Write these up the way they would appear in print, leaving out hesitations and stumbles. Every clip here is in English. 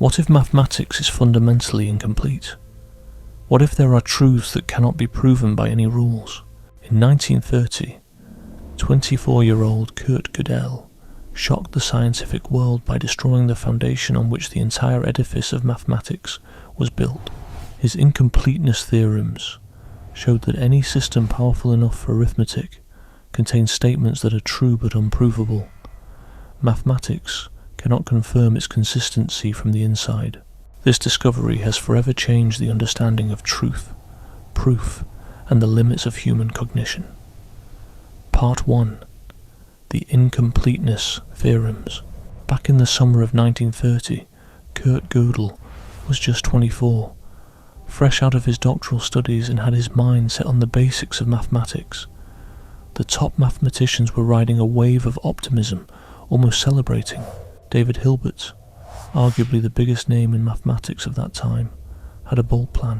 What if mathematics is fundamentally incomplete? What if there are truths that cannot be proven by any rules? In 1930, 24-year-old Gödel shocked the scientific world by destroying the foundation on which the entire edifice of mathematics was built. His incompleteness theorems showed that any system powerful enough for arithmetic contains statements that are true but unprovable. Mathematics cannot confirm its consistency from the inside. This discovery has forever changed the understanding of truth, proof, and the limits of human cognition. Part 1. The Incompleteness Theorems. Back in the summer of 1930, Gödel was just 24, fresh out of his doctoral studies, and had his mind set on the basics of mathematics. The top mathematicians were riding a wave of optimism, almost celebrating. David Hilbert, arguably the biggest name in mathematics of that time, had a bold plan.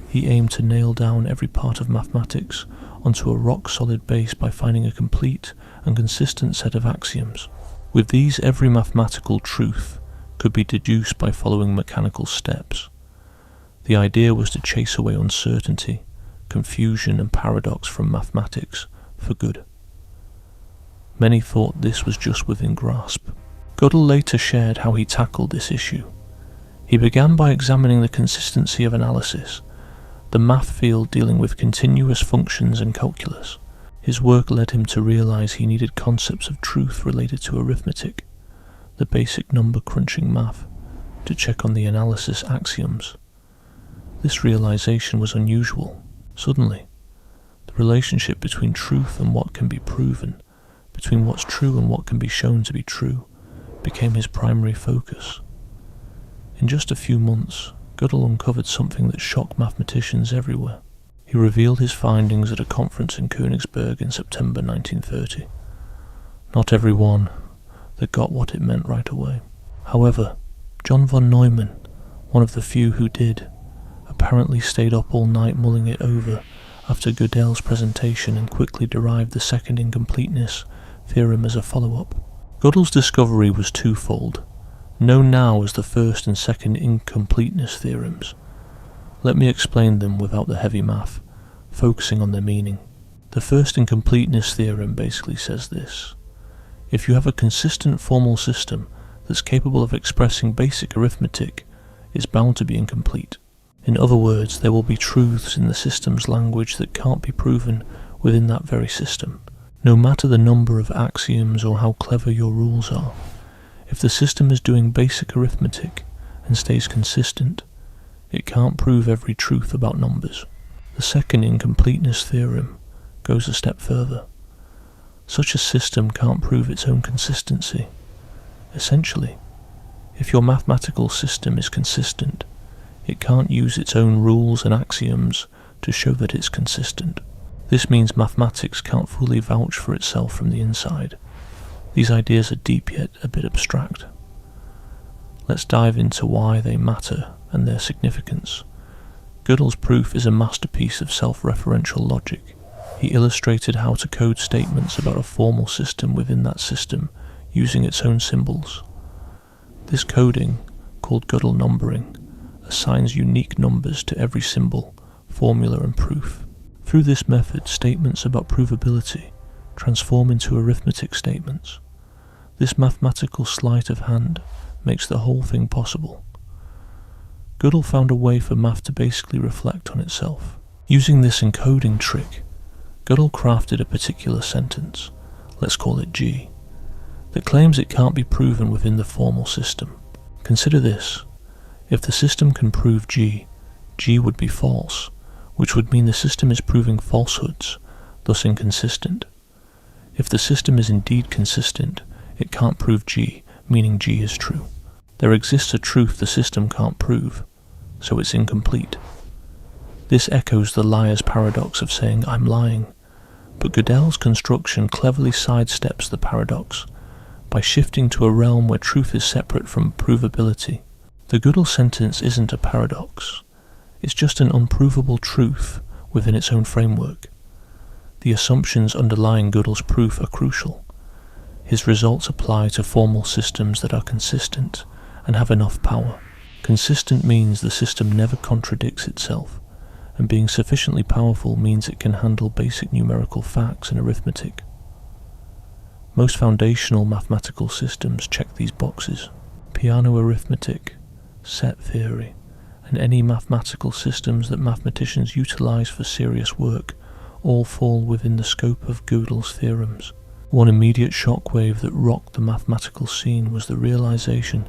He aimed to nail down every part of mathematics onto a rock-solid base by finding a complete and consistent set of axioms. With these, every mathematical truth could be deduced by following mechanical steps. The idea was to chase away uncertainty, confusion, and paradox from mathematics for good. Many thought this was just within grasp. Gödel later shared how he tackled this issue. He began by examining the consistency of analysis, the math field dealing with continuous functions and calculus. His work led him to realize he needed concepts of truth related to arithmetic, the basic number crunching math, to check on the analysis axioms. This realization was unusual. Suddenly, the relationship between truth and what can be proven, between what's true and what can be shown to be true, became his primary focus. In just a few months, Gödel uncovered something that shocked mathematicians everywhere. He revealed his findings at a conference in Königsberg in September 1930. Not everyone that got what it meant right away. However, John von Neumann, one of the few who did, apparently stayed up all night mulling it over after Gödel's presentation and quickly derived the second incompleteness theorem as a follow-up. Gödel's discovery was twofold, known now as the first and second incompleteness theorems. Let me explain them without the heavy math, focusing on their meaning. The first incompleteness theorem basically says this: if you have a consistent formal system that's capable of expressing basic arithmetic, it's bound to be incomplete. In other words, there will be truths in the system's language that can't be proven within that very system, no matter the number of axioms or how clever your rules are. If the system is doing basic arithmetic and stays consistent, it can't prove every truth about numbers. The second incompleteness theorem goes a step further. Such a system can't prove its own consistency. Essentially, if your mathematical system is consistent, it can't use its own rules and axioms to show that it's consistent. This means mathematics can't fully vouch for itself from the inside. These ideas are deep yet a bit abstract. Let's dive into why they matter and their significance. Gödel's proof is a masterpiece of self-referential logic. He illustrated how to code statements about a formal system within that system using its own symbols. This coding, called Gödel numbering, assigns unique numbers to every symbol, formula, and proof. Through this method, statements about provability transform into arithmetic statements. This mathematical sleight of hand makes the whole thing possible. Gödel found a way for math to basically reflect on itself. Using this encoding trick, Gödel crafted a particular sentence, let's call it G, that claims it can't be proven within the formal system. Consider this: if the system can prove G, G would be false, which would mean the system is proving falsehoods, thus inconsistent. If the system is indeed consistent, it can't prove G, meaning G is true. There exists a truth the system can't prove, so it's incomplete. This echoes the liar's paradox of saying, "I'm lying," but Gödel's construction cleverly sidesteps the paradox by shifting to a realm where truth is separate from provability. The Gödel sentence isn't a paradox, it's just an unprovable truth within its own framework. The assumptions underlying Gödel's proof are crucial. His results apply to formal systems that are consistent and have enough power. Consistent means the system never contradicts itself, and being sufficiently powerful means it can handle basic numerical facts and arithmetic. Most foundational mathematical systems check these boxes. Piano arithmetic, set theory, and any mathematical systems that mathematicians utilize for serious work all fall within the scope of Gödel's theorems. One immediate shockwave that rocked the mathematical scene was the realization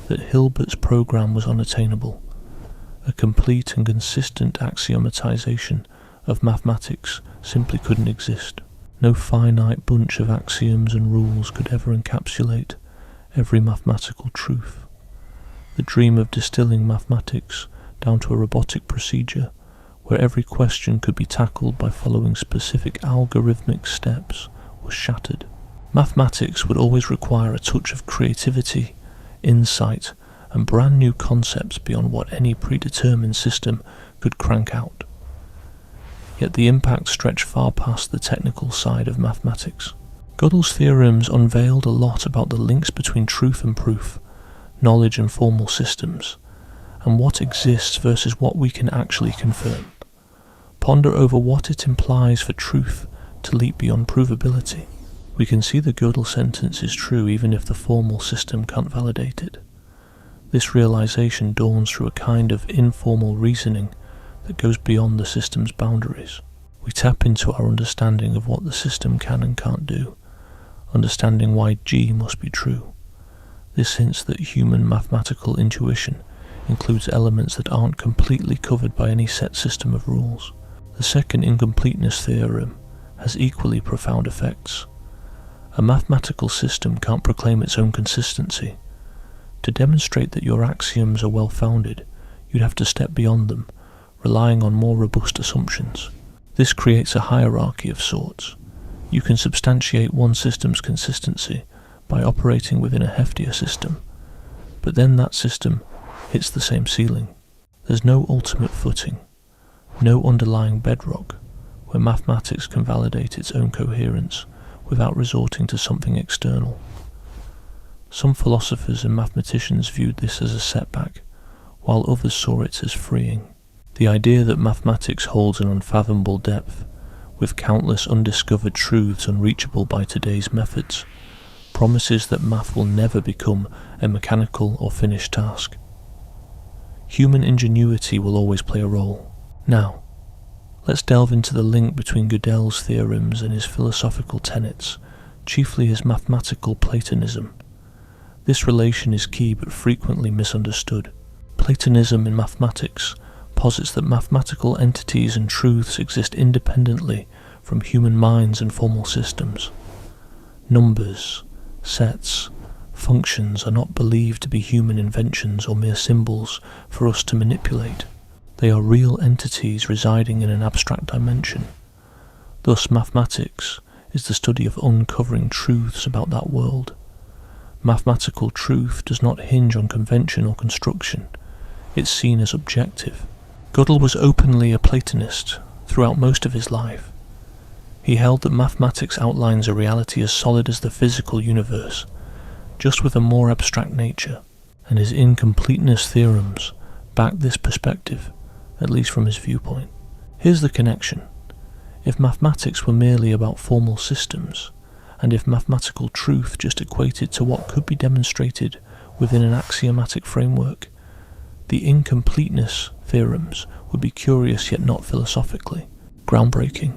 that Hilbert's program was unattainable. A complete and consistent axiomatization of mathematics simply couldn't exist. No finite bunch of axioms and rules could ever encapsulate every mathematical truth. The dream of distilling mathematics down to a robotic procedure where every question could be tackled by following specific algorithmic steps was shattered. Mathematics would always require a touch of creativity, insight, and brand new concepts beyond what any predetermined system could crank out. Yet the impact stretched far past the technical side of mathematics. Gödel's theorems unveiled a lot about the links between truth and proof, knowledge and formal systems, and what exists versus what we can actually confirm. Ponder over what it implies for truth to leap beyond provability. We can see the Gödel sentence is true even if the formal system can't validate it. This realization dawns through a kind of informal reasoning that goes beyond the system's boundaries. We tap into our understanding of what the system can and can't do, understanding why G must be true. This hints that human mathematical intuition includes elements that aren't completely covered by any set system of rules. The second incompleteness theorem has equally profound effects. A mathematical system can't proclaim its own consistency. To demonstrate that your axioms are well-founded, you'd have to step beyond them, relying on more robust assumptions. This creates a hierarchy of sorts. You can substantiate one system's consistency by operating within a heftier system, but then that system hits the same ceiling. There's no ultimate footing, no underlying bedrock, where mathematics can validate its own coherence without resorting to something external. Some philosophers and mathematicians viewed this as a setback, while others saw it as freeing. The idea that mathematics holds an unfathomable depth, with countless undiscovered truths unreachable by today's methods, promises that math will never become a mechanical or finished task. Human ingenuity will always play a role. Now, let's delve into the link between Gödel's theorems and his philosophical tenets, chiefly his mathematical Platonism. This relation is key but frequently misunderstood. Platonism in mathematics posits that mathematical entities and truths exist independently from human minds and formal systems. Numbers, sets, functions are not believed to be human inventions or mere symbols for us to manipulate. They are real entities residing in an abstract dimension. Thus, mathematics is the study of uncovering truths about that world. Mathematical truth does not hinge on convention or construction. It's seen as objective. Gödel was openly a Platonist throughout most of his life. He held that mathematics outlines a reality as solid as the physical universe, just with a more abstract nature, and his incompleteness theorems back this perspective, at least from his viewpoint. Here's the connection. If mathematics were merely about formal systems, and if mathematical truth just equated to what could be demonstrated within an axiomatic framework, the incompleteness theorems would be curious yet not philosophically groundbreaking.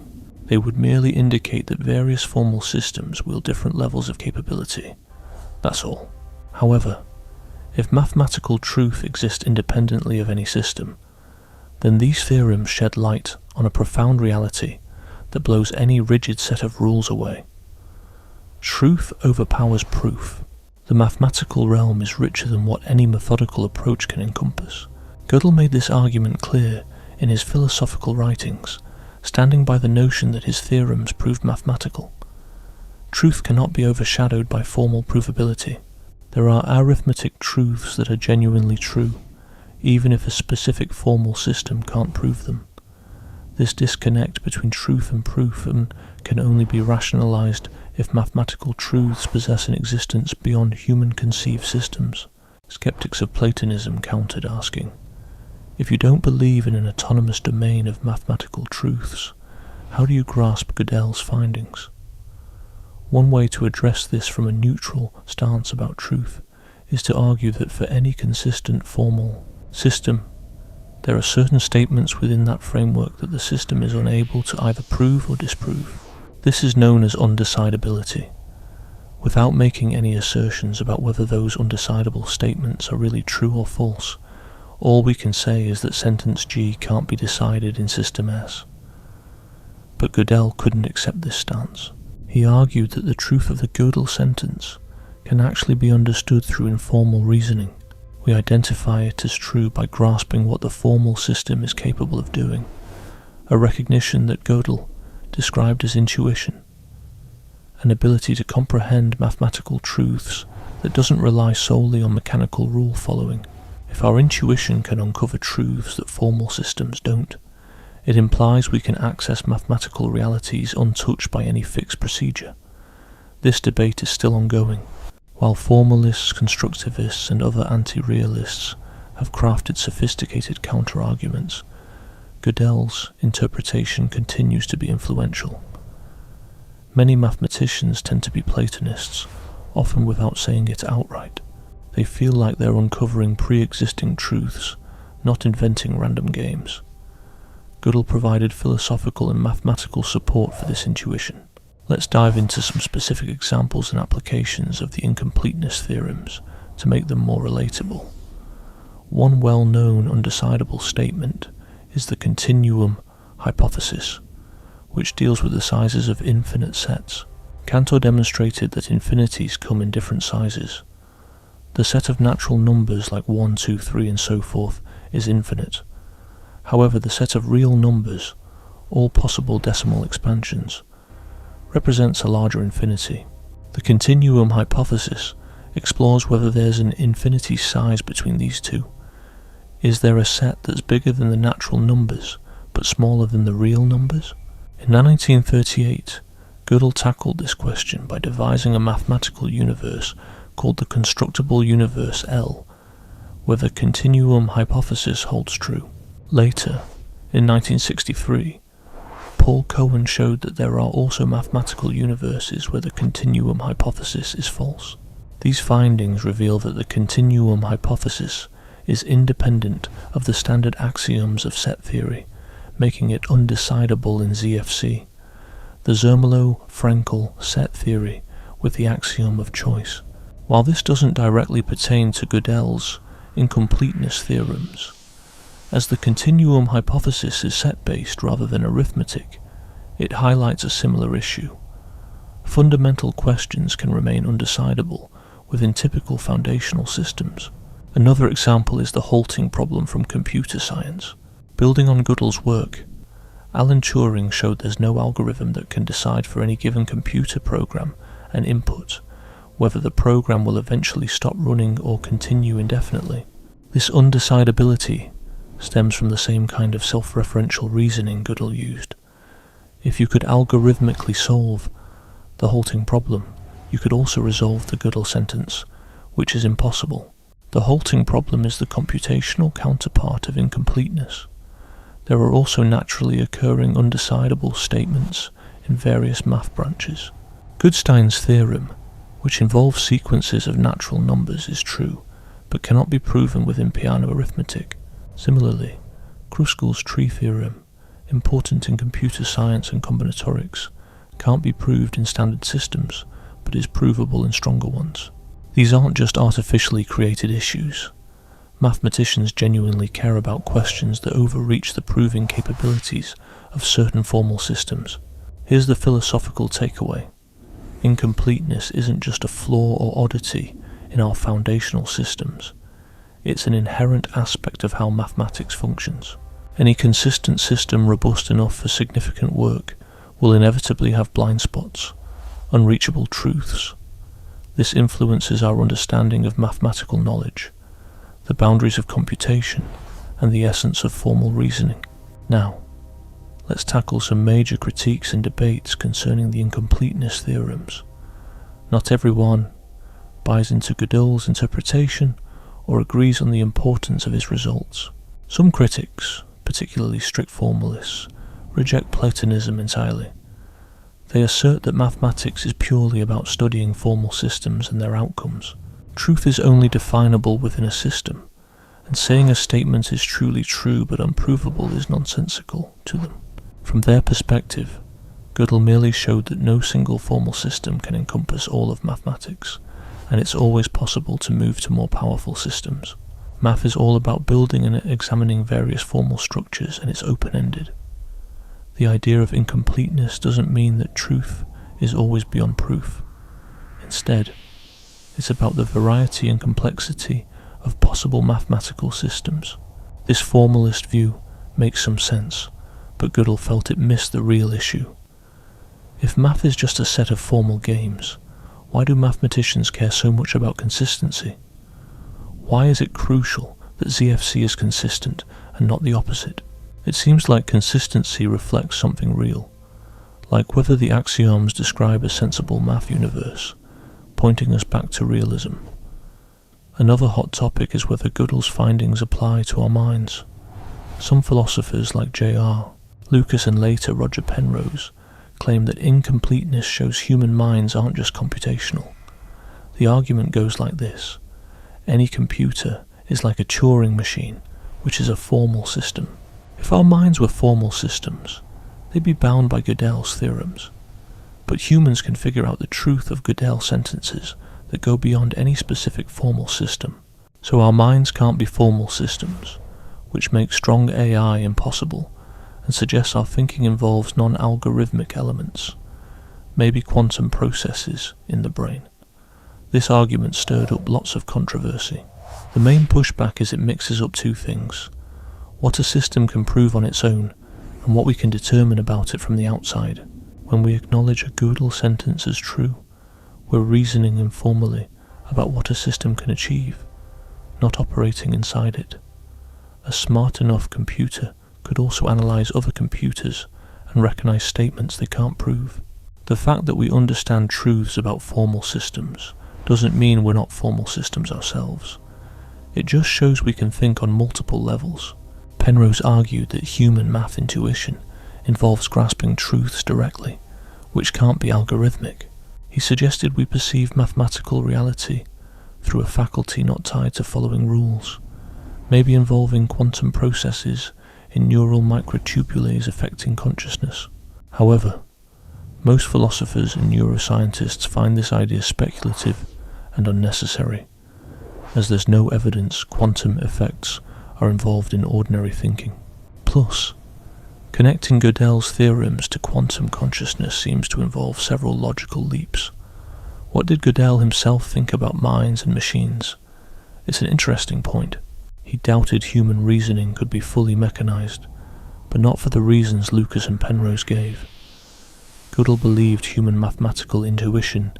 They would merely indicate that various formal systems wield different levels of capability. That's all. However, if mathematical truth exists independently of any system, then these theorems shed light on a profound reality that blows any rigid set of rules away. Truth overpowers proof. The mathematical realm is richer than what any methodical approach can encompass. Gödel made this argument clear in his philosophical writings, standing by the notion that his theorems proved mathematical. Truth cannot be overshadowed by formal provability. There are arithmetic truths that are genuinely true, even if a specific formal system can't prove them. This disconnect between truth and proof can only be rationalized if mathematical truths possess an existence beyond human-conceived systems. Skeptics of Platonism countered, asking, if you don't believe in an autonomous domain of mathematical truths, how do you grasp Gödel's findings? One way to address this from a neutral stance about truth is to argue that for any consistent formal system, there are certain statements within that framework that the system is unable to either prove or disprove. This is known as undecidability. Without making any assertions about whether those undecidable statements are really true or false, all we can say is that sentence G can't be decided in system S. But Gödel couldn't accept this stance. He argued that the truth of the Gödel sentence can actually be understood through informal reasoning. We identify it as true by grasping what the formal system is capable of doing, a recognition that Gödel described as intuition, an ability to comprehend mathematical truths that doesn't rely solely on mechanical rule following. If our intuition can uncover truths that formal systems don't, it implies we can access mathematical realities untouched by any fixed procedure. This debate is still ongoing. While formalists, constructivists, and other anti-realists have crafted sophisticated counter-arguments, Gödel's interpretation continues to be influential. Many mathematicians tend to be Platonists, often without saying it outright. They feel like they're uncovering pre-existing truths, not inventing random games. Gödel provided philosophical and mathematical support for this intuition. Let's dive into some specific examples and applications of the incompleteness theorems to make them more relatable. One well-known undecidable statement is the continuum hypothesis, which deals with the sizes of infinite sets. Cantor demonstrated that infinities come in different sizes. The set of natural numbers like 1, 2, 3 and so forth is infinite. However, the set of real numbers, all possible decimal expansions, represents a larger infinity. The continuum hypothesis explores whether there's an infinity size between these two. Is there a set that's bigger than the natural numbers, but smaller than the real numbers? In 1938, Gödel tackled this question by devising a mathematical universe called the constructible universe L, where the continuum hypothesis holds true. Later, in 1963, Paul Cohen showed that there are also mathematical universes where the continuum hypothesis is false. These findings reveal that the continuum hypothesis is independent of the standard axioms of set theory, making it undecidable in ZFC, the Zermelo-Fraenkel set theory with the axiom of choice. While this doesn't directly pertain to Gödel's incompleteness theorems, as the continuum hypothesis is set-based rather than arithmetic, it highlights a similar issue. Fundamental questions can remain undecidable within typical foundational systems. Another example is the halting problem from computer science. Building on Gödel's work, Alan Turing showed there's no algorithm that can decide for any given computer program and input whether the program will eventually stop running or continue indefinitely. This undecidability stems from the same kind of self-referential reasoning Gödel used. If you could algorithmically solve the halting problem, you could also resolve the Gödel sentence, which is impossible. The halting problem is the computational counterpart of incompleteness. There are also naturally occurring undecidable statements in various math branches. Goodstein's theorem, which involves sequences of natural numbers, is true, but cannot be proven within piano arithmetic. Similarly, Kruskal's tree theorem, important in computer science and combinatorics, can't be proved in standard systems, but is provable in stronger ones. These aren't just artificially created issues. Mathematicians genuinely care about questions that overreach the proving capabilities of certain formal systems. Here's the philosophical takeaway. Incompleteness isn't just a flaw or oddity in our foundational systems. It's an inherent aspect of how mathematics functions. Any consistent system robust enough for significant work will inevitably have blind spots, unreachable truths. This influences our understanding of mathematical knowledge, the boundaries of computation, and the essence of formal reasoning. Now, let's tackle some major critiques and debates concerning the incompleteness theorems. Not everyone buys into Gödel's interpretation or agrees on the importance of his results. Some critics, particularly strict formalists, reject Platonism entirely. They assert that mathematics is purely about studying formal systems and their outcomes. Truth is only definable within a system, and saying a statement is truly true but unprovable is nonsensical to them. From their perspective, Gödel merely showed that no single formal system can encompass all of mathematics, and it's always possible to move to more powerful systems. Math is all about building and examining various formal structures, and it's open-ended. The idea of incompleteness doesn't mean that truth is always beyond proof. Instead, it's about the variety and complexity of possible mathematical systems. This formalist view makes some sense, but Gödel felt it missed the real issue. If math is just a set of formal games, why do mathematicians care so much about consistency? Why is it crucial that ZFC is consistent and not the opposite? It seems like consistency reflects something real, like whether the axioms describe a sensible math universe, pointing us back to realism. Another hot topic is whether Gödel's findings apply to our minds. Some philosophers like J.R. Lucas and later Roger Penrose claim that incompleteness shows human minds aren't just computational. The argument goes like this: any computer is like a Turing machine, which is a formal system. If our minds were formal systems, they'd be bound by Gödel's theorems. But humans can figure out the truth of Gödel sentences that go beyond any specific formal system. So our minds can't be formal systems, which makes strong AI impossible and suggests our thinking involves non-algorithmic elements, maybe quantum processes in the brain. This argument stirred up lots of controversy. The main pushback is it mixes up two things: what a system can prove on its own, and what we can determine about it from the outside. When we acknowledge a Gödel sentence as true, we're reasoning informally about what a system can achieve, not operating inside it. A smart enough computer could also analyze other computers and recognize statements they can't prove. The fact that we understand truths about formal systems doesn't mean we're not formal systems ourselves. It just shows we can think on multiple levels. Penrose argued that human math intuition involves grasping truths directly, which can't be algorithmic. He suggested we perceive mathematical reality through a faculty not tied to following rules, maybe involving quantum processes in neural microtubules affecting consciousness. However, most philosophers and neuroscientists find this idea speculative and unnecessary, as there's no evidence quantum effects are involved in ordinary thinking. Plus, connecting Gödel's theorems to quantum consciousness seems to involve several logical leaps. What did Gödel himself think about minds and machines? It's an interesting point. He doubted human reasoning could be fully mechanized, but not for the reasons Lucas and Penrose gave. Gödel believed human mathematical intuition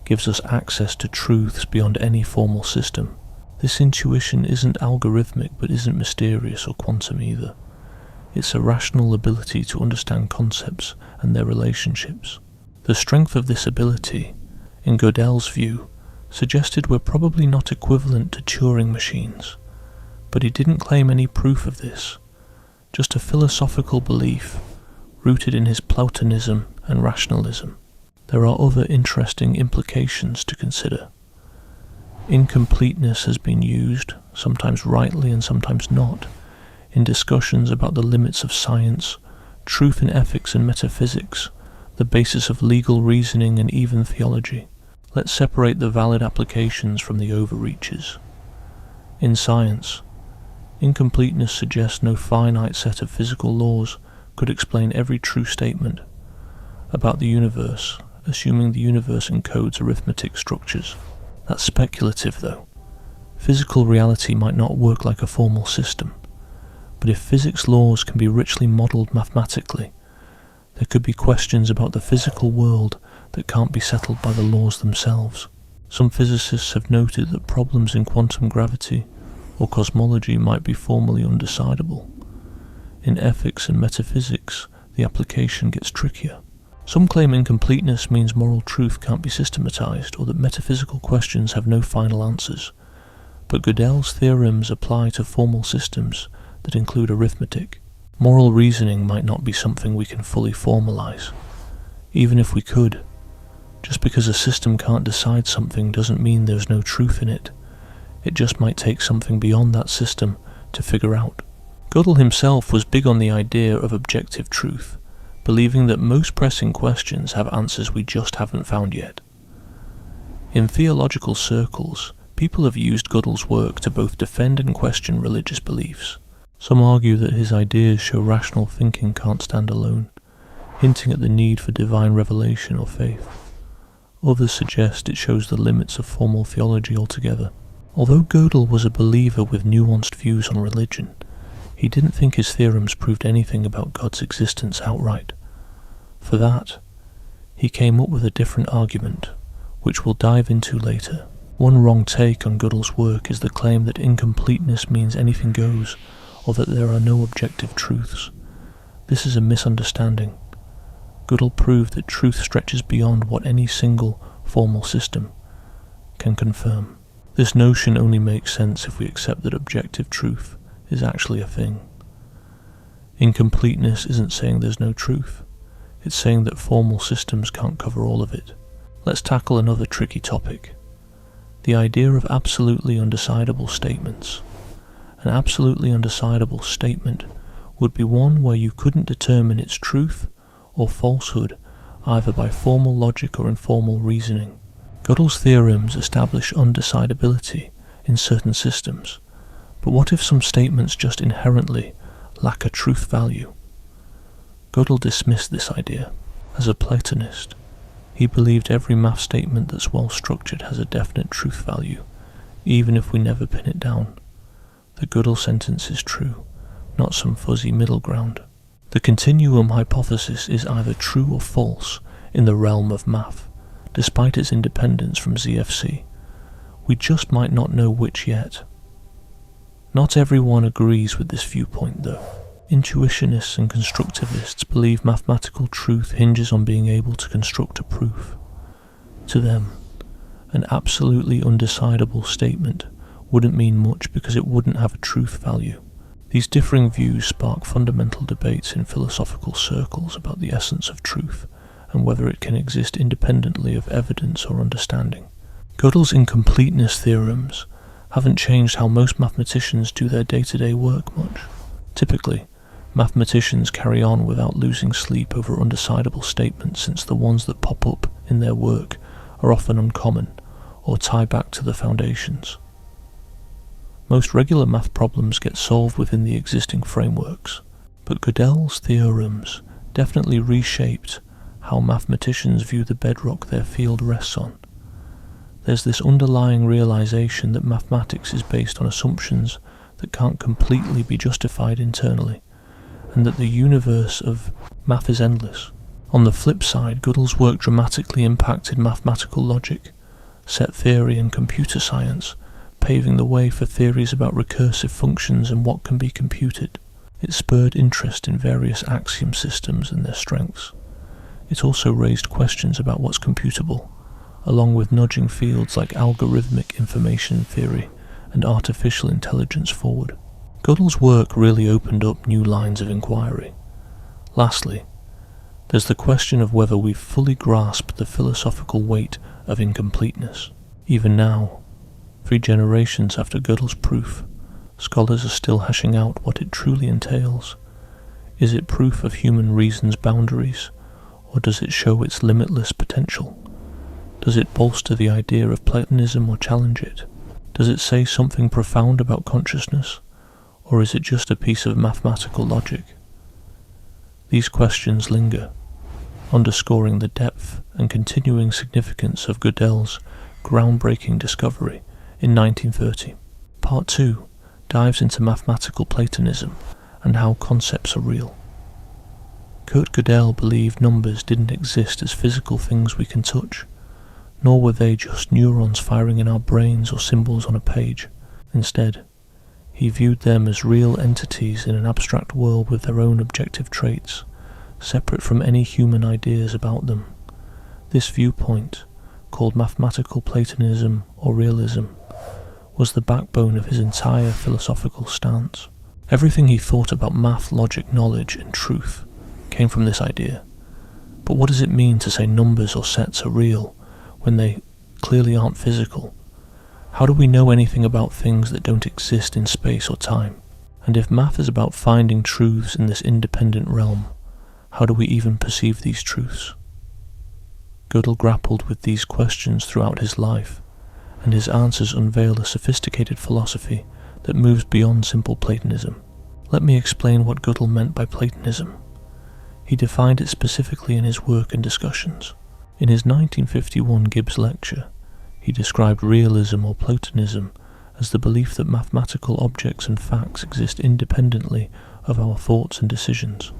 gives us access to truths beyond any formal system. This intuition isn't algorithmic, but isn't mysterious or quantum either. It's a rational ability to understand concepts and their relationships. The strength of this ability, in Gödel's view, suggested we're probably not equivalent to Turing machines, but he didn't claim any proof of this, just a philosophical belief rooted in his Platonism and rationalism. There are other interesting implications to consider. Incompleteness has been used, sometimes rightly and sometimes not, in discussions about the limits of science, truth in ethics and metaphysics, the basis of legal reasoning and even theology. Let's separate the valid applications from the overreaches. In science, incompleteness suggests no finite set of physical laws could explain every true statement about the universe, assuming the universe encodes arithmetic structures. That's speculative, though. Physical reality might not work like a formal system, but if physics laws can be richly modelled mathematically, there could be questions about the physical world that can't be settled by the laws themselves. Some physicists have noted that problems in quantum gravity or cosmology might be formally undecidable. In ethics and metaphysics, the application gets trickier. Some claim incompleteness means moral truth can't be systematized, or that metaphysical questions have no final answers. but Gödel's theorems apply to formal systems that include arithmetic. Moral reasoning might not be something we can fully formalize. Even if we could, just because a system can't decide something doesn't mean there's no truth in it. It just might take something beyond that system to figure out. Gödel himself was big on the idea of objective truth, believing that most pressing questions have answers we just haven't found yet. In theological circles, people have used Gödel's work to both defend and question religious beliefs. Some argue that his ideas show rational thinking can't stand alone, hinting at the need for divine revelation or faith. Others suggest it shows the limits of formal theology altogether. Although Gödel was a believer with nuanced views on religion, he didn't think his theorems proved anything about God's existence outright. For that, he came up with a different argument, which we'll dive into later. One wrong take on Gödel's work is the claim that incompleteness means anything goes, or that there are no objective truths. This is a misunderstanding. Gödel proved that truth stretches beyond what any single formal system can confirm. This notion only makes sense if we accept that objective truth is actually a thing. Incompleteness isn't saying there's no truth. It's saying that formal systems can't cover all of it. Let's tackle another tricky topic: the idea of absolutely undecidable statements. An absolutely undecidable statement would be one where you couldn't determine its truth or falsehood either by formal logic or informal reasoning. Gödel's theorems establish undecidability in certain systems, but what if some statements just inherently lack a truth value? Gödel dismissed this idea. As a Platonist, he believed every math statement that's well structured has a definite truth value, even if we never pin it down. The Gödel sentence is true, not some fuzzy middle ground. The continuum hypothesis is either true or false in the realm of math, despite its independence from ZFC. We just might not know which yet. Not everyone agrees with this viewpoint, though. Intuitionists and constructivists believe mathematical truth hinges on being able to construct a proof. To them, an absolutely undecidable statement wouldn't mean much because it wouldn't have a truth value. These differing views spark fundamental debates in philosophical circles about the essence of truth and whether it can exist independently of evidence or understanding. Gödel's incompleteness theorems haven't changed how most mathematicians do their day-to-day work much. Typically, mathematicians carry on without losing sleep over undecidable statements, since the ones that pop up in their work are often uncommon or tie back to the foundations. Most regular math problems get solved within the existing frameworks, but Gödel's theorems definitely reshaped how mathematicians view the bedrock their field rests on. There's this underlying realization that mathematics is based on assumptions that can't completely be justified internally, and that the universe of math is endless. On the flip side, Gödel's work dramatically impacted mathematical logic, set theory and computer science, paving the way for theories about recursive functions and what can be computed. It spurred interest in various axiom systems and their strengths. It also raised questions about what's computable, along with nudging fields like algorithmic information theory and artificial intelligence forward. Gödel's work really opened up new lines of inquiry. Lastly, there's the question of whether we've fully grasped the philosophical weight of incompleteness. Even now, 3 generations after Gödel's proof, scholars are still hashing out what it truly entails. Is it proof of human reason's boundaries, or does it show its limitless potential? Does it bolster the idea of Platonism or challenge it? Does it say something profound about consciousness, or is it just a piece of mathematical logic? These questions linger, underscoring the depth and continuing significance of Gödel's groundbreaking discovery in 1930. Part 2 dives into mathematical Platonism and how concepts are real. Gödel believed numbers didn't exist as physical things we can touch, nor were they just neurons firing in our brains or symbols on a page. Instead, he viewed them as real entities in an abstract world with their own objective traits, separate from any human ideas about them. This viewpoint, called mathematical Platonism or realism, was the backbone of his entire philosophical stance. Everything he thought about math, logic, knowledge, and truth came from this idea. But what does it mean to say numbers or sets are real when they clearly aren't physical? How do we know anything about things that don't exist in space or time? And if math is about finding truths in this independent realm, how do we even perceive these truths? Gödel grappled with these questions throughout his life, and his answers unveil a sophisticated philosophy that moves beyond simple Platonism. Let me explain what Gödel meant by Platonism. He defined it specifically in his work and discussions. In his 1951 Gibbs lecture, he described realism or Platonism as the belief that mathematical objects and facts exist independently of our thoughts and decisions.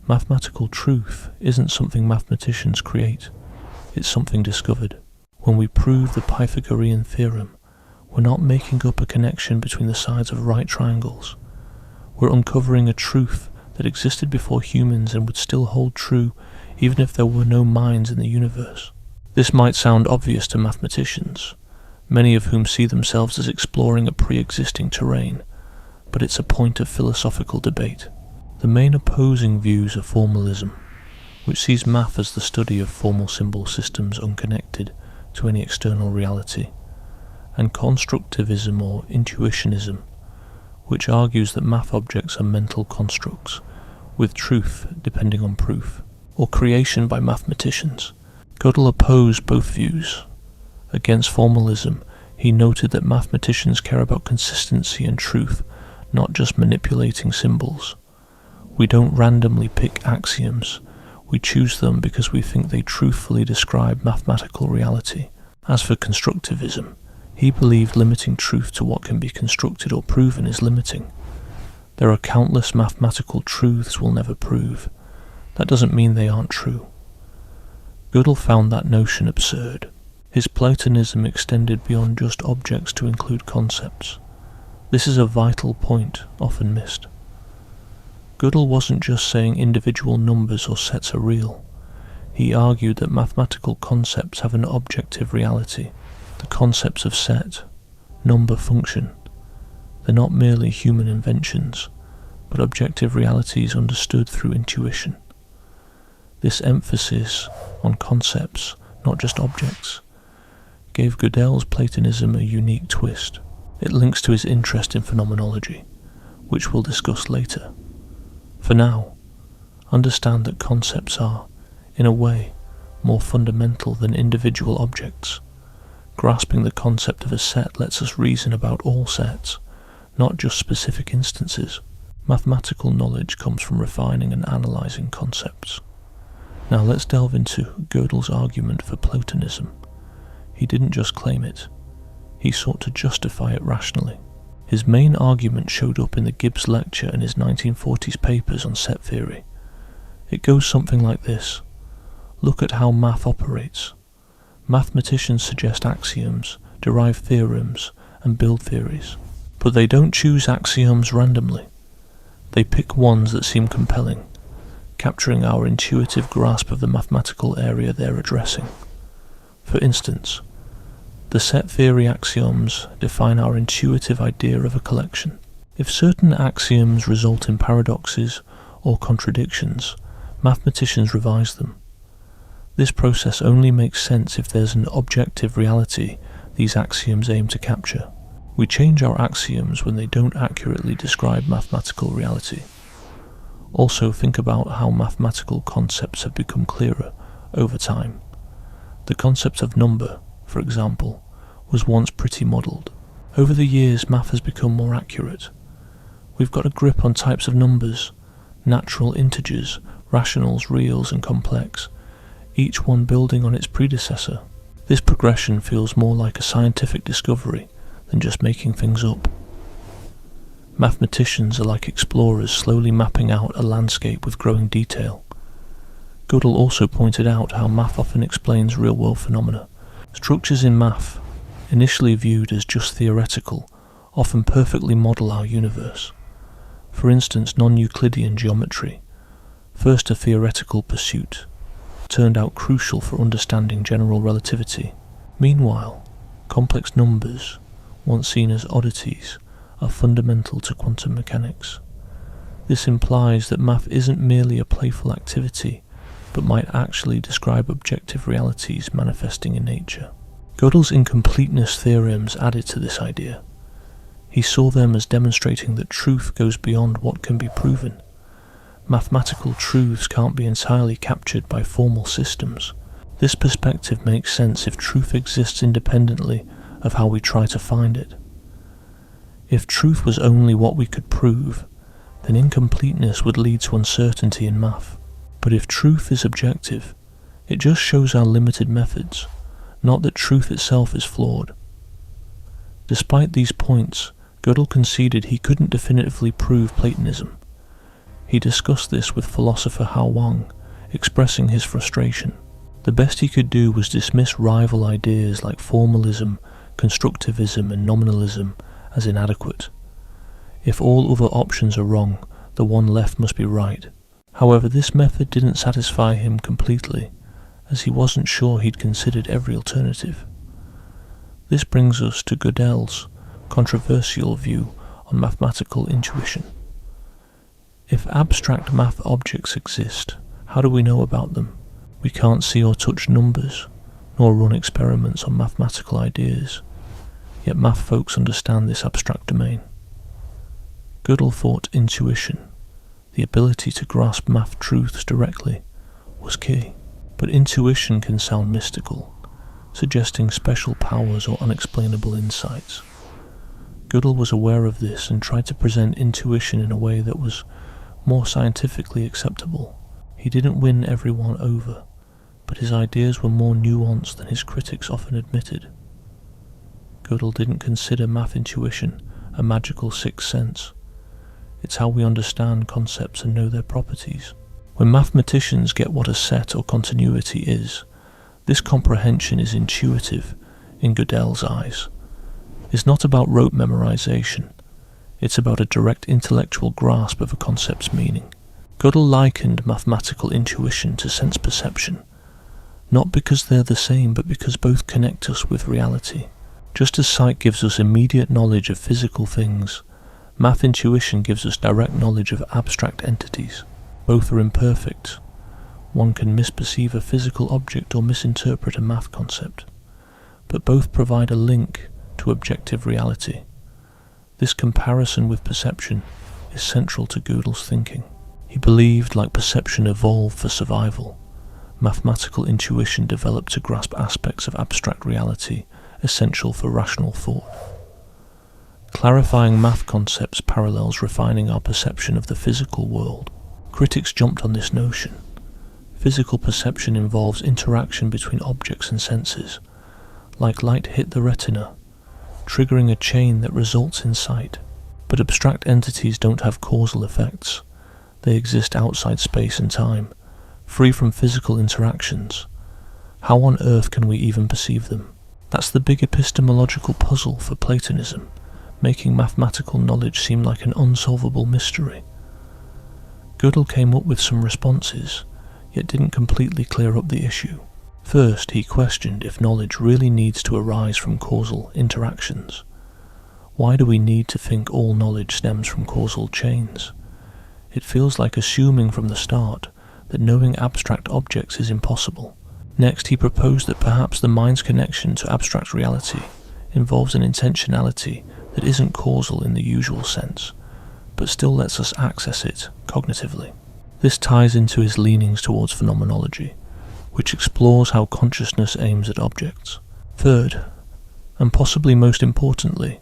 Mathematical truth isn't something mathematicians create, it's something discovered. When we prove the Pythagorean theorem, we're not making up a connection between the sides of right triangles. We're uncovering a truth that existed before humans and would still hold true even if there were no minds in the universe. This might sound obvious to mathematicians, many of whom see themselves as exploring a pre-existing terrain, but it's a point of philosophical debate. The main opposing views are formalism, which sees math as the study of formal symbol systems unconnected to any external reality, and constructivism or intuitionism, which argues that math objects are mental constructs, with truth depending on proof, or creation by mathematicians. Gödel opposed both views. Against formalism, he noted that mathematicians care about consistency and truth, not just manipulating symbols. We don't randomly pick axioms, we choose them because we think they truthfully describe mathematical reality. As for constructivism, he believed limiting truth to what can be constructed or proven is limiting. There are countless mathematical truths we'll never prove. That doesn't mean they aren't true. Gödel found that notion absurd. His Platonism extended beyond just objects to include concepts. This is a vital point, often missed. Gödel wasn't just saying individual numbers or sets are real. He argued that mathematical concepts have an objective reality. The concepts of set, number, function. They're not merely human inventions, but objective realities understood through intuition. This emphasis on concepts, not just objects, gave Gödel's Platonism a unique twist. It links to his interest in phenomenology, which we'll discuss later. For now, understand that concepts are, in a way, more fundamental than individual objects. Grasping the concept of a set lets us reason about all sets, not just specific instances. Mathematical knowledge comes from refining and analysing concepts. Now let's delve into Gödel's argument for Platonism. He didn't just claim it, he sought to justify it rationally. His main argument showed up in the Gibbs lecture and his 1940s papers on set theory. It goes something like this. Look at how math operates. Mathematicians suggest axioms, derive theorems, and build theories. But they don't choose axioms randomly. They pick ones that seem compelling, capturing our intuitive grasp of the mathematical area they're addressing. For instance, the set theory axioms define our intuitive idea of a collection. If certain axioms result in paradoxes or contradictions, mathematicians revise them. This process only makes sense if there's an objective reality these axioms aim to capture. We change our axioms when they don't accurately describe mathematical reality. Also, think about how mathematical concepts have become clearer over time. The concept of number, for example, was once pretty muddled. Over the years, math has become more accurate. We've got a grip on types of numbers, natural integers, rationals, reals, and complex, each one building on its predecessor. This progression feels more like a scientific discovery than just making things up. Mathematicians are like explorers slowly mapping out a landscape with growing detail. Gödel also pointed out how math often explains real-world phenomena. Structures in math, initially viewed as just theoretical, often perfectly model our universe. For instance, non-Euclidean geometry, first a theoretical pursuit, turned out crucial for understanding general relativity. Meanwhile, complex numbers, once seen as oddities, are fundamental to quantum mechanics. This implies that math isn't merely a playful activity, but might actually describe objective realities manifesting in nature. Gödel's incompleteness theorems added to this idea. He saw them as demonstrating that truth goes beyond what can be proven. Mathematical truths can't be entirely captured by formal systems. This perspective makes sense if truth exists independently of how we try to find it. If truth was only what we could prove, then incompleteness would lead to uncertainty in math. But if truth is objective, it just shows our limited methods, not that truth itself is flawed. Despite these points, Gödel conceded he couldn't definitively prove Platonism. He discussed this with philosopher Hao Wang, expressing his frustration. The best he could do was dismiss rival ideas like formalism, constructivism, and nominalism as inadequate. If all other options are wrong, the one left must be right. However, this method didn't satisfy him completely, as he wasn't sure he'd considered every alternative. This brings us to Gödel's controversial view on mathematical intuition. If abstract math objects exist, how do we know about them? We can't see or touch numbers, nor run experiments on mathematical ideas, yet math folks understand this abstract domain. Gödel thought intuition, the ability to grasp math truths directly, was key. But intuition can sound mystical, suggesting special powers or unexplainable insights. Gödel was aware of this and tried to present intuition in a way that was more scientifically acceptable. He didn't win everyone over, but his ideas were more nuanced than his critics often admitted. Gödel didn't consider math intuition a magical sixth sense. It's how we understand concepts and know their properties. When mathematicians get what a set or continuity is, this comprehension is intuitive in Gödel's eyes. It's not about rote memorization. It's about a direct intellectual grasp of a concept's meaning. Gödel likened mathematical intuition to sense perception, not because they're the same, but because both connect us with reality. Just as sight gives us immediate knowledge of physical things, math intuition gives us direct knowledge of abstract entities. Both are imperfect. One can misperceive a physical object or misinterpret a math concept, but both provide a link to objective reality. This comparison with perception is central to Gödel's thinking. He believed, like perception evolved for survival, mathematical intuition developed to grasp aspects of abstract reality essential for rational thought. Clarifying math concepts parallels refining our perception of the physical world. Critics jumped on this notion. Physical perception involves interaction between objects and senses, like light hit the retina, triggering a chain that results in sight. But abstract entities don't have causal effects. They exist outside space and time, free from physical interactions. How on earth can we even perceive them? That's the big epistemological puzzle for Platonism, making mathematical knowledge seem like an unsolvable mystery. Gödel came up with some responses, yet didn't completely clear up the issue. First, he questioned if knowledge really needs to arise from causal interactions. Why do we need to think all knowledge stems from causal chains? It feels like assuming from the start that knowing abstract objects is impossible. Next, he proposed that perhaps the mind's connection to abstract reality involves an intentionality that isn't causal in the usual sense, but still lets us access it cognitively. This ties into his leanings towards phenomenology, which explores how consciousness aims at objects. Third, and possibly most importantly,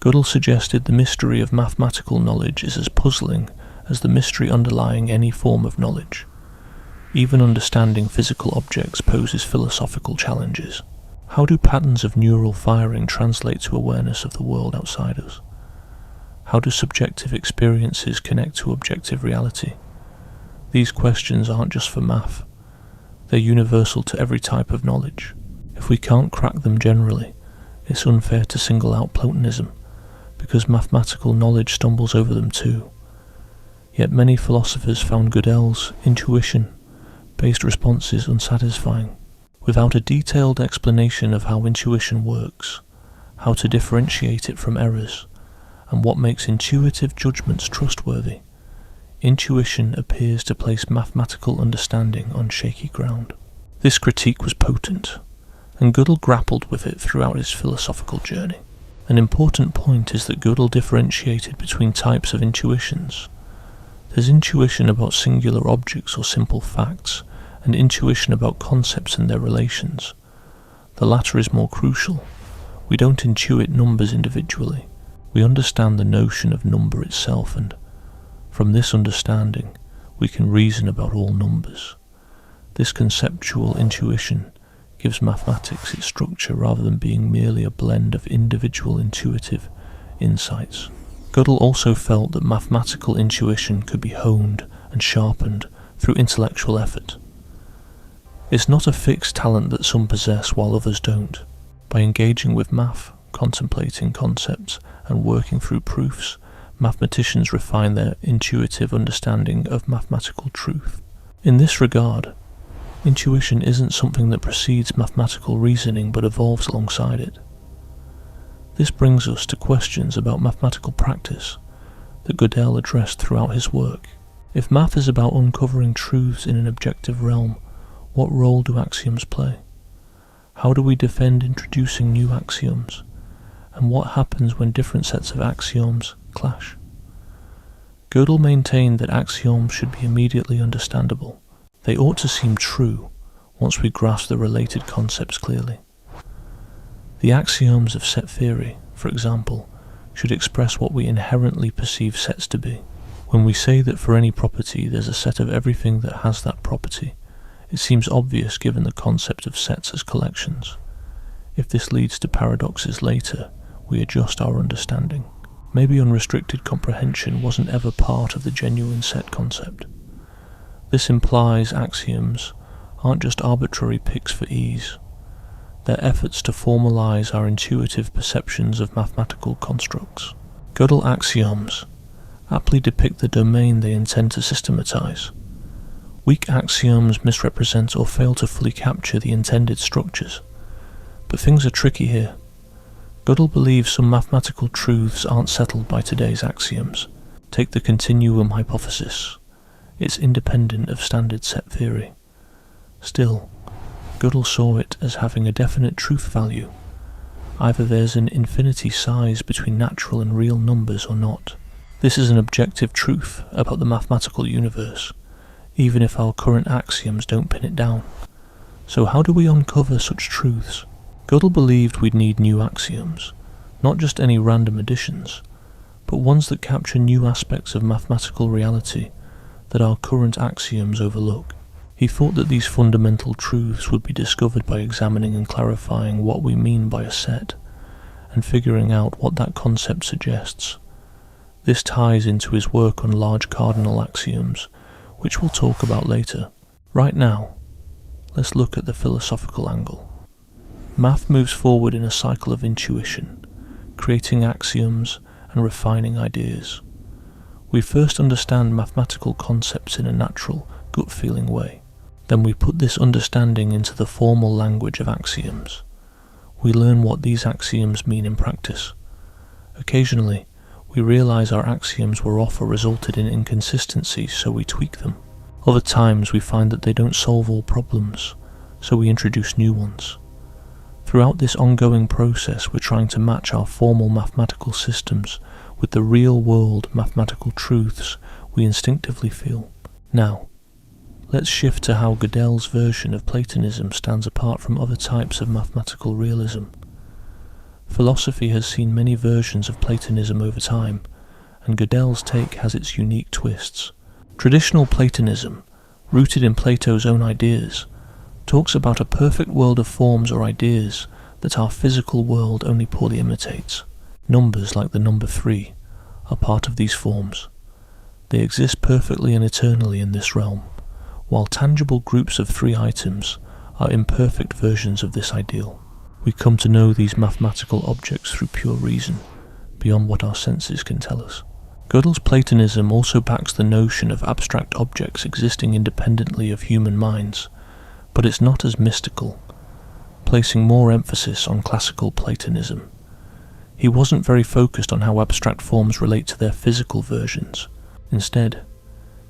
Gödel suggested the mystery of mathematical knowledge is as puzzling as the mystery underlying any form of knowledge. Even understanding physical objects poses philosophical challenges. How do patterns of neural firing translate to awareness of the world outside us? How do subjective experiences connect to objective reality? These questions aren't just for math. They're universal to every type of knowledge. If we can't crack them generally, it's unfair to single out Platonism, because mathematical knowledge stumbles over them too. Yet many philosophers found Gödel's intuition-based responses unsatisfying. Without a detailed explanation of how intuition works, how to differentiate it from errors, and what makes intuitive judgments trustworthy, intuition appears to place mathematical understanding on shaky ground. This critique was potent, and Gödel grappled with it throughout his philosophical journey. An important point is that Gödel differentiated between types of intuitions. There's intuition about singular objects or simple facts, and intuition about concepts and their relations. The latter is more crucial. We don't intuit numbers individually. We understand the notion of number itself, and from this understanding, we can reason about all numbers. This conceptual intuition gives mathematics its structure rather than being merely a blend of individual intuitive insights. Gödel also felt that mathematical intuition could be honed and sharpened through intellectual effort. It's not a fixed talent that some possess while others don't. By engaging with math, contemplating concepts, and working through proofs, mathematicians refine their intuitive understanding of mathematical truth. In this regard, intuition isn't something that precedes mathematical reasoning but evolves alongside it. This brings us to questions about mathematical practice that Gödel addressed throughout his work. If math is about uncovering truths in an objective realm, what role do axioms play? How do we defend introducing new axioms? And what happens when different sets of axioms clash? Gödel maintained that axioms should be immediately understandable. They ought to seem true once we grasp the related concepts clearly. The axioms of set theory, for example, should express what we inherently perceive sets to be. When we say that for any property there's a set of everything that has that property, it seems obvious given the concept of sets as collections. If this leads to paradoxes later, we adjust our understanding. Maybe unrestricted comprehension wasn't ever part of the genuine set concept. This implies axioms aren't just arbitrary picks for ease. They're efforts to formalize our intuitive perceptions of mathematical constructs. Gödel axioms aptly depict the domain they intend to systematize. Weak axioms misrepresent or fail to fully capture the intended structures. But things are tricky here. Gödel believes some mathematical truths aren't settled by today's axioms. Take the continuum hypothesis. It's independent of standard set theory. Still, Gödel saw it as having a definite truth value. Either there's an infinity size between natural and real numbers or not. This is an objective truth about the mathematical universe, even if our current axioms don't pin it down. So how do we uncover such truths? Gödel believed we'd need new axioms, not just any random additions, but ones that capture new aspects of mathematical reality that our current axioms overlook. He thought that these fundamental truths would be discovered by examining and clarifying what we mean by a set, and figuring out what that concept suggests. This ties into his work on large cardinal axioms, which we'll talk about later. Right now, let's look at the philosophical angle. Math moves forward in a cycle of intuition, creating axioms and refining ideas. We first understand mathematical concepts in a natural, gut-feeling way. Then we put this understanding into the formal language of axioms. We learn what these axioms mean in practice. Occasionally, we realize our axioms were off or resulted in inconsistencies, so we tweak them. Other times we find that they don't solve all problems, so we introduce new ones. Throughout this ongoing process, we're trying to match our formal mathematical systems with the real-world mathematical truths we instinctively feel. Now, let's shift to how Gödel's version of Platonism stands apart from other types of mathematical realism. Philosophy has seen many versions of Platonism over time, and Gödel's take has its unique twists. Traditional Platonism, rooted in Plato's own ideas, talks about a perfect world of forms or ideas that our physical world only poorly imitates. Numbers like the number 3 are part of these forms. They exist perfectly and eternally in this realm, while tangible groups of 3 items are imperfect versions of this ideal. We come to know these mathematical objects through pure reason, beyond what our senses can tell us. Gödel's Platonism also backs the notion of abstract objects existing independently of human minds, but it's not as mystical, placing more emphasis on classical Platonism. He wasn't very focused on how abstract forms relate to their physical versions. Instead,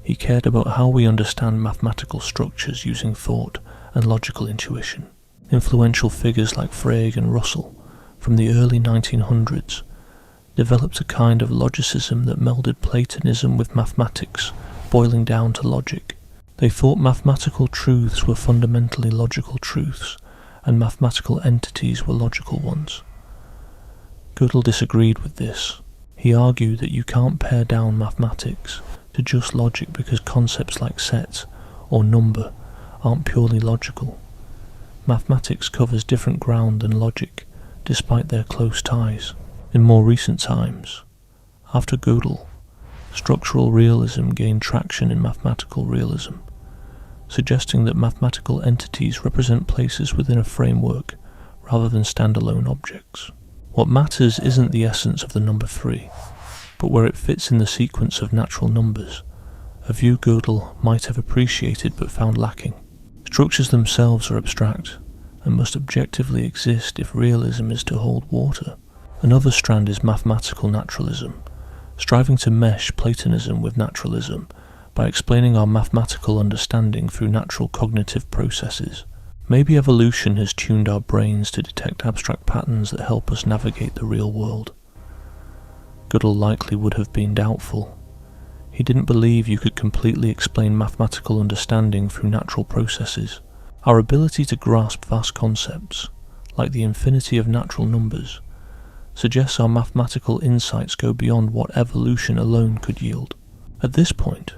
he cared about how we understand mathematical structures using thought and logical intuition. Influential figures like Frege and Russell from the early 1900s developed a kind of logicism that melded Platonism with mathematics, boiling down to logic. They thought mathematical truths were fundamentally logical truths, and mathematical entities were logical ones. Gödel disagreed with this. He argued that you can't pare down mathematics to just logic because concepts like set or number aren't purely logical. Mathematics covers different ground than logic, despite their close ties. In more recent times, after Gödel, structural realism gained traction in mathematical realism, suggesting that mathematical entities represent places within a framework rather than standalone objects. What matters isn't the essence of the number 3, but where it fits in the sequence of natural numbers, a view Gödel might have appreciated but found lacking. Structures themselves are abstract and must objectively exist if realism is to hold water. Another strand is mathematical naturalism, striving to mesh Platonism with naturalism by explaining our mathematical understanding through natural cognitive processes. Maybe evolution has tuned our brains to detect abstract patterns that help us navigate the real world. Gödel likely would have been doubtful. He didn't believe you could completely explain mathematical understanding through natural processes. Our ability to grasp vast concepts, like the infinity of natural numbers, suggests our mathematical insights go beyond what evolution alone could yield. At this point,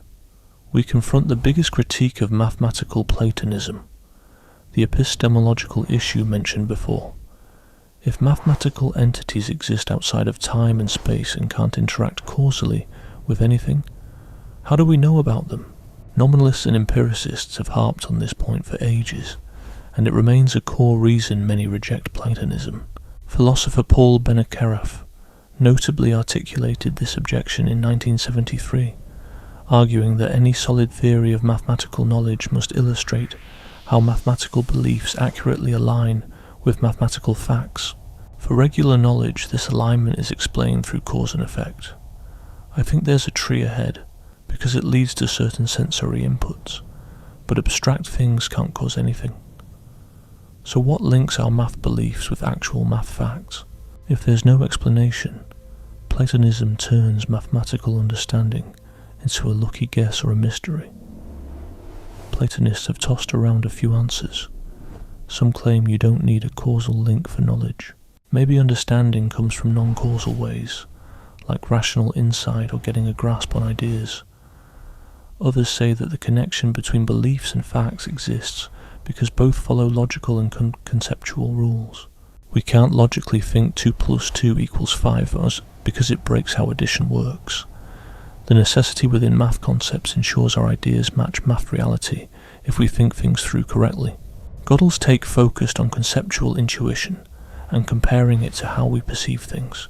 we confront the biggest critique of mathematical Platonism, the epistemological issue mentioned before. If mathematical entities exist outside of time and space and can't interact causally with anything, how do we know about them? Nominalists and empiricists have harped on this point for ages, and it remains a core reason many reject Platonism. Philosopher Paul Benakeraf notably articulated this objection in 1973, arguing that any solid theory of mathematical knowledge must illustrate how mathematical beliefs accurately align with mathematical facts. For regular knowledge, this alignment is explained through cause and effect. I think there's a tree ahead, because it leads to certain sensory inputs, but abstract things can't cause anything. So what links our math beliefs with actual math facts? If there's no explanation, Platonism turns mathematical understanding into a lucky guess or a mystery. Platonists have tossed around a few answers. Some claim you don't need a causal link for knowledge. Maybe understanding comes from non-causal ways, like rational insight or getting a grasp on ideas. Others say that the connection between beliefs and facts exists because both follow logical and conceptual rules. We can't logically think 2 + 2 = 5 because it breaks how addition works. The necessity within math concepts ensures our ideas match math reality if we think things through correctly. Gödel's take focused on conceptual intuition and comparing it to how we perceive things.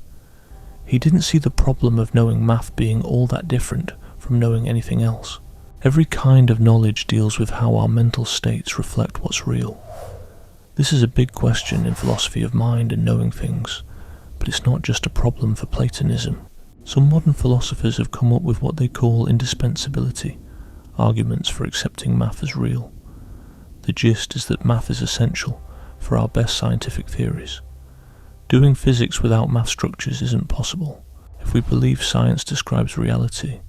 He didn't see the problem of knowing math being all that different from knowing anything else. Every kind of knowledge deals with how our mental states reflect what's real. This is a big question in philosophy of mind and knowing things, but it's not just a problem for Platonism. Some modern philosophers have come up with what they call indispensability, arguments for accepting math as real. The gist is that math is essential for our best scientific theories. Doing physics without math structures isn't possible. If we believe science describes reality,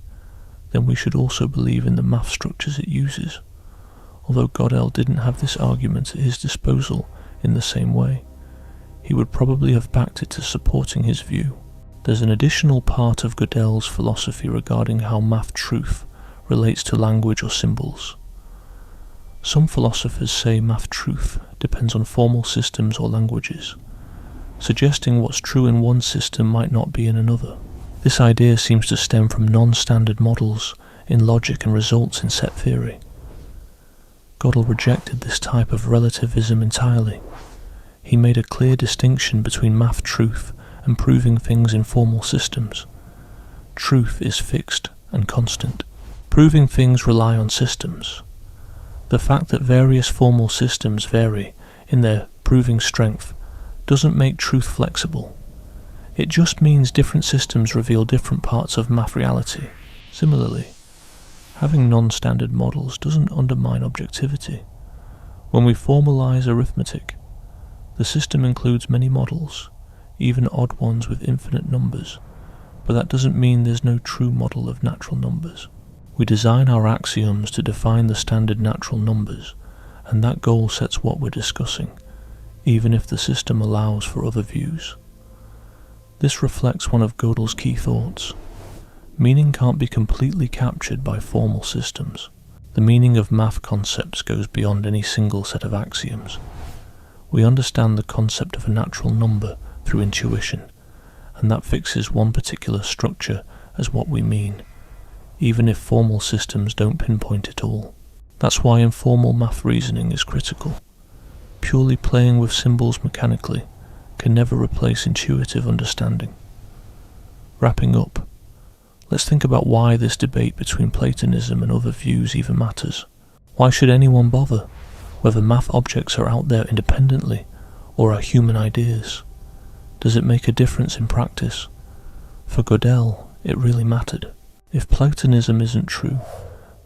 then we should also believe in the math structures it uses. Although Gödel didn't have this argument at his disposal in the same way, he would probably have backed it to supporting his view. There's an additional part of Gödel's philosophy regarding how math truth relates to language or symbols. Some philosophers say math truth depends on formal systems or languages, suggesting what's true in one system might not be in another. This idea seems to stem from non-standard models in logic and results in set theory. Gödel rejected this type of relativism entirely. He made a clear distinction between math truth and proving things in formal systems. Truth is fixed and constant. Proving things rely on systems. The fact that various formal systems vary in their proving strength doesn't make truth flexible. It just means different systems reveal different parts of math reality. Similarly, having non-standard models doesn't undermine objectivity. When we formalize arithmetic, the system includes many models, even odd ones with infinite numbers, but that doesn't mean there's no true model of natural numbers. We design our axioms to define the standard natural numbers, and that goal sets what we're discussing, even if the system allows for other views. This reflects one of Gödel's key thoughts. Meaning can't be completely captured by formal systems. The meaning of math concepts goes beyond any single set of axioms. We understand the concept of a natural number through intuition, and that fixes one particular structure as what we mean, even if formal systems don't pinpoint it all. That's why informal math reasoning is critical. Purely playing with symbols mechanically can never replace intuitive understanding. Wrapping up, let's think about why this debate between Platonism and other views even matters. Why should anyone bother, whether math objects are out there independently or are human ideas? Does it make a difference in practice? For Gödel, it really mattered. If Platonism isn't true,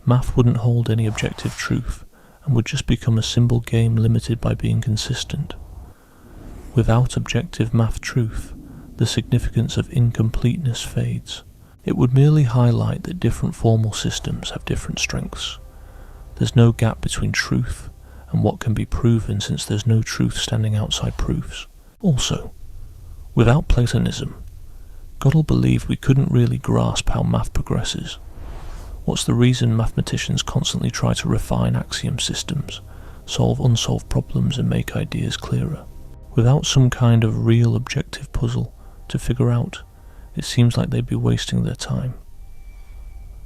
math wouldn't hold any objective truth and would just become a symbol game limited by being consistent. Without objective math truth, the significance of incompleteness fades. It would merely highlight that different formal systems have different strengths. There's no gap between truth and what can be proven, since there's no truth standing outside proofs. Also, without Platonism, Gödel believed we couldn't really grasp how math progresses. What's the reason mathematicians constantly try to refine axiom systems, solve unsolved problems and make ideas clearer? Without some kind of real objective puzzle to figure out, it seems like they'd be wasting their time.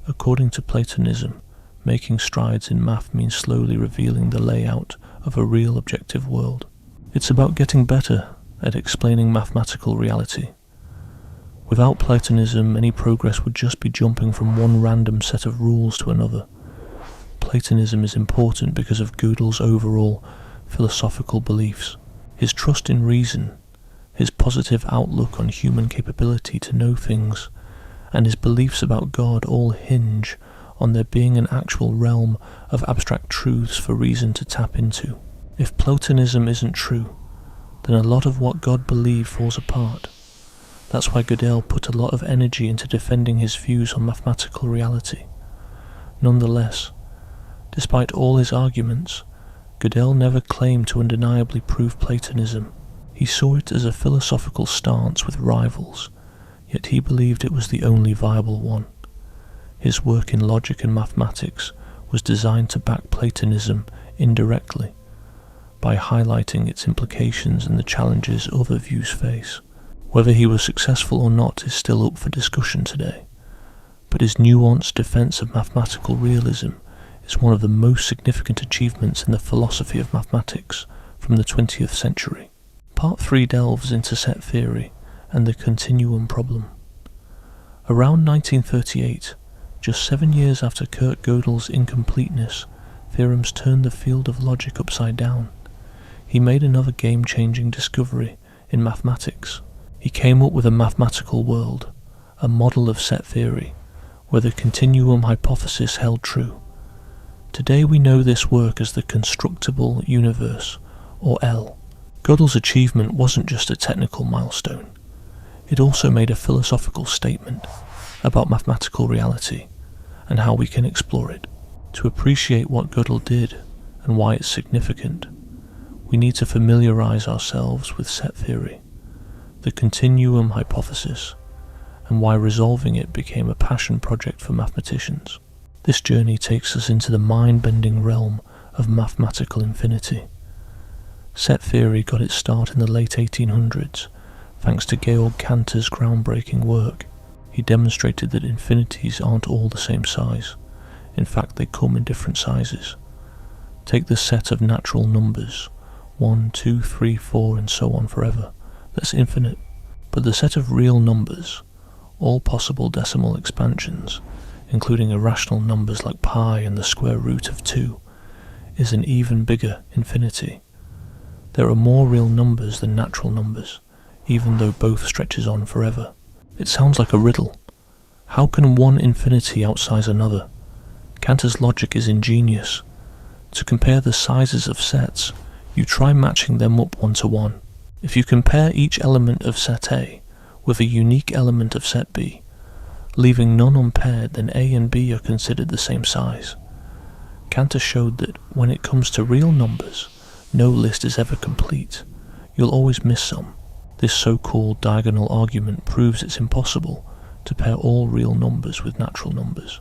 According to Platonism, making strides in math means slowly revealing the layout of a real objective world. It's about getting better at explaining mathematical reality. Without Platonism, any progress would just be jumping from one random set of rules to another. Platonism is important because of Gödel's overall philosophical beliefs, his trust in reason, his positive outlook on human capability to know things, and his beliefs about God all hinge on there being an actual realm of abstract truths for reason to tap into. If Platonism isn't true, then a lot of what God believed falls apart. That's why Gödel put a lot of energy into defending his views on mathematical reality. Nonetheless, despite all his arguments, Gödel never claimed to undeniably prove Platonism. He saw it as a philosophical stance with rivals, yet he believed it was the only viable one. His work in logic and mathematics was designed to back Platonism indirectly, by highlighting its implications and the challenges other views face. Whether he was successful or not is still up for discussion today, but his nuanced defense of mathematical realism is one of the most significant achievements in the philosophy of mathematics from the 20th century. Part 3 delves into set theory and the continuum problem. Around 1938, just 7 years after Kurt Gödel's incompleteness, theorems turned the field of logic upside down. He made another game-changing discovery in mathematics. He came up with a mathematical world, a model of set theory, where the continuum hypothesis held true. Today we know this work as the constructible universe, or L. Gödel's achievement wasn't just a technical milestone. It also made a philosophical statement about mathematical reality and how we can explore it. To appreciate what Gödel did and why it's significant, we need to familiarize ourselves with set theory, the continuum hypothesis, and why resolving it became a passion project for mathematicians. This journey takes us into the mind-bending realm of mathematical infinity. Set theory got its start in the late 1800s, thanks to Georg Cantor's groundbreaking work. He demonstrated that infinities aren't all the same size. In fact, they come in different sizes. Take the set of natural numbers, 1, 2, 3, 4, and so on forever. That's infinite. But the set of real numbers, all possible decimal expansions, including irrational numbers like pi and the square root of 2, is an even bigger infinity. There are more real numbers than natural numbers, even though both stretches on forever. It sounds like a riddle. How can one infinity outsize another? Cantor's logic is ingenious. To compare the sizes of sets, you try matching them up one to one. If you compare each element of set A with a unique element of set B, leaving none unpaired, then A and B are considered the same size. Cantor showed that when it comes to real numbers, no list is ever complete. You'll always miss some. This so-called diagonal argument proves it's impossible to pair all real numbers with natural numbers.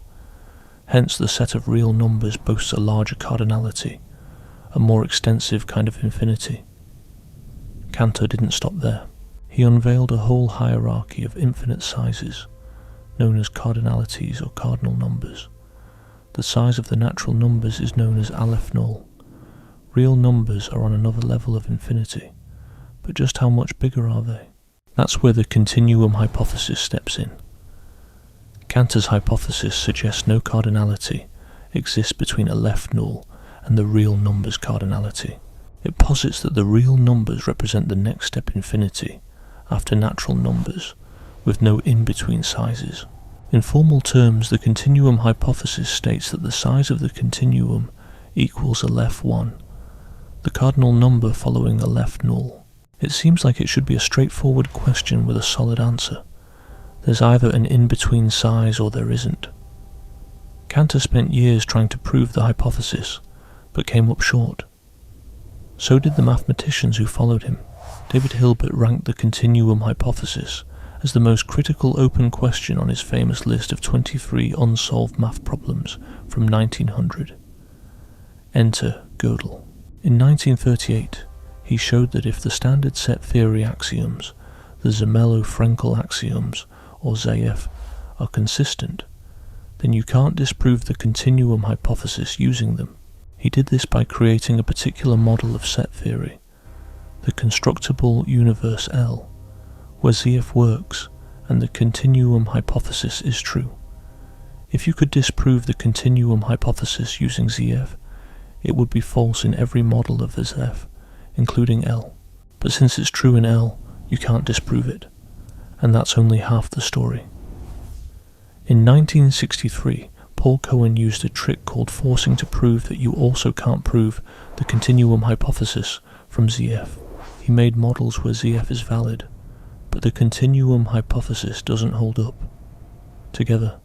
Hence the set of real numbers boasts a larger cardinality, a more extensive kind of infinity. Cantor didn't stop there. He unveiled a whole hierarchy of infinite sizes, known as cardinalities or cardinal numbers. The size of the natural numbers is known as Aleph null. Real numbers are on another level of infinity, but just how much bigger are they? That's where the continuum hypothesis steps in. Cantor's hypothesis suggests no cardinality exists between Aleph null and the real numbers cardinality. It posits that the real numbers represent the next step infinity after natural numbers, with no in-between sizes. In formal terms, the continuum hypothesis states that the size of the continuum equals Aleph 1, the cardinal number following Aleph null. It seems like it should be a straightforward question with a solid answer. There's either an in-between size or there isn't. Cantor spent years trying to prove the hypothesis, but came up short. So did the mathematicians who followed him. David Hilbert ranked the continuum hypothesis as the most critical open question on his famous list of 23 unsolved math problems from 1900. Enter Gödel. In 1938, he showed that if the standard set theory axioms, the Zermelo-Frenkel axioms, or ZF, are consistent, then you can't disprove the continuum hypothesis using them. He did this by creating a particular model of set theory, the constructible universe L, where ZF works and the continuum hypothesis is true. If you could disprove the continuum hypothesis using ZF, it would be false in every model of the ZF, including L. But since it's true in L, you can't disprove it, and that's only half the story. In 1963, Paul Cohen used a trick called forcing to prove that you also can't prove the continuum hypothesis from ZF. He made models where ZF is valid, but the continuum hypothesis doesn't hold up. Together,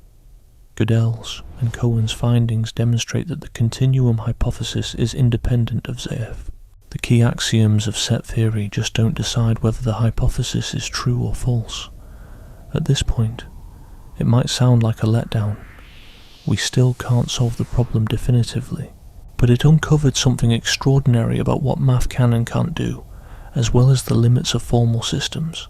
Gödel's and Cohen's findings demonstrate that the continuum hypothesis is independent of ZF. The key axioms of set theory just don't decide whether the hypothesis is true or false. At this point, it might sound like a letdown. We still can't solve the problem definitively, but it uncovered something extraordinary about what math can and can't do, as well as the limits of formal systems.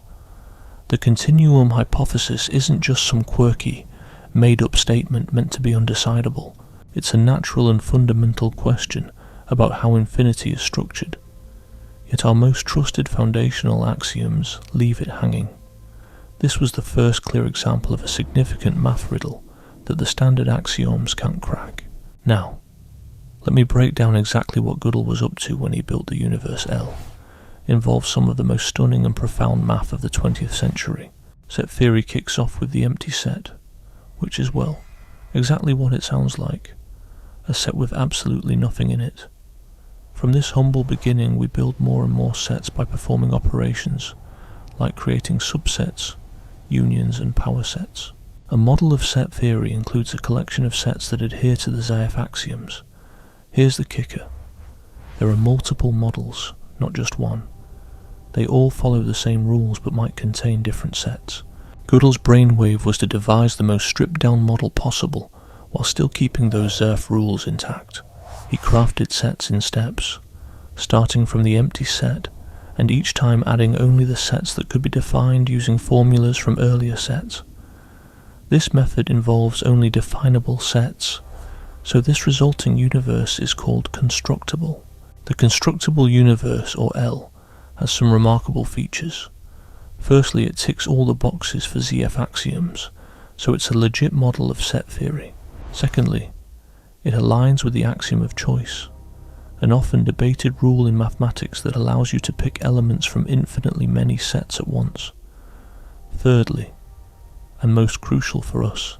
The continuum hypothesis isn't just some quirky, made-up statement meant to be undecidable. It's a natural and fundamental question about how infinity is structured. Yet our most trusted foundational axioms leave it hanging. This was the first clear example of a significant math riddle that the standard axioms can't crack. Now, let me break down exactly what Gödel was up to when he built the universe L. It involves some of the most stunning and profound math of the 20th century. Set theory kicks off with the empty set, which is, well, exactly what it sounds like, a set with absolutely nothing in it. From this humble beginning, we build more and more sets by performing operations, like creating subsets, unions, and power sets. A model of set theory includes a collection of sets that adhere to the ZF axioms. Here's the kicker. There are multiple models, not just one. They all follow the same rules but might contain different sets. Gödel's brainwave was to devise the most stripped-down model possible while still keeping those ZF rules intact. He crafted sets in steps, starting from the empty set, and each time adding only the sets that could be defined using formulas from earlier sets. This method involves only definable sets, so this resulting universe is called constructible. The constructible universe, or L, has some remarkable features. Firstly, it ticks all the boxes for ZF axioms, so it's a legit model of set theory. Secondly, it aligns with the axiom of choice. an often debated rule in mathematics that allows you to pick elements from infinitely many sets at once. Thirdly, and most crucial for us,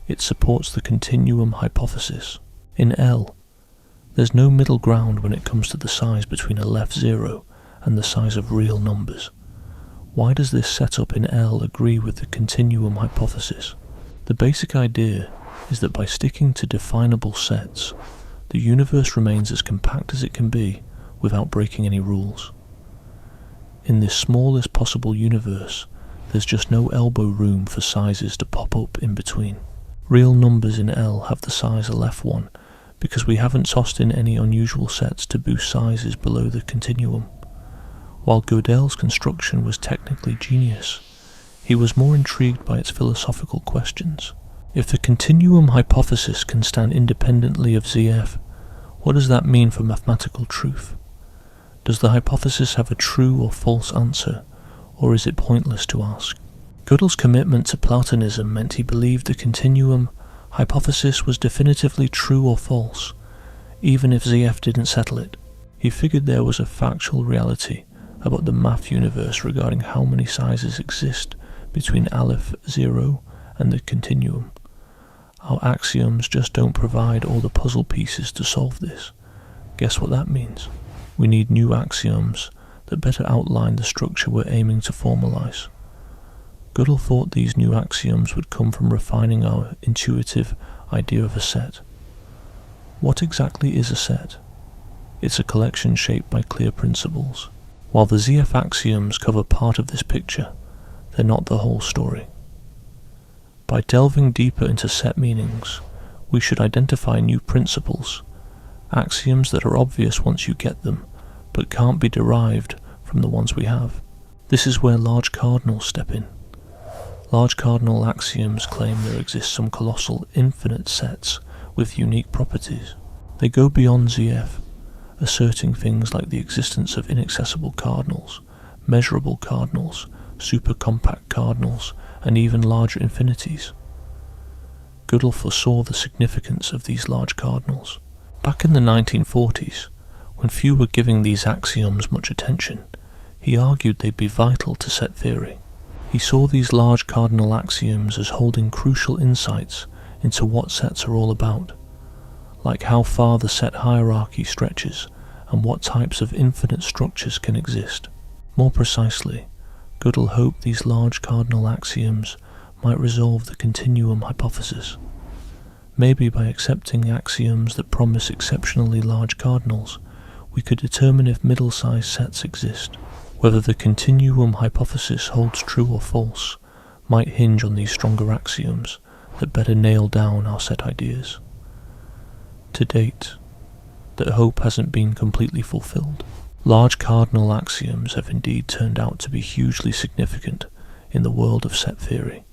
it supports the continuum hypothesis. In L, there's no middle ground when it comes to the size between a left zero and the size of real numbers. Why does this setup in L agree with the continuum hypothesis? The basic idea is that by sticking to definable sets, the universe remains as compact as it can be without breaking any rules. In this smallest possible universe, there's just no elbow room for sizes to pop up in between. Real numbers in L have the size a left one because we haven't tossed in any unusual sets to boost sizes below the continuum. While Gödel's construction was technically genius, he was more intrigued by its philosophical questions. If the continuum hypothesis can stand independently of ZF, what does that mean for mathematical truth? Does the hypothesis have a true or false answer, or is it pointless to ask? Gödel's commitment to Platonism meant he believed the continuum hypothesis was definitively true or false, even if ZF didn't settle it. He figured there was a factual reality about the math universe regarding how many sizes exist between Aleph 0 and the continuum. Our axioms just don't provide all the puzzle pieces to solve this. Guess what that means? We need new axioms that better outline the structure we're aiming to formalize. Gödel thought these new axioms would come from refining our intuitive idea of a set. What exactly is a set? It's a collection shaped by clear principles. While the ZF axioms cover part of this picture, they're not the whole story. By delving deeper into set meanings, we should identify new principles, axioms that are obvious once you get them, but can't be derived from the ones we have. This is where large cardinals step in. Large cardinal axioms claim there exist some colossal infinite sets with unique properties. They go beyond ZF, asserting things like the existence of inaccessible cardinals, measurable cardinals, supercompact cardinals, and even larger infinities. Gödel foresaw the significance of these large cardinals. Back in the 1940s, when few were giving these axioms much attention, he argued they'd be vital to set theory. He saw these large cardinal axioms as holding crucial insights into what sets are all about, like how far the set hierarchy stretches and what types of infinite structures can exist. More precisely, Gödel hoped these large cardinal axioms might resolve the continuum hypothesis. Maybe by accepting axioms that promise exceptionally large cardinals, we could determine if middle-sized sets exist. Whether the continuum hypothesis holds true or false might hinge on these stronger axioms that better nail down our set ideas. To date, that hope hasn't been completely fulfilled. Large cardinal axioms have indeed turned out to be hugely significant in the world of set theory.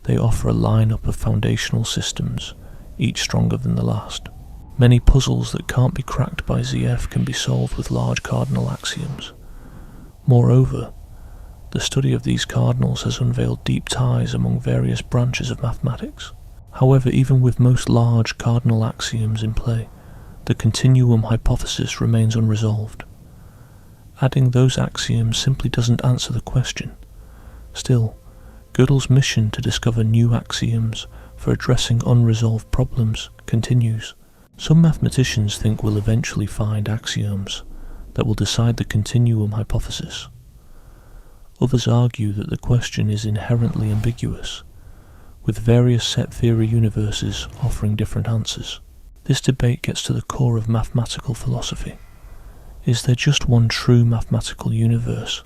They offer a lineup of foundational systems, each stronger than the last. Many puzzles that can't be cracked by ZF can be solved with large cardinal axioms. Moreover, the study of these cardinals has unveiled deep ties among various branches of mathematics. However, even with most large cardinal axioms in play, the continuum hypothesis remains unresolved. Adding those axioms simply doesn't answer the question. Still, Gödel's mission to discover new axioms for addressing unresolved problems continues. Some mathematicians think we'll eventually find axioms that will decide the continuum hypothesis. Others argue that the question is inherently ambiguous, with various set theory universes offering different answers. This debate gets to the core of mathematical philosophy. Is there just one true mathematical universe,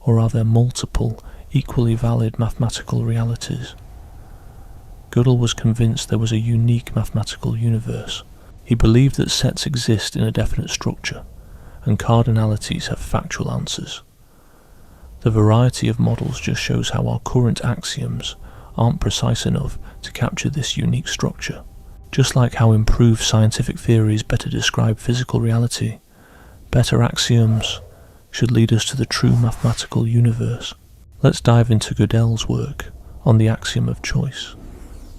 or are there multiple, equally valid mathematical realities? Gödel was convinced there was a unique mathematical universe. He believed that sets exist in a definite structure, and cardinalities have factual answers. The variety of models just shows how our current axioms aren't precise enough to capture this unique structure. Just like how improved scientific theories better describe physical reality, better axioms should lead us to the true mathematical universe. Let's dive into Gödel's work on the axiom of choice,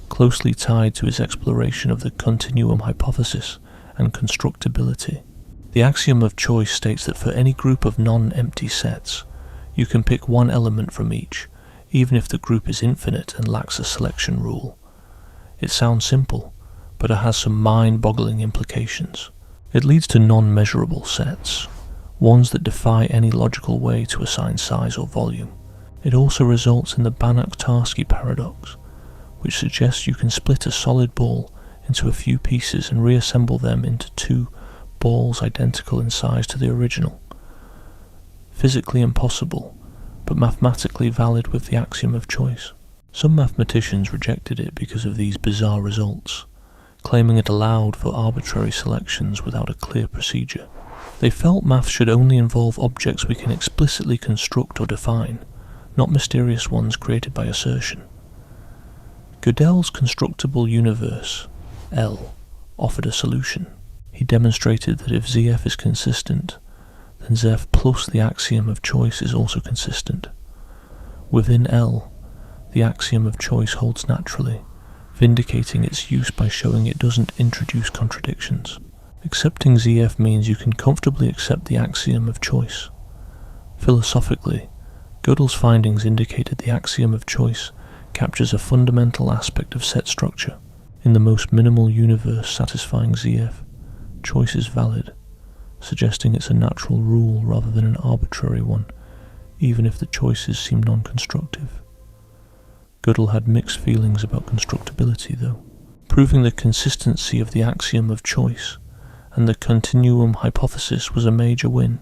closely tied to his exploration of the continuum hypothesis and constructibility. The axiom of choice states that for any group of non-empty sets, you can pick one element from each, even if the group is infinite and lacks a selection rule. It sounds simple, but it has some mind-boggling implications. It leads to non-measurable sets, ones that defy any logical way to assign size or volume. It also results in the Banach-Tarski paradox, which suggests you can split a solid ball into a few pieces and reassemble them into two balls identical in size to the original. Physically impossible, but mathematically valid with the axiom of choice. Some mathematicians rejected it because of these bizarre results, claiming it allowed for arbitrary selections without a clear procedure. They felt math should only involve objects we can explicitly construct or define, not mysterious ones created by assertion. Gödel's constructible universe, L, offered a solution. He demonstrated that if ZF is consistent, then ZF plus the axiom of choice is also consistent. Within L, the axiom of choice holds naturally, vindicating its use by showing it doesn't introduce contradictions. Accepting ZF means you can comfortably accept the axiom of choice. Philosophically, Gödel's findings indicated the axiom of choice captures a fundamental aspect of set structure. In the most minimal universe satisfying ZF, choice is valid, suggesting it's a natural rule rather than an arbitrary one, even if the choices seem non-constructive. Gödel had mixed feelings about constructibility, though. Proving the consistency of the axiom of choice and the continuum hypothesis was a major win,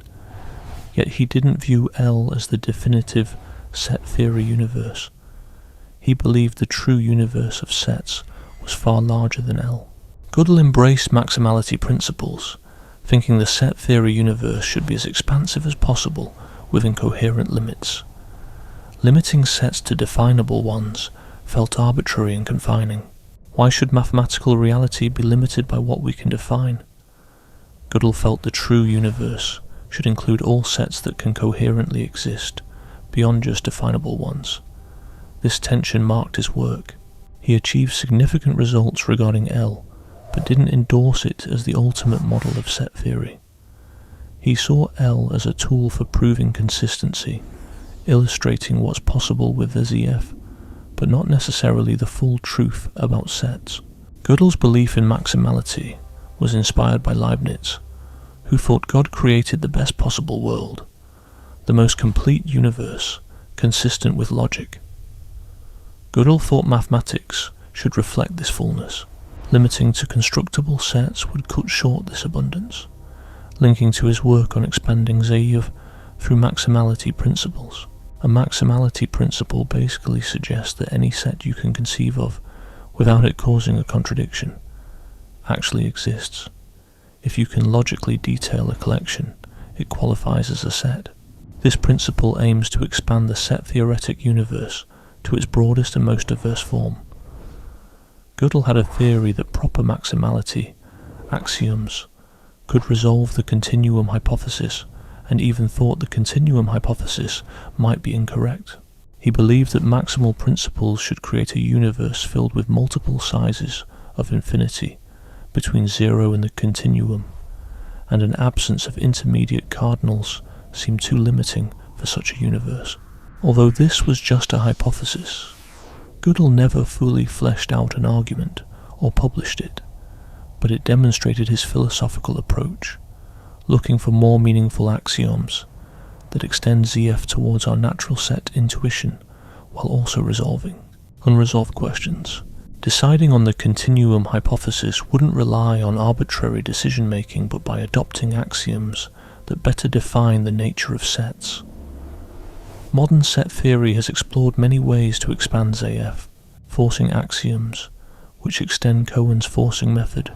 yet he didn't view L as the definitive set theory universe. He believed the true universe of sets was far larger than L. Gödel embraced maximality principles, thinking the set theory universe should be as expansive as possible within coherent limits. Limiting sets to definable ones felt arbitrary and confining. Why should mathematical reality be limited by what we can define? Gödel felt the true universe should include all sets that can coherently exist, beyond just definable ones. This tension marked his work. He achieved significant results regarding L, but didn't endorse it as the ultimate model of set theory. He saw L as a tool for proving consistency, illustrating what's possible with the ZF, but not necessarily the full truth about sets. Gödel's belief in maximality was inspired by Leibniz, who thought God created the best possible world, the most complete universe, consistent with logic. Gödel thought mathematics should reflect this fullness. Limiting to constructible sets would cut short this abundance, linking to his work on expanding ZF through maximality principles. A maximality principle basically suggests that any set you can conceive of, without it causing a contradiction, actually exists. If you can logically detail a collection, it qualifies as a set. This principle aims to expand the set-theoretic universe to its broadest and most diverse form. Gödel had a theory that proper maximality axioms could resolve the continuum hypothesis, and even thought the continuum hypothesis might be incorrect. He believed that maximal principles should create a universe filled with multiple sizes of infinity between zero and the continuum, and an absence of intermediate cardinals seemed too limiting for such a universe. Although this was just a hypothesis, Gödel never fully fleshed out an argument or published it, but it demonstrated his philosophical approach, looking for more meaningful axioms that extend ZF towards our natural set intuition while also resolving unresolved questions. Deciding on the continuum hypothesis wouldn't rely on arbitrary decision-making, but by adopting axioms that better define the nature of sets. Modern set theory has explored many ways to expand ZF. Forcing axioms, which extend Cohen's forcing method,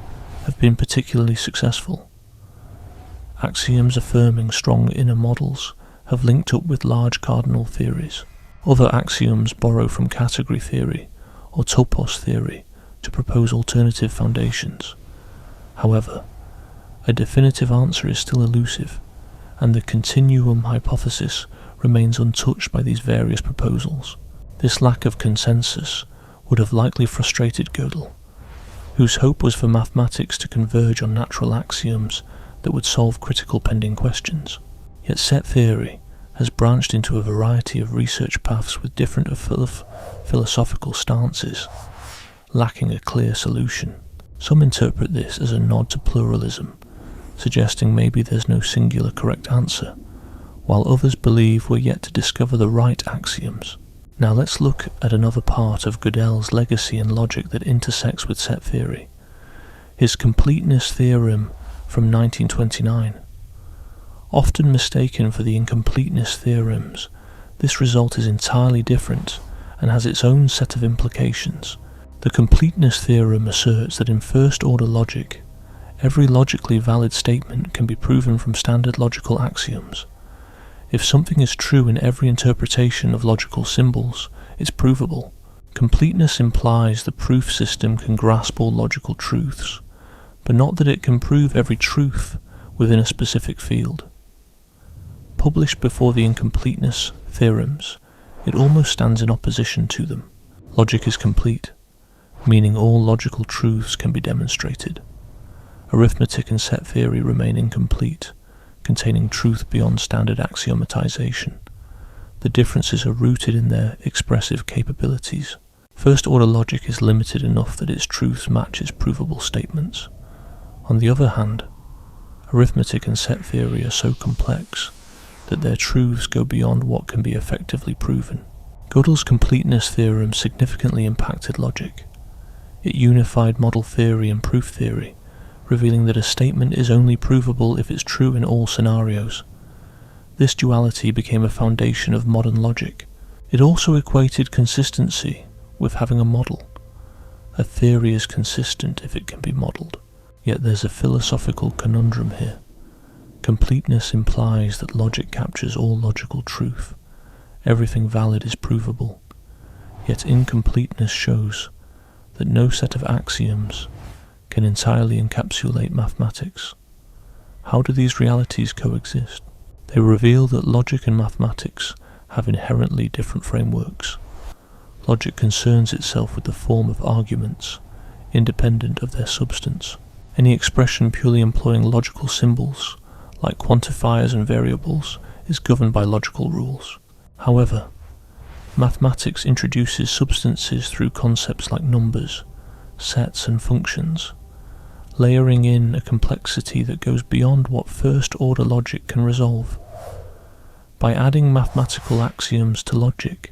have been particularly successful. Axioms affirming strong inner models have linked up with large cardinal theories. Other axioms borrow from category theory or topos theory to propose alternative foundations. However, a definitive answer is still elusive, and the continuum hypothesis remains untouched by these various proposals. This lack of consensus would have likely frustrated Gödel, whose hope was for mathematics to converge on natural axioms that would solve critical pending questions. Yet set theory has branched into a variety of research paths with different philosophical stances, lacking a clear solution. Some interpret this as a nod to pluralism, suggesting maybe there's no singular correct answer, while others believe we're yet to discover the right axioms. Now let's look at another part of Gödel's legacy and logic that intersects with set theory, his completeness theorem from 1929. Often mistaken for the incompleteness theorems, this result is entirely different and has its own set of implications. The completeness theorem asserts that in first-order logic, every logically valid statement can be proven from standard logical axioms. If something is true in every interpretation of logical symbols, it's provable. Completeness implies the proof system can grasp all logical truths, but not that it can prove every truth within a specific field. Published before the incompleteness theorems, it almost stands in opposition to them. Logic is complete, meaning all logical truths can be demonstrated. Arithmetic and set theory remain incomplete, containing truth beyond standard axiomatization. The differences are rooted in their expressive capabilities. First-order logic is limited enough that its truths match its provable statements. On the other hand, arithmetic and set theory are so complex that their truths go beyond what can be effectively proven. Gödel's completeness theorem significantly impacted logic. It unified model theory and proof theory, revealing that a statement is only provable if it's true in all scenarios. This duality became a foundation of modern logic. It also equated consistency with having a model. A theory is consistent if it can be modelled. Yet there's a philosophical conundrum here. Completeness implies that logic captures all logical truth. Everything valid is provable. Yet incompleteness shows that no set of axioms can entirely encapsulate mathematics. How do these realities coexist? They reveal that logic and mathematics have inherently different frameworks. Logic concerns itself with the form of arguments, independent of their substance. Any expression purely employing logical symbols, like quantifiers and variables, is governed by logical rules. However, mathematics introduces substances through concepts like numbers, sets and functions, layering in a complexity that goes beyond what first-order logic can resolve. By adding mathematical axioms to logic,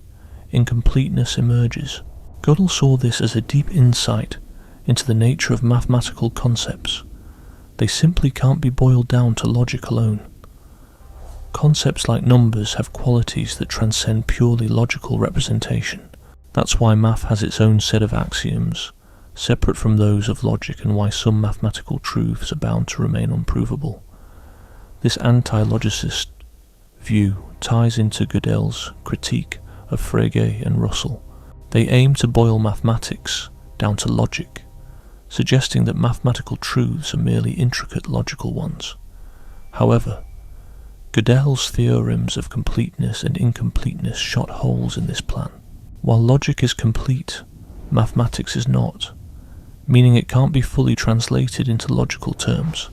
incompleteness emerges. Gödel saw this as a deep insight into the nature of mathematical concepts. They simply can't be boiled down to logic alone. Concepts like numbers have qualities that transcend purely logical representation. That's why math has its own set of axioms, separate from those of logic, and why some mathematical truths are bound to remain unprovable. This anti-logicist view ties into Gödel's critique of Frege and Russell. They aim to boil mathematics down to logic, suggesting that mathematical truths are merely intricate logical ones. However, Gödel's theorems of completeness and incompleteness shot holes in this plan. While logic is complete, mathematics is not, meaning it can't be fully translated into logical terms.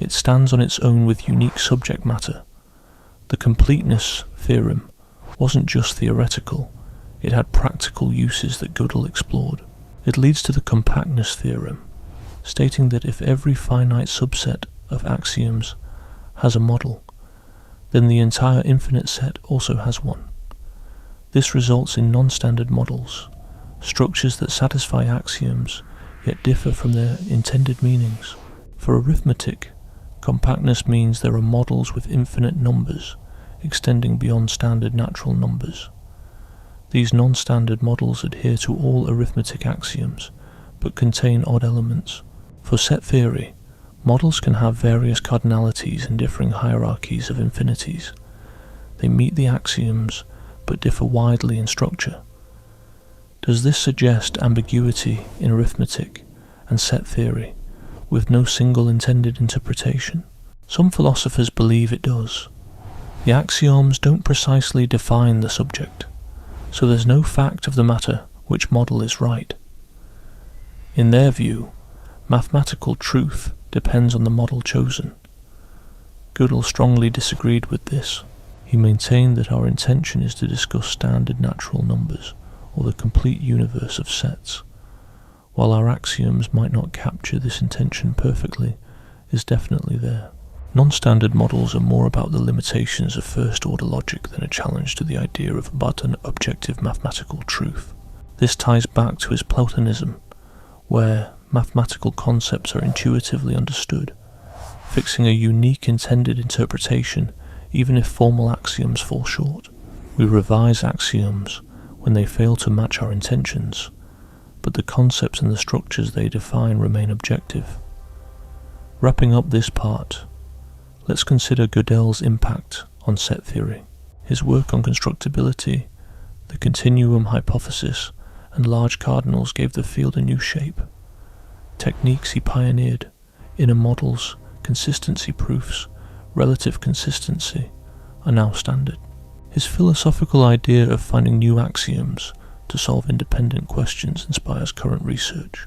It stands on its own with unique subject matter. The completeness theorem wasn't just theoretical, it had practical uses that Gödel explored. It leads to the compactness theorem, stating that if every finite subset of axioms has a model, then the entire infinite set also has one. This results in non-standard models, structures that satisfy axioms yet differ from their intended meanings. For arithmetic, compactness means there are models with infinite numbers, extending beyond standard natural numbers. These non-standard models adhere to all arithmetic axioms, but contain odd elements. For set theory, models can have various cardinalities and differing hierarchies of infinities. They meet the axioms, but differ widely in structure. Does this suggest ambiguity in arithmetic and set theory, with no single intended interpretation? Some philosophers believe it does. The axioms don't precisely define the subject, so there's no fact of the matter which model is right. In their view, mathematical truth depends on the model chosen. Gödel strongly disagreed with this. He maintained that our intention is to discuss standard natural numbers, or the complete universe of sets. While our axioms might not capture this intention perfectly, is definitely there. Non-standard models are more about the limitations of first-order logic than a challenge to the idea of but an objective mathematical truth. This ties back to his Platonism, where mathematical concepts are intuitively understood, fixing a unique intended interpretation even if formal axioms fall short. We revise axioms when they fail to match our intentions, but the concepts and the structures they define remain objective. Wrapping up this part, let's consider Gödel's impact on set theory. His work on constructibility, the continuum hypothesis, and large cardinals gave the field a new shape. Techniques he pioneered, inner models, consistency proofs, relative consistency, are now standard. His philosophical idea of finding new axioms to solve independent questions inspires current research.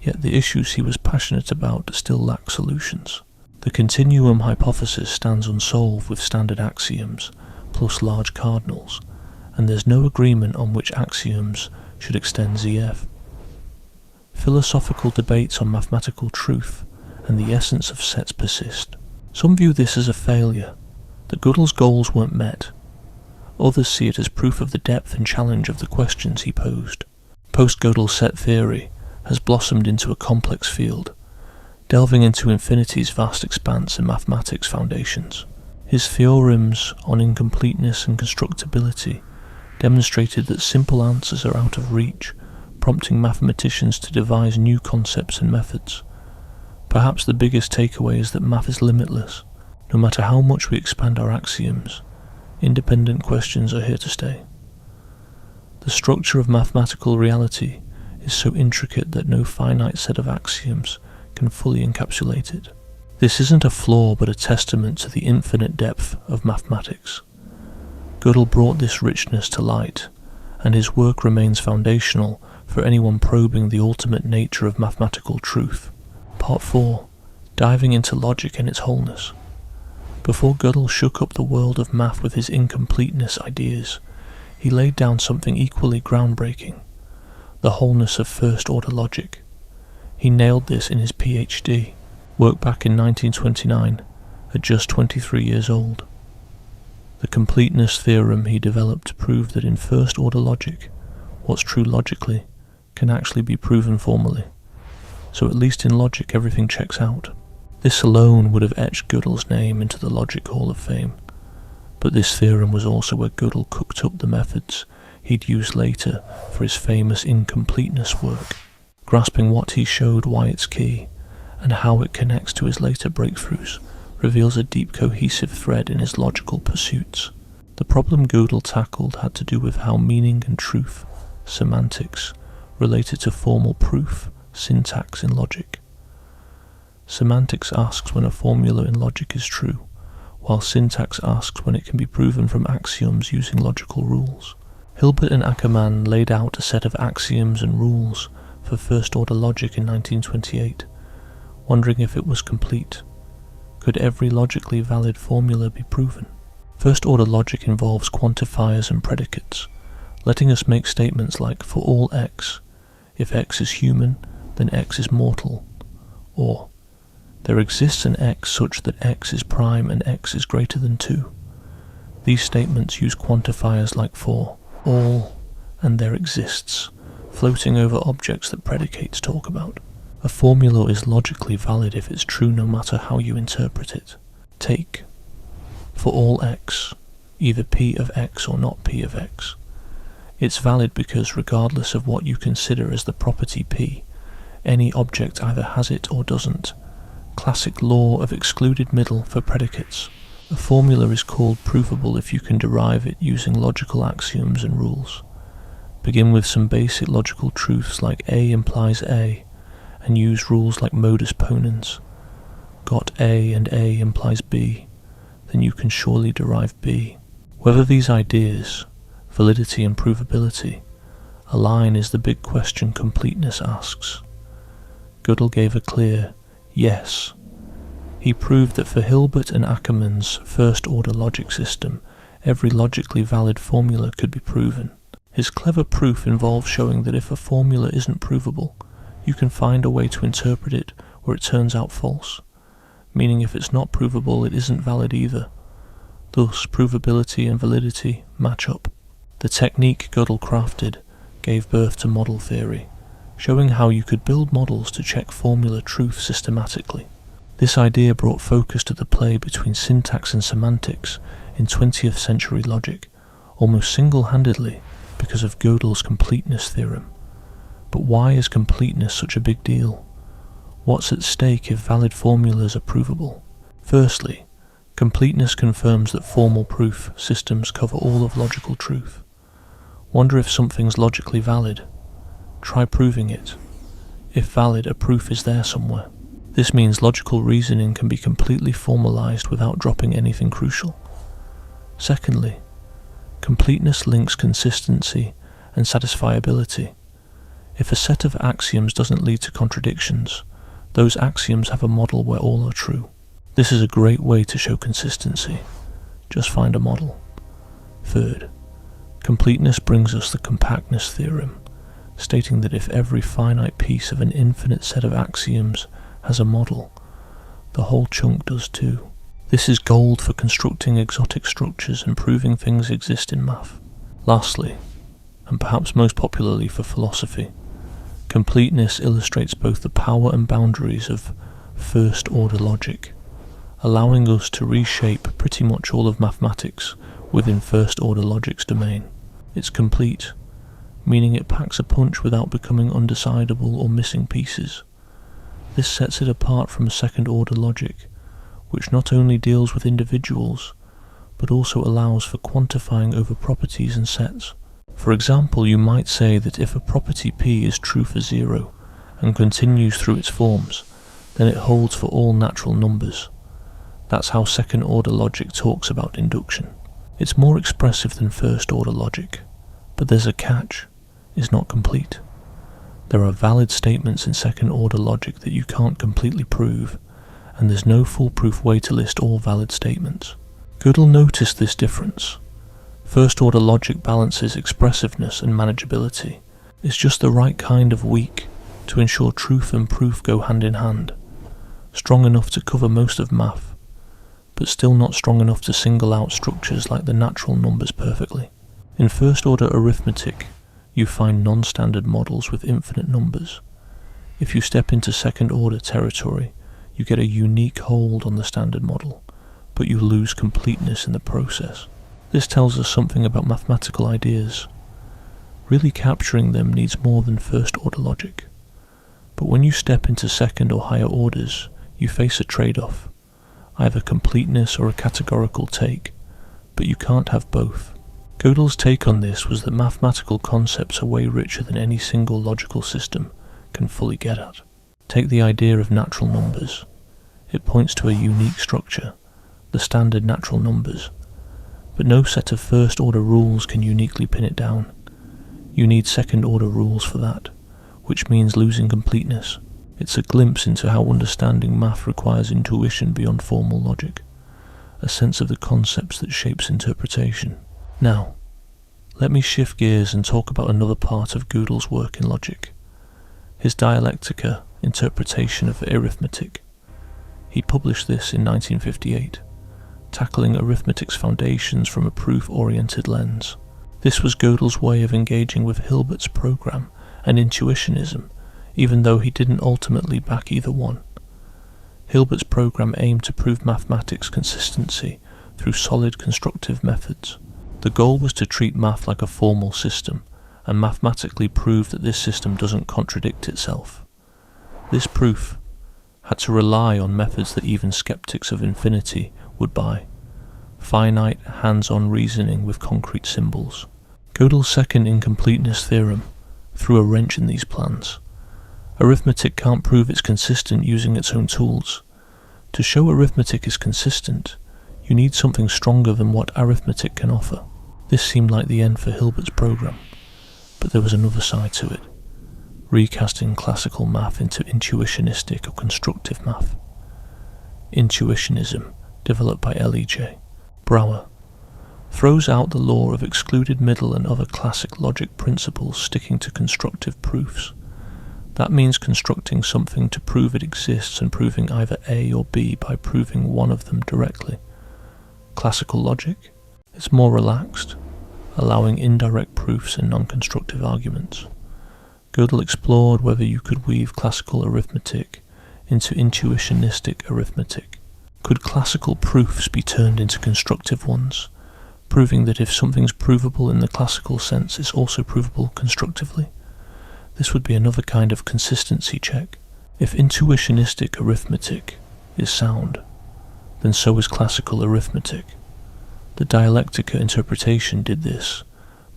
Yet the issues he was passionate about still lack solutions. The continuum hypothesis stands unsolved with standard axioms, plus large cardinals, and there's no agreement on which axioms should extend ZF. Philosophical debates on mathematical truth and the essence of sets persist. Some view this as a failure, that Gödel's goals weren't met. Others see it as proof of the depth and challenge of the questions he posed. Post-Gödel set theory has blossomed into a complex field, delving into infinity's vast expanse and mathematics foundations. His theorems on incompleteness and constructibility demonstrated that simple answers are out of reach, prompting mathematicians to devise new concepts and methods. Perhaps the biggest takeaway is that math is limitless. No matter how much we expand our axioms, independent questions are here to stay. The structure of mathematical reality is so intricate that no finite set of axioms can fully encapsulate it. This isn't a flaw but a testament to the infinite depth of mathematics. Gödel brought this richness to light, and his work remains foundational for anyone probing the ultimate nature of mathematical truth. Part 4. Diving into logic in its wholeness. Before Gödel shook up the world of math with his incompleteness ideas, he laid down something equally groundbreaking: the wholeness of first-order logic. He nailed this in his PhD, work back in 1929, at just 23 years old. The completeness theorem he developed proved that in first-order logic, what's true logically can actually be proven formally. So at least in logic everything checks out. This alone would have etched Gödel's name into the Logic Hall of Fame, but this theorem was also where Gödel cooked up the methods he'd use later for his famous incompleteness work. Grasping what he showed why it's key, and how it connects to his later breakthroughs, reveals a deep cohesive thread in his logical pursuits. The problem Gödel tackled had to do with how meaning and truth, semantics, related to formal proof, syntax in logic. Semantics asks when a formula in logic is true, while syntax asks when it can be proven from axioms using logical rules. Hilbert and Ackermann laid out a set of axioms and rules for first-order logic in 1928, wondering if it was complete. Could every logically valid formula be proven? First-order logic involves quantifiers and predicates, letting us make statements like, for all x, if x is human, then x is mortal, or there exists an x such that x is prime and x is greater than 2. These statements use quantifiers like for, all, and there exists, floating over objects that predicates talk about. A formula is logically valid if it's true no matter how you interpret it. Take, for all x, either p of x or not p of x. It's valid because regardless of what you consider as the property p, any object either has it or doesn't. Classic law of excluded middle for predicates. A formula is called provable if you can derive it using logical axioms and rules. Begin with some basic logical truths like A implies A, and use rules like modus ponens. Got A and A implies B, then you can surely derive B. Whether these ideas, validity and provability, align is the big question completeness asks. Gödel gave a clear yes. He proved that for Hilbert and Ackermann's first-order logic system, every logically valid formula could be proven. His clever proof involves showing that if a formula isn't provable, you can find a way to interpret it where it turns out false, meaning if it's not provable, it isn't valid either. Thus, provability and validity match up. The technique Gödel crafted gave birth to model theory, showing how you could build models to check formula truth systematically. This idea brought focus to the play between syntax and semantics in 20th century logic, almost single-handedly because of Gödel's completeness theorem. But why is completeness such a big deal? What's at stake if valid formulas are provable? Firstly, completeness confirms that formal proof systems cover all of logical truth. Wonder if something's logically valid. Try proving it. If valid, a proof is there somewhere. This means logical reasoning can be completely formalized without dropping anything crucial. Secondly, completeness links consistency and satisfiability. If a set of axioms doesn't lead to contradictions, those axioms have a model where all are true. This is a great way to show consistency. Just find a model. Third, completeness brings us the compactness theorem, stating that if every finite piece of an infinite set of axioms has a model, the whole chunk does too. This is gold for constructing exotic structures and proving things exist in math. Lastly, and perhaps most popularly for philosophy, completeness illustrates both the power and boundaries of first-order logic, allowing us to reshape pretty much all of mathematics within first-order logic's domain. It's complete, meaning it packs a punch without becoming undecidable or missing pieces. This sets it apart from second-order logic, which not only deals with individuals, but also allows for quantifying over properties and sets. For example, you might say that if a property P is true for 0 and continues through its forms, then it holds for all natural numbers. That's how second-order logic talks about induction. It's more expressive than first-order logic, but there's a catch. It's not complete. There are valid statements in second-order logic that you can't completely prove, and there's no foolproof way to list all valid statements. Gödel noticed this difference. First-order logic balances expressiveness and manageability. It's just the right kind of weak to ensure truth and proof go hand in hand. Strong enough to cover most of math, but still not strong enough to single out structures like the natural numbers perfectly. In first-order arithmetic, you find non-standard models with infinite numbers. If you step into second-order territory, you get a unique hold on the standard model, but you lose completeness in the process. This tells us something about mathematical ideas. Really capturing them needs more than first-order logic. But when you step into second or higher orders, you face a trade-off, either completeness or a categorical take, but you can't have both. Gödel's take on this was that mathematical concepts are way richer than any single logical system can fully get at. Take the idea of natural numbers. It points to a unique structure, the standard natural numbers, but no set of first-order rules can uniquely pin it down. You need second-order rules for that, which means losing completeness. It's a glimpse into how understanding math requires intuition beyond formal logic, a sense of the concepts that shapes interpretation. Now, let me shift gears and talk about another part of Gödel's work in logic, his dialectica interpretation of arithmetic. He published this in 1958, tackling arithmetic's foundations from a proof-oriented lens. This was Gödel's way of engaging with Hilbert's program and intuitionism, even though he didn't ultimately back either one. Hilbert's program aimed to prove mathematics' consistency through solid constructive methods. The goal was to treat math like a formal system, and mathematically prove that this system doesn't contradict itself. This proof had to rely on methods that even skeptics of infinity would buy: finite, hands-on reasoning with concrete symbols. Gödel's second incompleteness theorem threw a wrench in these plans. Arithmetic can't prove it's consistent using its own tools. To show arithmetic is consistent, you need something stronger than what arithmetic can offer. This seemed like the end for Hilbert's program, but there was another side to it: recasting classical math into intuitionistic or constructive math. intuitionism, developed by L.E.J. Brouwer, throws out the law of excluded middle and other classic logic principles, sticking to constructive proofs. That means constructing something to prove it exists and proving either A or B by proving one of them directly. Classical logic? It's more relaxed, allowing indirect proofs and non-constructive arguments. Gödel explored whether you could weave classical arithmetic into intuitionistic arithmetic. Could classical proofs be turned into constructive ones, proving that if something's provable in the classical sense, it's also provable constructively? This would be another kind of consistency check. If intuitionistic arithmetic is sound, then so is classical arithmetic. The dialectica interpretation did this,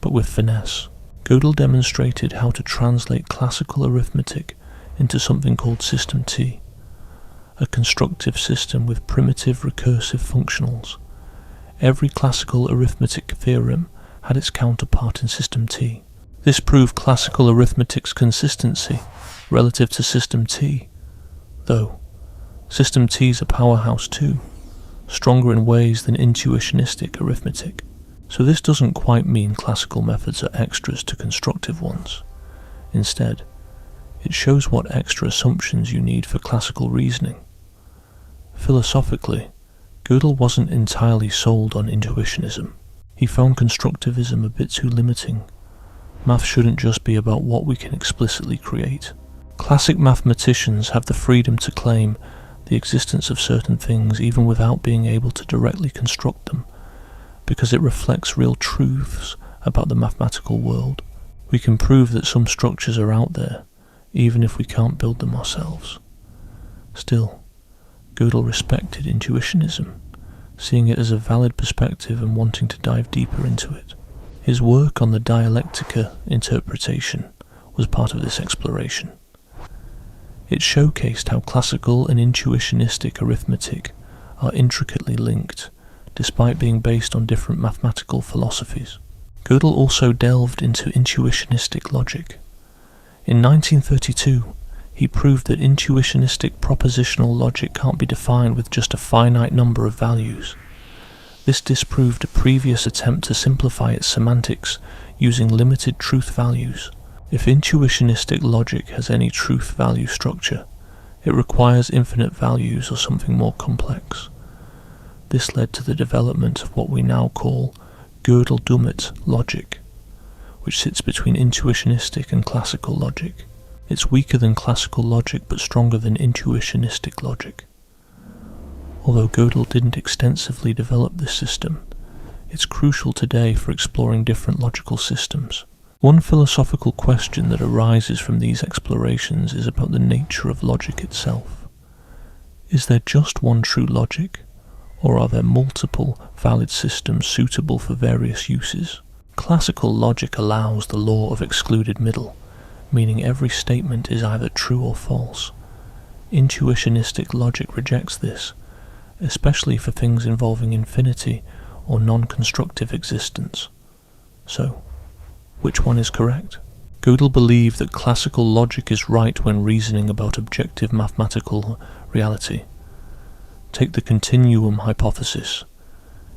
but with finesse. Gödel demonstrated how to translate classical arithmetic into something called System T, a constructive system with primitive recursive functionals. Every classical arithmetic theorem had its counterpart in System T. This proved classical arithmetic's consistency relative to System T, though System T's a powerhouse too, stronger in ways than intuitionistic arithmetic. So this doesn't quite mean classical methods are extras to constructive ones. Instead, it shows what extra assumptions you need for classical reasoning. Philosophically, Gödel wasn't entirely sold on intuitionism. He found constructivism a bit too limiting. Math shouldn't just be about what we can explicitly create. Classic mathematicians have the freedom to claim the existence of certain things even without being able to directly construct them, because it reflects real truths about the mathematical world. We can prove that some structures are out there, even if we can't build them ourselves. Still, Gödel respected intuitionism, seeing it as a valid perspective and wanting to dive deeper into it. His work on the dialectica interpretation was part of this exploration. It showcased how classical and intuitionistic arithmetic are intricately linked, despite being based on different mathematical philosophies. Gödel also delved into intuitionistic logic. In 1932, he proved that intuitionistic propositional logic can't be defined with just a finite number of values. This disproved a previous attempt to simplify its semantics using limited truth values. If intuitionistic logic has any truth value structure, it requires infinite values or something more complex. This led to the development of what we now call Gödel-Dummett logic, which sits between intuitionistic and classical logic. It's weaker than classical logic but stronger than intuitionistic logic. Although Gödel didn't extensively develop this system, it's crucial today for exploring different logical systems. One philosophical question that arises from these explorations is about the nature of logic itself. Is there just one true logic, or are there multiple valid systems suitable for various uses? Classical logic allows the law of excluded middle, meaning every statement is either true or false. Intuitionistic logic rejects this, especially for things involving infinity or non-constructive existence. So, which one is correct? Gödel believed that classical logic is right when reasoning about objective mathematical reality. Take the continuum hypothesis.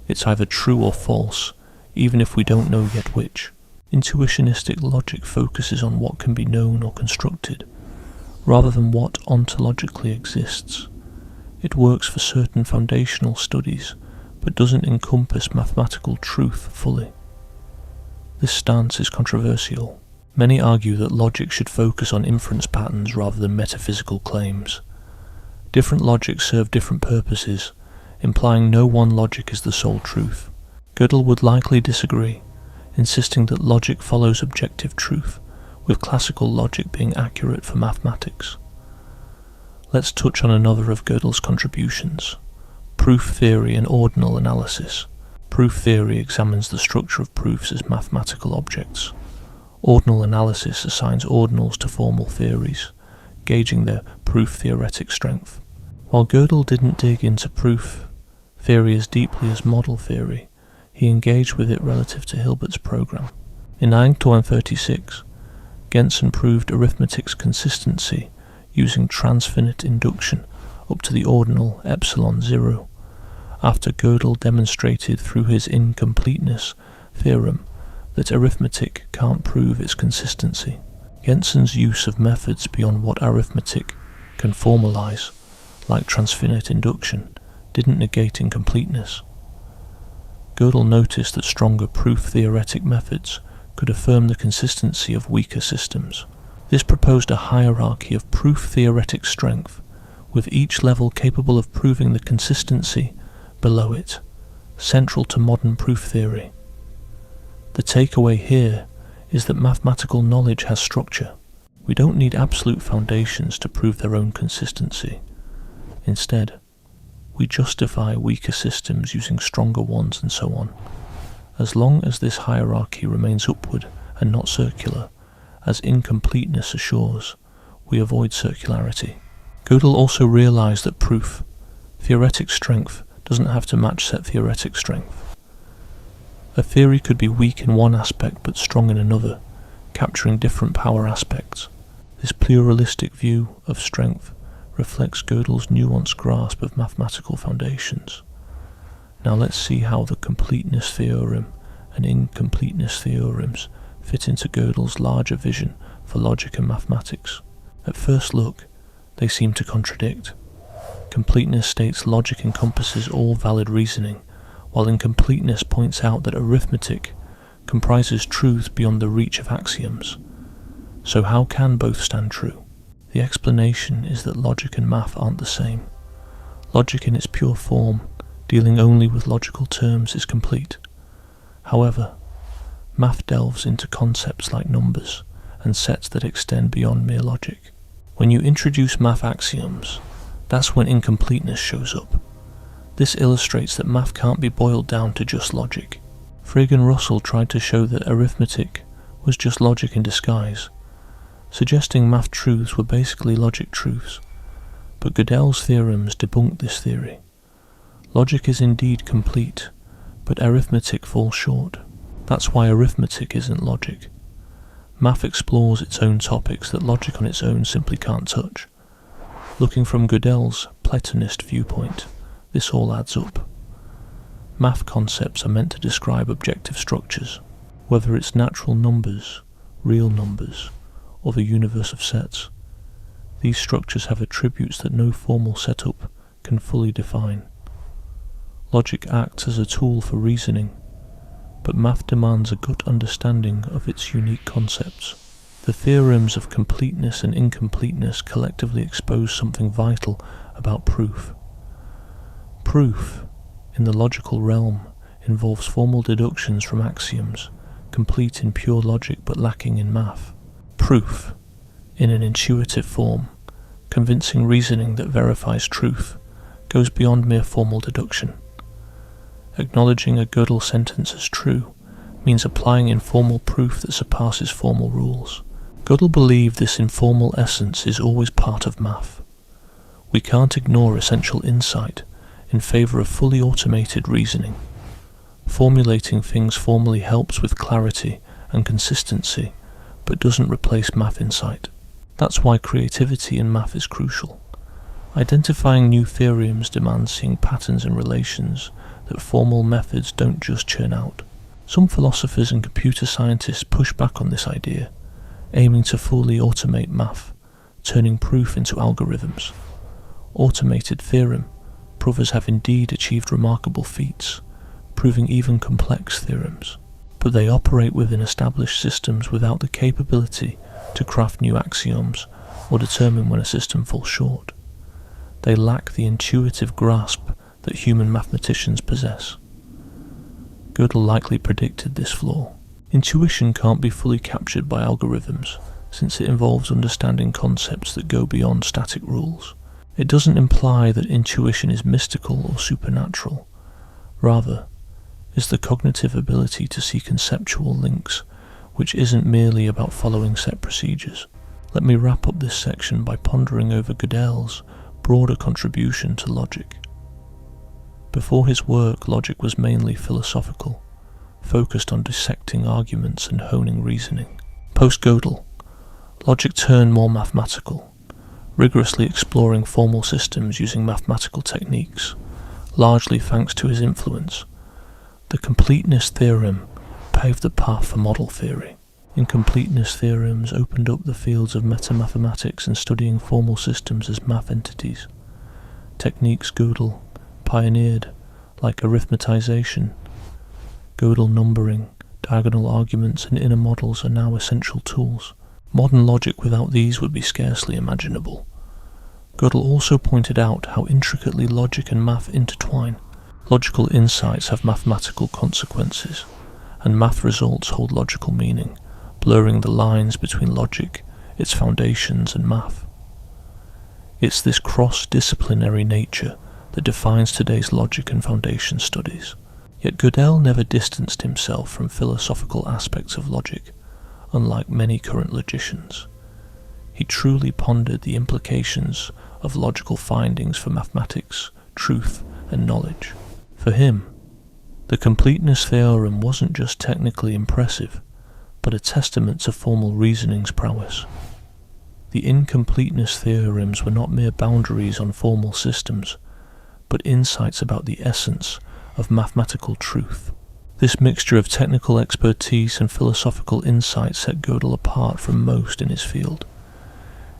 It's either true or false, even if we don't know yet which. Intuitionistic logic focuses on what can be known or constructed, rather than what ontologically exists. It works for certain foundational studies, but doesn't encompass mathematical truth fully. This stance is controversial. Many argue that logic should focus on inference patterns rather than metaphysical claims. Different logics serve different purposes, implying no one logic is the sole truth. Gödel would likely disagree, insisting that logic follows objective truth, with classical logic being accurate for mathematics. Let's touch on another of Gödel's contributions: proof theory and ordinal analysis. Proof theory examines the structure of proofs as mathematical objects. Ordinal analysis assigns ordinals to formal theories, gauging their proof-theoretic strength. While Gödel didn't dig into proof theory as deeply as model theory, he engaged with it relative to Hilbert's program. In 1936, Gentzen proved arithmetic's consistency using transfinite induction up to the ordinal epsilon 0, after Gödel demonstrated through his incompleteness theorem that arithmetic can't prove its consistency. Jensen's use of methods beyond what arithmetic can formalize, like transfinite induction, didn't negate incompleteness. Gödel noticed that stronger proof-theoretic methods could affirm the consistency of weaker systems. This proposed a hierarchy of proof-theoretic strength, with each level capable of proving the consistency below it, central to modern proof theory. The takeaway here is that mathematical knowledge has structure. We don't need absolute foundations to prove their own consistency. Instead, we justify weaker systems using stronger ones and so on, as long as this hierarchy remains upward and not circular. As incompleteness assures, we avoid circularity. Gödel also realized that proof, theoretic strength, doesn't have to match set theoretic strength. A theory could be weak in one aspect but strong in another, capturing different power aspects. This pluralistic view of strength reflects Gödel's nuanced grasp of mathematical foundations. Now let's see how the completeness theorem and incompleteness theorems fit into Gödel's larger vision for logic and mathematics. At first look, they seem to contradict. Completeness states logic encompasses all valid reasoning, while incompleteness points out that arithmetic comprises truths beyond the reach of axioms. So how can both stand true? The explanation is that logic and math aren't the same. Logic in its pure form, dealing only with logical terms, is complete. However, math delves into concepts like numbers and sets that extend beyond mere logic. When you introduce math axioms, that's when incompleteness shows up. This illustrates that math can't be boiled down to just logic. Frigg and Russell tried to show that arithmetic was just logic in disguise, suggesting math truths were basically logic truths. But Gödel's theorems debunked this theory. Logic is indeed complete, but arithmetic falls short. That's why arithmetic isn't logic. Math explores its own topics that logic on its own simply can't touch. Looking from Gödel's Platonist viewpoint, this all adds up. Math concepts are meant to describe objective structures, whether it's natural numbers, real numbers, or the universe of sets. These structures have attributes that no formal setup can fully define. Logic acts as a tool for reasoning, but math demands a gut understanding of its unique concepts. The theorems of completeness and incompleteness collectively expose something vital about proof. Proof, in the logical realm, involves formal deductions from axioms, complete in pure logic but lacking in math. Proof, in an intuitive form, convincing reasoning that verifies truth, goes beyond mere formal deduction. Acknowledging a Gödel sentence as true means applying informal proof that surpasses formal rules. Gödel believed this informal essence is always part of math. We can't ignore essential insight in favour of fully automated reasoning. Formulating things formally helps with clarity and consistency, but doesn't replace math insight. That's why creativity in math is crucial. Identifying new theorems demands seeing patterns and relations that formal methods don't just churn out. Some philosophers and computer scientists push back on this idea, aiming to fully automate math, turning proof into algorithms. Automated theorem provers have indeed achieved remarkable feats, proving even complex theorems, but they operate within established systems without the capability to craft new axioms or determine when a system falls short. They lack the intuitive grasp that human mathematicians possess. Gödel likely predicted this flaw. Intuition can't be fully captured by algorithms, since it involves understanding concepts that go beyond static rules. It doesn't imply that intuition is mystical or supernatural. Rather, it's the cognitive ability to see conceptual links, which isn't merely about following set procedures. Let me wrap up this section by pondering over Gödel's broader contribution to logic. Before his work, logic was mainly philosophical, focused on dissecting arguments and honing reasoning. Post-Gödel, logic turned more mathematical. rigorously exploring formal systems using mathematical techniques, largely thanks to his influence. The completeness theorem paved the path for model theory. Incompleteness theorems opened up the fields of metamathematics and studying formal systems as math entities. Techniques Gödel pioneered, like arithmetization, Gödel numbering, diagonal arguments, and inner models, are now essential tools. Modern logic without these would be scarcely imaginable. Gödel also pointed out how intricately logic and math intertwine. Logical insights have mathematical consequences, and math results hold logical meaning, blurring the lines between logic, its foundations, and math. It's this cross-disciplinary nature that defines today's logic and foundation studies. Yet Gödel never distanced himself from philosophical aspects of logic, unlike many current logicians. He truly pondered the implications of logical findings for mathematics, truth, and knowledge. For him, the completeness theorem wasn't just technically impressive, but a testament to formal reasoning's prowess. The incompleteness theorems were not mere boundaries on formal systems, but insights about the essence of mathematical truth. This mixture of technical expertise and philosophical insight set Gödel apart from most in his field.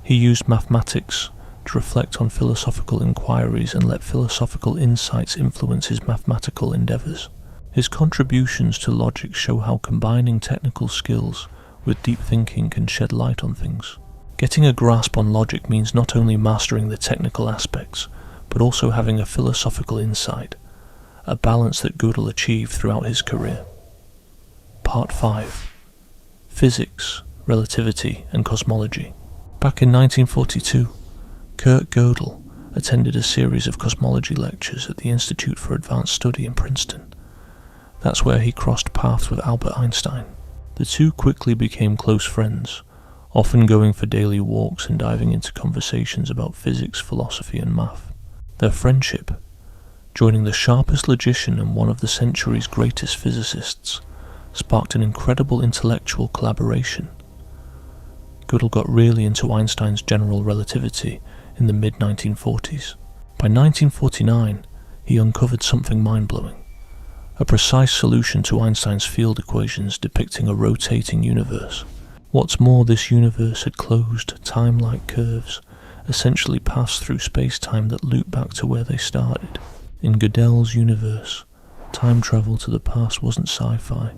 He used mathematics to reflect on philosophical inquiries and let philosophical insights influence his mathematical endeavours. His contributions to logic show how combining technical skills with deep thinking can shed light on things. Getting a grasp on logic means not only mastering the technical aspects, but also having a philosophical insight, a balance that Gödel achieved throughout his career. Part 5. Physics, Relativity, and Cosmology. Back in 1942, Gödel attended a series of cosmology lectures at the Institute for Advanced Study in Princeton. That's where he crossed paths with Albert Einstein. The two quickly became close friends, often going for daily walks and diving into conversations about physics, philosophy, and math. Their friendship, joining the sharpest logician and one of the century's greatest physicists, sparked an incredible intellectual collaboration. Gödel got really into Einstein's general relativity in the mid-1940s. By 1949, he uncovered something mind-blowing. A precise solution to Einstein's field equations depicting a rotating universe. What's more, this universe had closed, time-like curves, essentially passed through space-time that loop back to where they started. In Gödel's universe, time travel to the past wasn't sci-fi.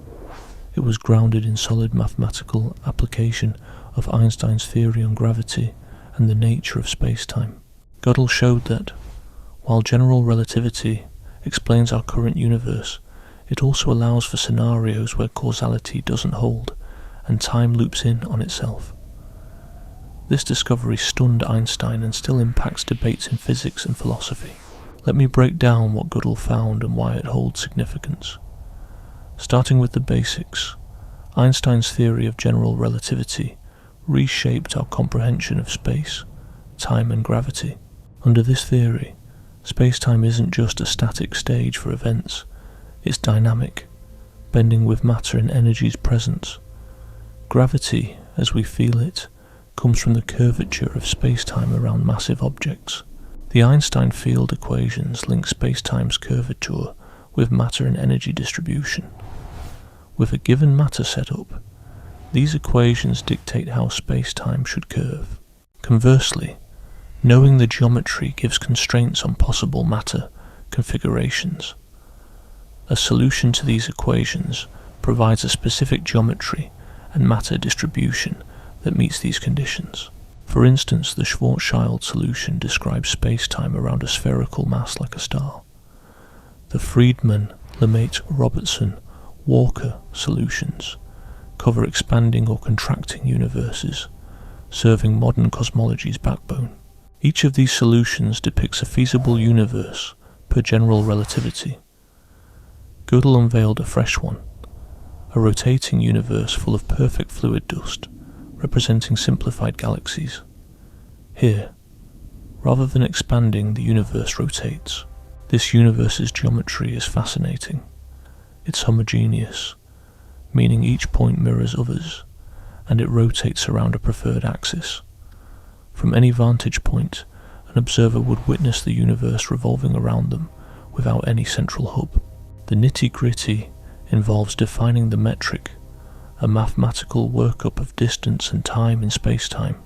It was grounded in solid mathematical application of Einstein's theory on gravity and the nature of space-time. Gödel showed that, while general relativity explains our current universe, it also allows for scenarios where causality doesn't hold and time loops in on itself. This discovery stunned Einstein and still impacts debates in physics and philosophy. Let me break down what Gödel found and why it holds significance. Starting with the basics, Einstein's theory of general relativity reshaped our comprehension of space, time, and gravity. Under this theory, space-time isn't just a static stage for events, it's dynamic, bending with matter and energy's presence. Gravity, as we feel it, comes from the curvature of space-time around massive objects. The Einstein field equations link space-time's curvature with matter and energy distribution. With a given matter setup, these equations dictate how space-time should curve. Conversely, knowing the geometry gives constraints on possible matter configurations. A solution to these equations provides a specific geometry and matter distribution that meets these conditions. For instance, the Schwarzschild solution describes space-time around a spherical mass like a star. The Friedmann, Lemaitre, Robertson, Walker solutions cover expanding or contracting universes, serving modern cosmology's backbone. Each of these solutions depicts a feasible universe per general relativity. Gödel unveiled a fresh one, a rotating universe full of perfect fluid dust, representing simplified galaxies. Here, rather than expanding, the universe rotates. This universe's geometry is fascinating. It's homogeneous, meaning each point mirrors others, and it rotates around a preferred axis. From any vantage point, an observer would witness the universe revolving around them without any central hub. The nitty-gritty involves defining the metric, a mathematical workup of distance and time in space-time,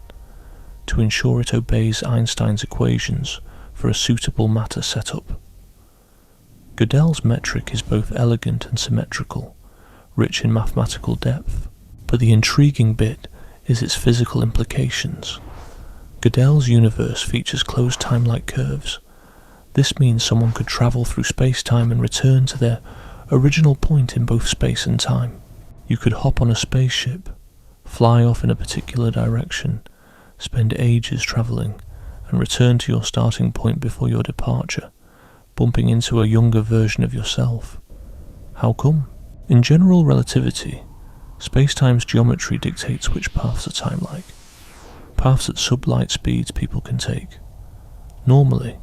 to ensure it obeys Einstein's equations for a suitable matter setup. Gödel's metric is both elegant and symmetrical, rich in mathematical depth, but the intriguing bit is its physical implications. Gödel's universe features closed time-like curves. This means someone could travel through space-time and return to their original point in both space and time. You could hop on a spaceship, fly off in a particular direction, spend ages travelling, and return to your starting point before your departure, bumping into a younger version of yourself. How come? In general relativity, space-time's geometry dictates which paths are time-like, paths at sublight speeds people can take. Normally,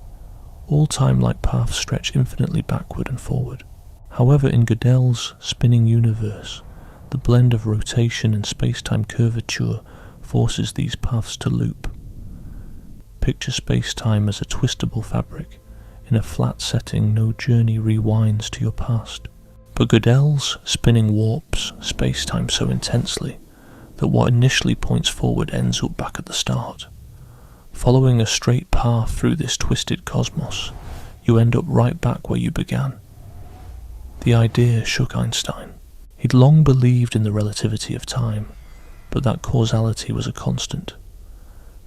all time-like paths stretch infinitely backward and forward. However, in Gödel's spinning universe, the blend of rotation and space-time curvature forces these paths to loop. Picture space-time as a twistable fabric. In a flat setting, no journey rewinds to your past. But Gödel's spinning warps space-time so intensely that what initially points forward ends up back at the start. Following a straight path through this twisted cosmos, you end up right back where you began. The idea shook Einstein. He'd long believed in the relativity of time, but that causality was a constant.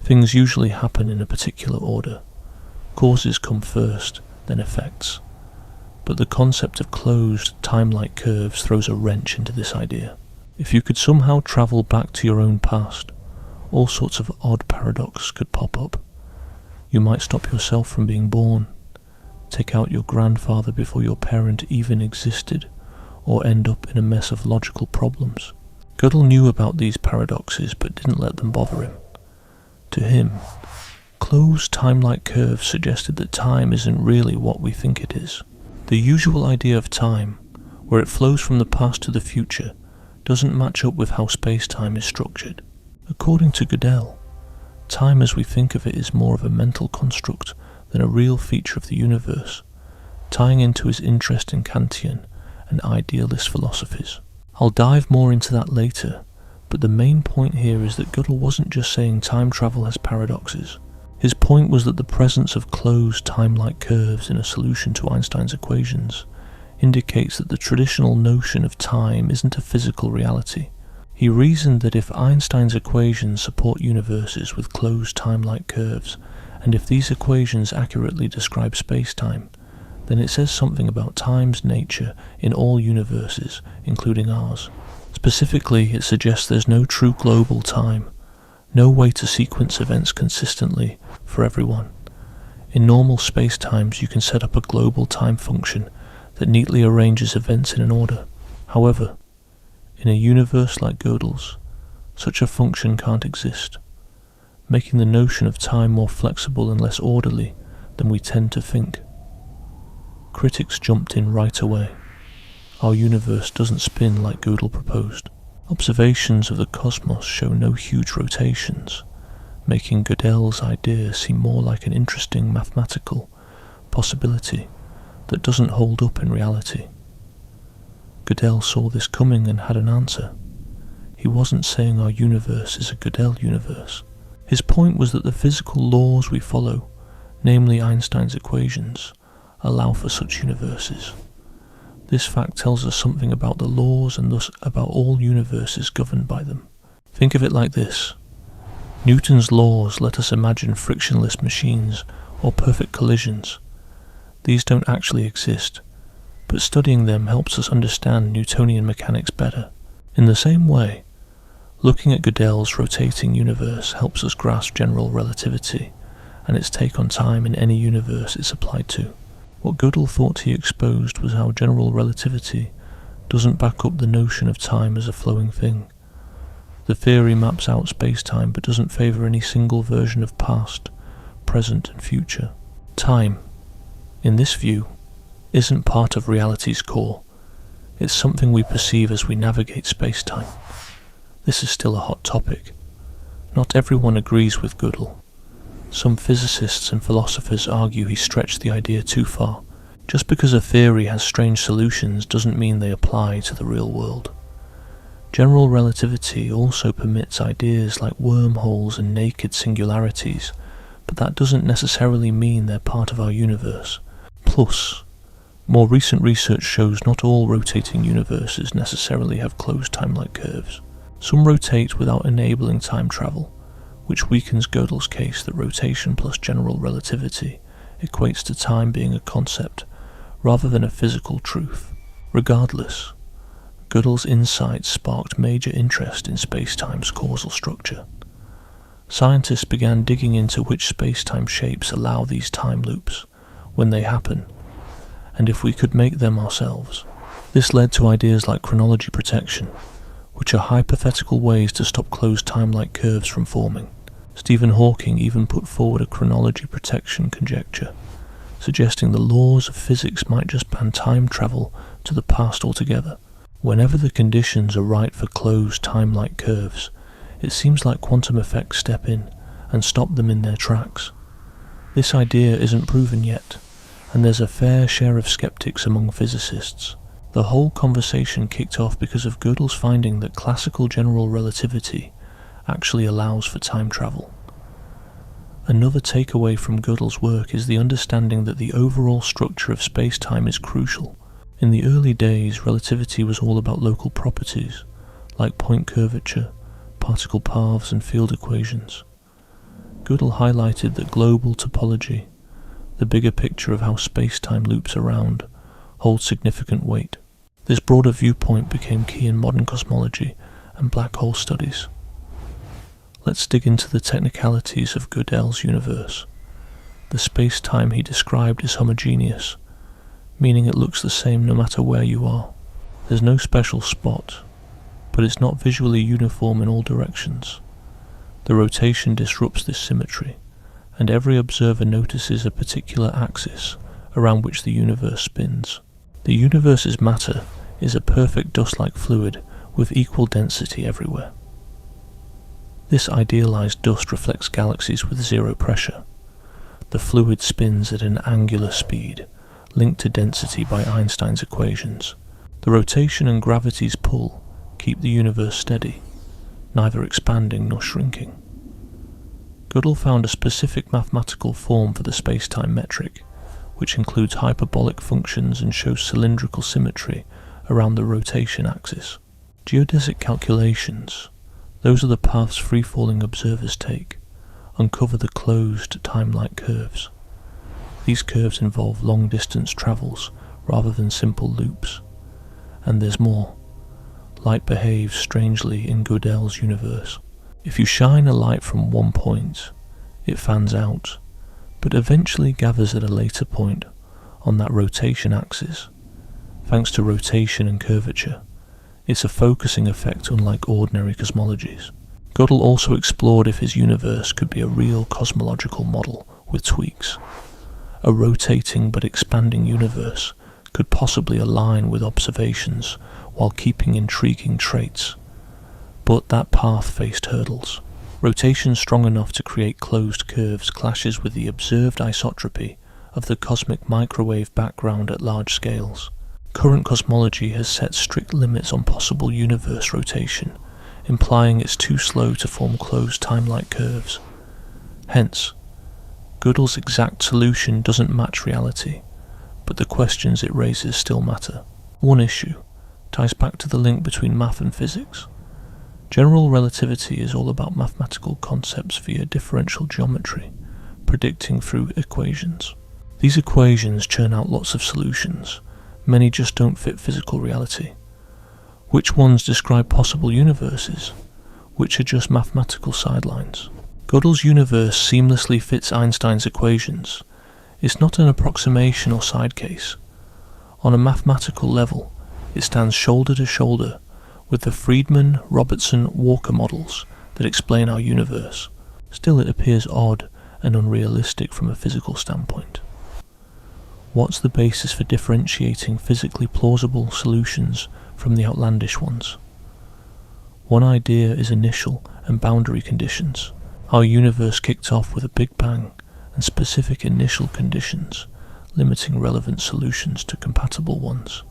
Things usually happen in a particular order. Causes come first, then effects. But the concept of closed, time-like curves throws a wrench into this idea. If you could somehow travel back to your own past, all sorts of odd paradoxes could pop up. You might stop yourself from being born, take out your grandfather before your parent even existed, or end up in a mess of logical problems. Gödel knew about these paradoxes but didn't let them bother him. To him, closed time-like curves suggested that time isn't really what we think it is. The usual idea of time, where it flows from the past to the future, doesn't match up with how space-time is structured. According to Gödel, time as we think of it is more of a mental construct than a real feature of the universe, tying into his interest in Kantian and idealist philosophies. I'll dive more into that later, but the main point here is that Gödel wasn't just saying time travel has paradoxes. His point was that the presence of closed time-like curves in a solution to Einstein's equations indicates that the traditional notion of time isn't a physical reality. He reasoned that if Einstein's equations support universes with closed time-like curves, and if these equations accurately describe space-time, then it says something about time's nature in all universes, including ours. Specifically, it suggests there's no true global time, no way to sequence events consistently for everyone. In normal space-times, you can set up a global time function that neatly arranges events in an order. However, in a universe like Gödel's, such a function can't exist, making the notion of time more flexible and less orderly than we tend to think. Critics jumped in right away. Our universe doesn't spin like Gödel proposed. Observations of the cosmos show no huge rotations, making Gödel's idea seem more like an interesting mathematical possibility that doesn't hold up in reality. Gödel saw this coming and had an answer. He wasn't saying our universe is a Gödel universe. His point was that the physical laws we follow, namely Einstein's equations, allow for such universes. This fact tells us something about the laws and thus about all universes governed by them. Think of it like this. Newton's laws let us imagine frictionless machines or perfect collisions. These don't actually exist, but studying them helps us understand Newtonian mechanics better. In the same way, looking at Gödel's rotating universe helps us grasp general relativity and its take on time in any universe it's applied to. What Gödel thought he exposed was how general relativity doesn't back up the notion of time as a flowing thing. The theory maps out space-time but doesn't favour any single version of past, present and future. Time, in this view, isn't part of reality's core. It's something we perceive as we navigate space-time. This is still a hot topic. Not everyone agrees with Gödel. Some physicists and philosophers argue he stretched the idea too far. Just because a theory has strange solutions doesn't mean they apply to the real world. General relativity also permits ideas like wormholes and naked singularities, but that doesn't necessarily mean they're part of our universe. Plus, more recent research shows not all rotating universes necessarily have closed time-like curves. Some rotate without enabling time travel, which weakens Gödel's case that rotation plus general relativity equates to time being a concept rather than a physical truth. Regardless, Gödel's insights sparked major interest in space-time's causal structure. Scientists began digging into which space-time shapes allow these time loops, when they happen, and if we could make them ourselves. This led to ideas like chronology protection, which are hypothetical ways to stop closed time-like curves from forming. Stephen Hawking even put forward a chronology protection conjecture, suggesting the laws of physics might just ban time travel to the past altogether. Whenever the conditions are right for closed time-like curves, it seems like quantum effects step in and stop them in their tracks. This idea isn't proven yet, and there's a fair share of skeptics among physicists. The whole conversation kicked off because of Gödel's finding that classical general relativity actually allows for time travel. Another takeaway from Gödel's work is the understanding that the overall structure of space-time is crucial. In the early days, relativity was all about local properties, like point curvature, particle paths, and field equations. Gödel highlighted that global topology, the bigger picture of how space-time loops around, holds significant weight. This broader viewpoint became key in modern cosmology and black hole studies. Let's dig into the technicalities of Gödel's universe. The space-time he described is homogeneous, meaning it looks the same no matter where you are. There's no special spot, but it's not visually uniform in all directions. The rotation disrupts this symmetry, and every observer notices a particular axis around which the universe spins. The universe's matter is a perfect dust-like fluid with equal density everywhere. This idealized dust reflects galaxies with zero pressure. The fluid spins at an angular speed, linked to density by Einstein's equations. The rotation and gravity's pull keep the universe steady, neither expanding nor shrinking. Gödel found a specific mathematical form for the space-time metric, which includes hyperbolic functions and shows cylindrical symmetry around the rotation axis. Geodesic calculations, those are the paths free-falling observers take, uncover the closed time-like curves. These curves involve long-distance travels rather than simple loops. And there's more. Light behaves strangely in Gödel's universe. If you shine a light from one point, it fans out, but eventually gathers at a later point on that rotation axis. Thanks to rotation and curvature, it's a focusing effect unlike ordinary cosmologies. Gödel also explored if his universe could be a real cosmological model with tweaks. A rotating but expanding universe could possibly align with observations while keeping intriguing traits. But that path faced hurdles. Rotation strong enough to create closed curves clashes with the observed isotropy of the cosmic microwave background at large scales. Current cosmology has set strict limits on possible universe rotation, implying it's too slow to form closed time-like curves. Hence, Gödel's exact solution doesn't match reality, but the questions it raises still matter. One issue ties back to the link between math and physics. General relativity is all about mathematical concepts via differential geometry, predicting through equations. These equations churn out lots of solutions. Many just don't fit physical reality. Which ones describe possible universes? Which are just mathematical sidelines? Gödel's universe seamlessly fits Einstein's equations. It's not an approximation or side case. On a mathematical level, it stands shoulder to shoulder with the Friedman, Robertson, Walker models that explain our universe. Still, it appears odd and unrealistic from a physical standpoint. What's the basis for differentiating physically plausible solutions from the outlandish ones? One idea is initial and boundary conditions. Our universe kicked off with a big bang and specific initial conditions, limiting relevant solutions to compatible ones.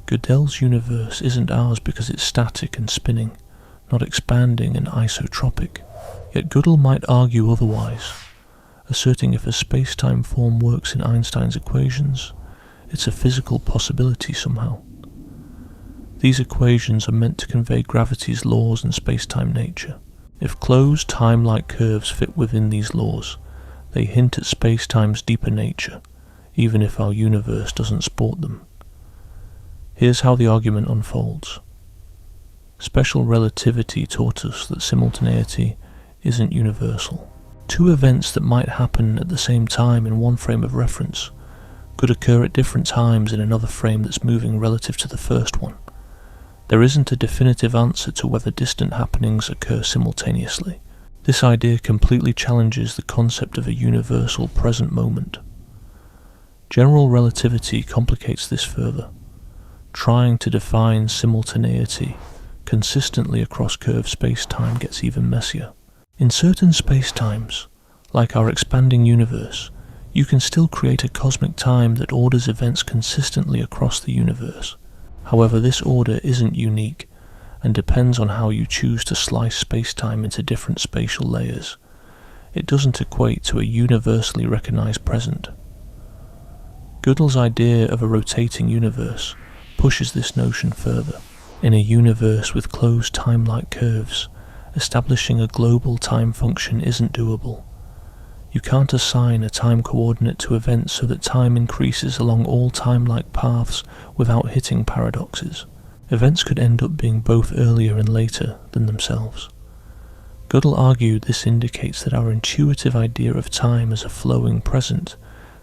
Gödel's universe isn't ours because it's static and spinning, not expanding and isotropic. Yet Gödel might argue otherwise, asserting if a space-time form works in Einstein's equations, it's a physical possibility somehow. These equations are meant to convey gravity's laws and space-time nature. If closed time-like curves fit within these laws, they hint at space-time's deeper nature, even if our universe doesn't sport them. Here's how the argument unfolds. Special relativity taught us that simultaneity isn't universal. Two events that might happen at the same time in one frame of reference could occur at different times in another frame that's moving relative to the first one. There isn't a definitive answer to whether distant happenings occur simultaneously. This idea completely challenges the concept of a universal present moment. General relativity complicates this further, trying to define simultaneity consistently across curved space-time gets even messier. In certain spacetimes, like our expanding universe, you can still create a cosmic time that orders events consistently across the universe. However, this order isn't unique and depends on how you choose to slice space-time into different spatial layers. It doesn't equate to a universally recognized present. Gödel's idea of a rotating universe pushes this notion further. In a universe with closed time-like curves, establishing a global time function isn't doable. You can't assign a time coordinate to events so that time increases along all time-like paths without hitting paradoxes. Events could end up being both earlier and later than themselves. Gödel argued this indicates that our intuitive idea of time as a flowing present,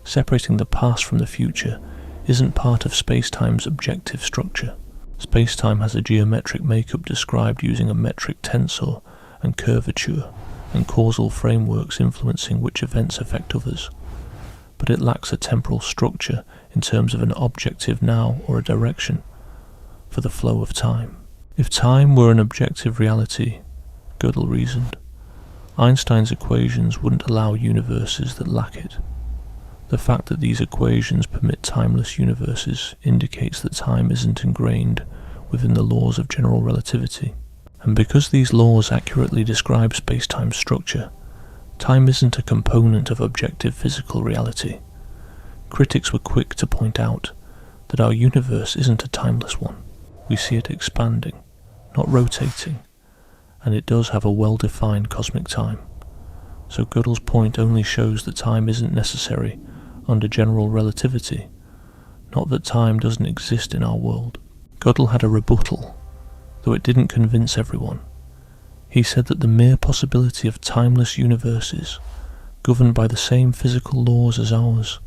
separating the past from the future, isn't part of space-time's objective structure. Space-time has a geometric makeup described using a metric tensor and curvature and causal frameworks influencing which events affect others, but it lacks a temporal structure in terms of an objective now or a direction for the flow of time. If time were an objective reality, Gödel reasoned, Einstein's equations wouldn't allow universes that lack it. The fact that these equations permit timeless universes indicates that time isn't ingrained within the laws of general relativity. And because these laws accurately describe space-time structure, time isn't a component of objective physical reality. Critics were quick to point out that our universe isn't a timeless one. We see it expanding, not rotating, and it does have a well-defined cosmic time. So Gödel's point only shows that time isn't necessary under general relativity, not that time doesn't exist in our world. Gödel had a rebuttal, though it didn't convince everyone. He said that the mere possibility of timeless universes, governed by the same physical laws as ours,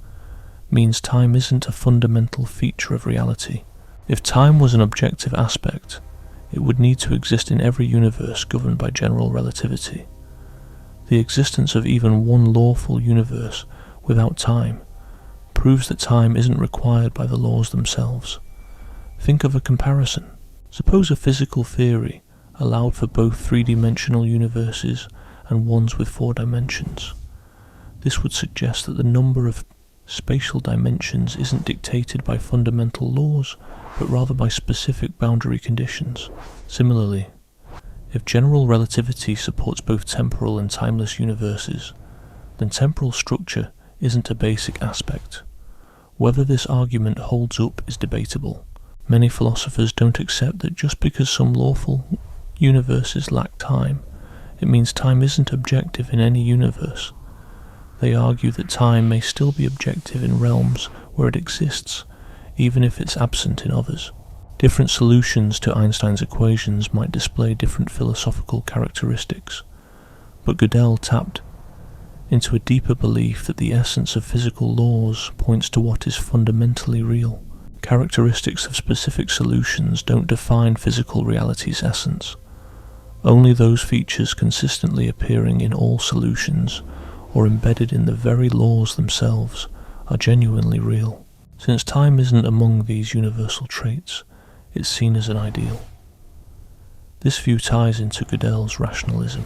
means time isn't a fundamental feature of reality. If time was an objective aspect, it would need to exist in every universe governed by general relativity. The existence of even one lawful universe without time proves that time isn't required by the laws themselves. Think of a comparison. Suppose a physical theory allowed for both three-dimensional universes and ones with 4 dimensions. This would suggest that the number of spatial dimensions isn't dictated by fundamental laws, but rather by specific boundary conditions. Similarly, if general relativity supports both temporal and timeless universes, then temporal structure isn't a basic aspect. Whether this argument holds up is debatable. Many philosophers don't accept that just because some lawful universes lack time, it means time isn't objective in any universe. They argue that time may still be objective in realms where it exists, even if it's absent in others. Different solutions to Einstein's equations might display different philosophical characteristics, but Gödel tapped into a deeper belief that the essence of physical laws points to what is fundamentally real. Characteristics of specific solutions don't define physical reality's essence. Only those features consistently appearing in all solutions or embedded in the very laws themselves are genuinely real. Since time isn't among these universal traits, it's seen as an ideal. This view ties into Gödel's rationalism.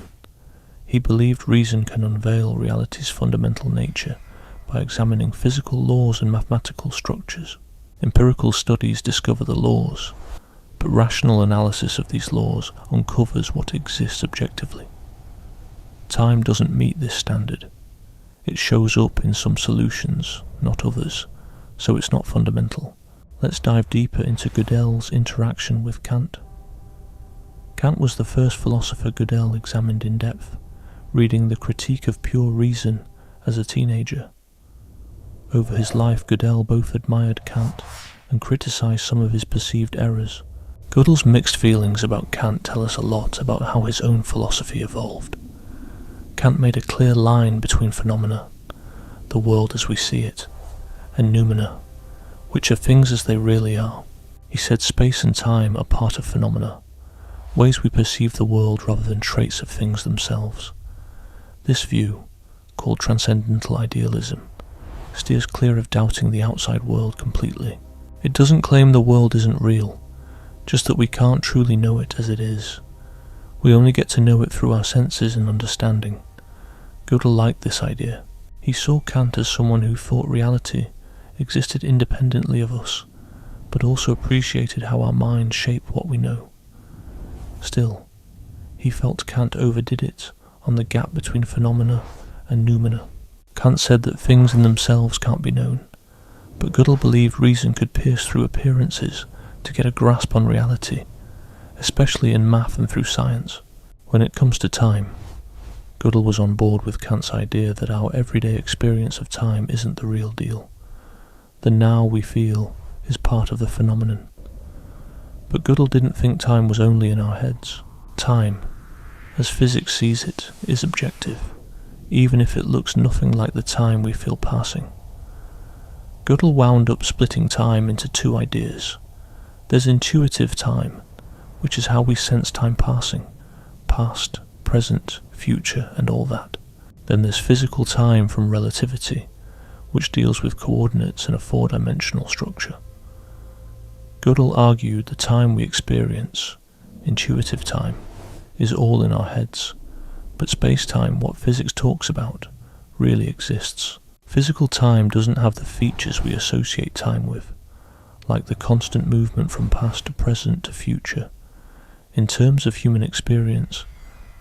He believed reason can unveil reality's fundamental nature by examining physical laws and mathematical structures. Empirical studies discover the laws, but rational analysis of these laws uncovers what exists objectively. Time doesn't meet this standard. It shows up in some solutions, not others, so it's not fundamental. Let's dive deeper into Gödel's interaction with Kant. Kant was the first philosopher Gödel examined in depth, reading the Critique of Pure Reason as a teenager. Over his life, Gödel both admired Kant and criticized some of his perceived errors. Gödel's mixed feelings about Kant tell us a lot about how his own philosophy evolved. Kant made a clear line between phenomena, the world as we see it, and noumena, which are things as they really are. He said space and time are part of phenomena, ways we perceive the world rather than traits of things themselves. This view, called transcendental idealism, steers clear of doubting the outside world completely. It doesn't claim the world isn't real, just that we can't truly know it as it is. We only get to know it through our senses and understanding. Gödel liked this idea. He saw Kant as someone who thought reality existed independently of us, but also appreciated how our minds shape what we know. Still, he felt Kant overdid it on the gap between phenomena and noumena. Kant said that things in themselves can't be known, but Gödel believed reason could pierce through appearances to get a grasp on reality, especially in math and through science. When it comes to time, Gödel was on board with Kant's idea that our everyday experience of time isn't the real deal. The now we feel is part of the phenomenon. But Gödel didn't think time was only in our heads. Time, as physics sees it, is objective, even if it looks nothing like the time we feel passing. Gödel wound up splitting time into two ideas. There's intuitive time, which is how we sense time passing, past, present, future, and all that. Then there's physical time from relativity, which deals with coordinates and a four-dimensional structure. Gödel argued the time we experience, intuitive time, is all in our heads, but space-time, what physics talks about, really exists. Physical time doesn't have the features we associate time with, like the constant movement from past to present to future. In terms of human experience,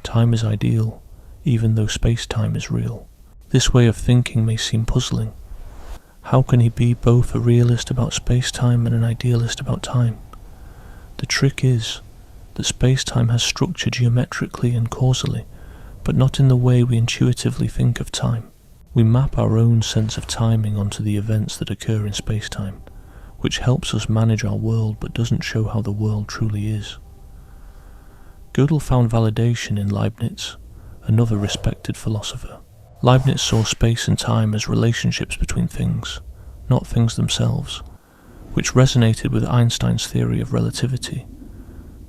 time is ideal, even though space-time is real. This way of thinking may seem puzzling. How can he be both a realist about space-time and an idealist about time? The trick is that space-time has structure geometrically and causally, but not in the way we intuitively think of time. We map our own sense of timing onto the events that occur in space-time, which helps us manage our world but doesn't show how the world truly is. Gödel found validation in Leibniz, another respected philosopher. Leibniz saw space and time as relationships between things, not things themselves, which resonated with Einstein's theory of relativity,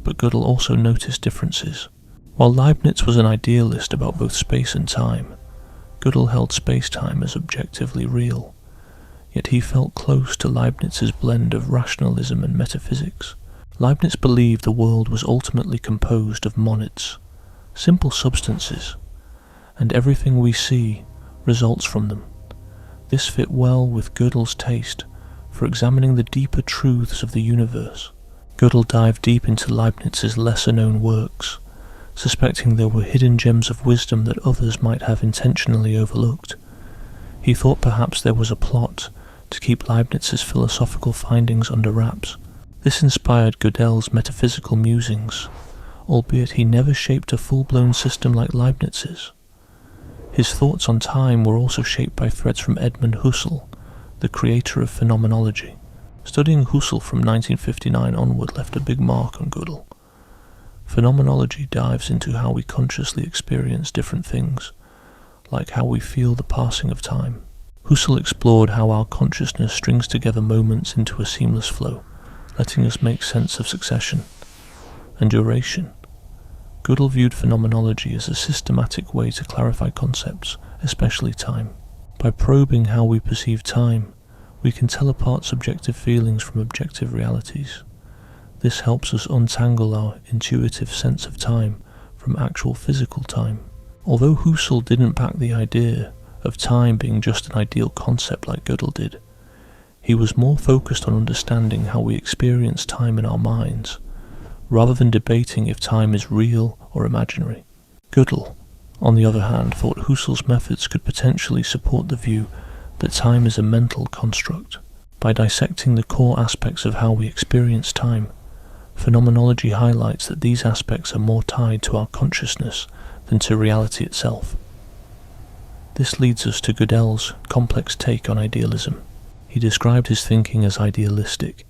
but Gödel also noticed differences. While Leibniz was an idealist about both space and time, Gödel held space-time as objectively real, yet he felt close to Leibniz's blend of rationalism and metaphysics. Leibniz believed the world was ultimately composed of monids, simple substances, and everything we see results from them. This fit well with Gödel's taste for examining the deeper truths of the universe. Gödel dived deep into Leibniz's lesser-known works, suspecting there were hidden gems of wisdom that others might have intentionally overlooked. He thought perhaps there was a plot to keep Leibniz's philosophical findings under wraps. This inspired Gödel's metaphysical musings, albeit he never shaped a full-blown system like Leibniz's. His thoughts on time were also shaped by threads from Edmund Husserl, the creator of phenomenology. Studying Husserl from 1959 onward left a big mark on Gödel. Phenomenology dives into how we consciously experience different things, like how we feel the passing of time. Husserl explored how our consciousness strings together moments into a seamless flow, letting us make sense of succession and duration. Gödel viewed phenomenology as a systematic way to clarify concepts, especially time. By probing how we perceive time, we can tell apart subjective feelings from objective realities. This helps us untangle our intuitive sense of time from actual physical time. Although Husserl didn't back the idea of time being just an ideal concept like Gödel did, he was more focused on understanding how we experience time in our minds, rather than debating if time is real or imaginary. Gödel, on the other hand, thought Husserl's methods could potentially support the view that time is a mental construct. By dissecting the core aspects of how we experience time, phenomenology highlights that these aspects are more tied to our consciousness than to reality itself. This leads us to Gödel's complex take on idealism. He described his thinking as idealistic,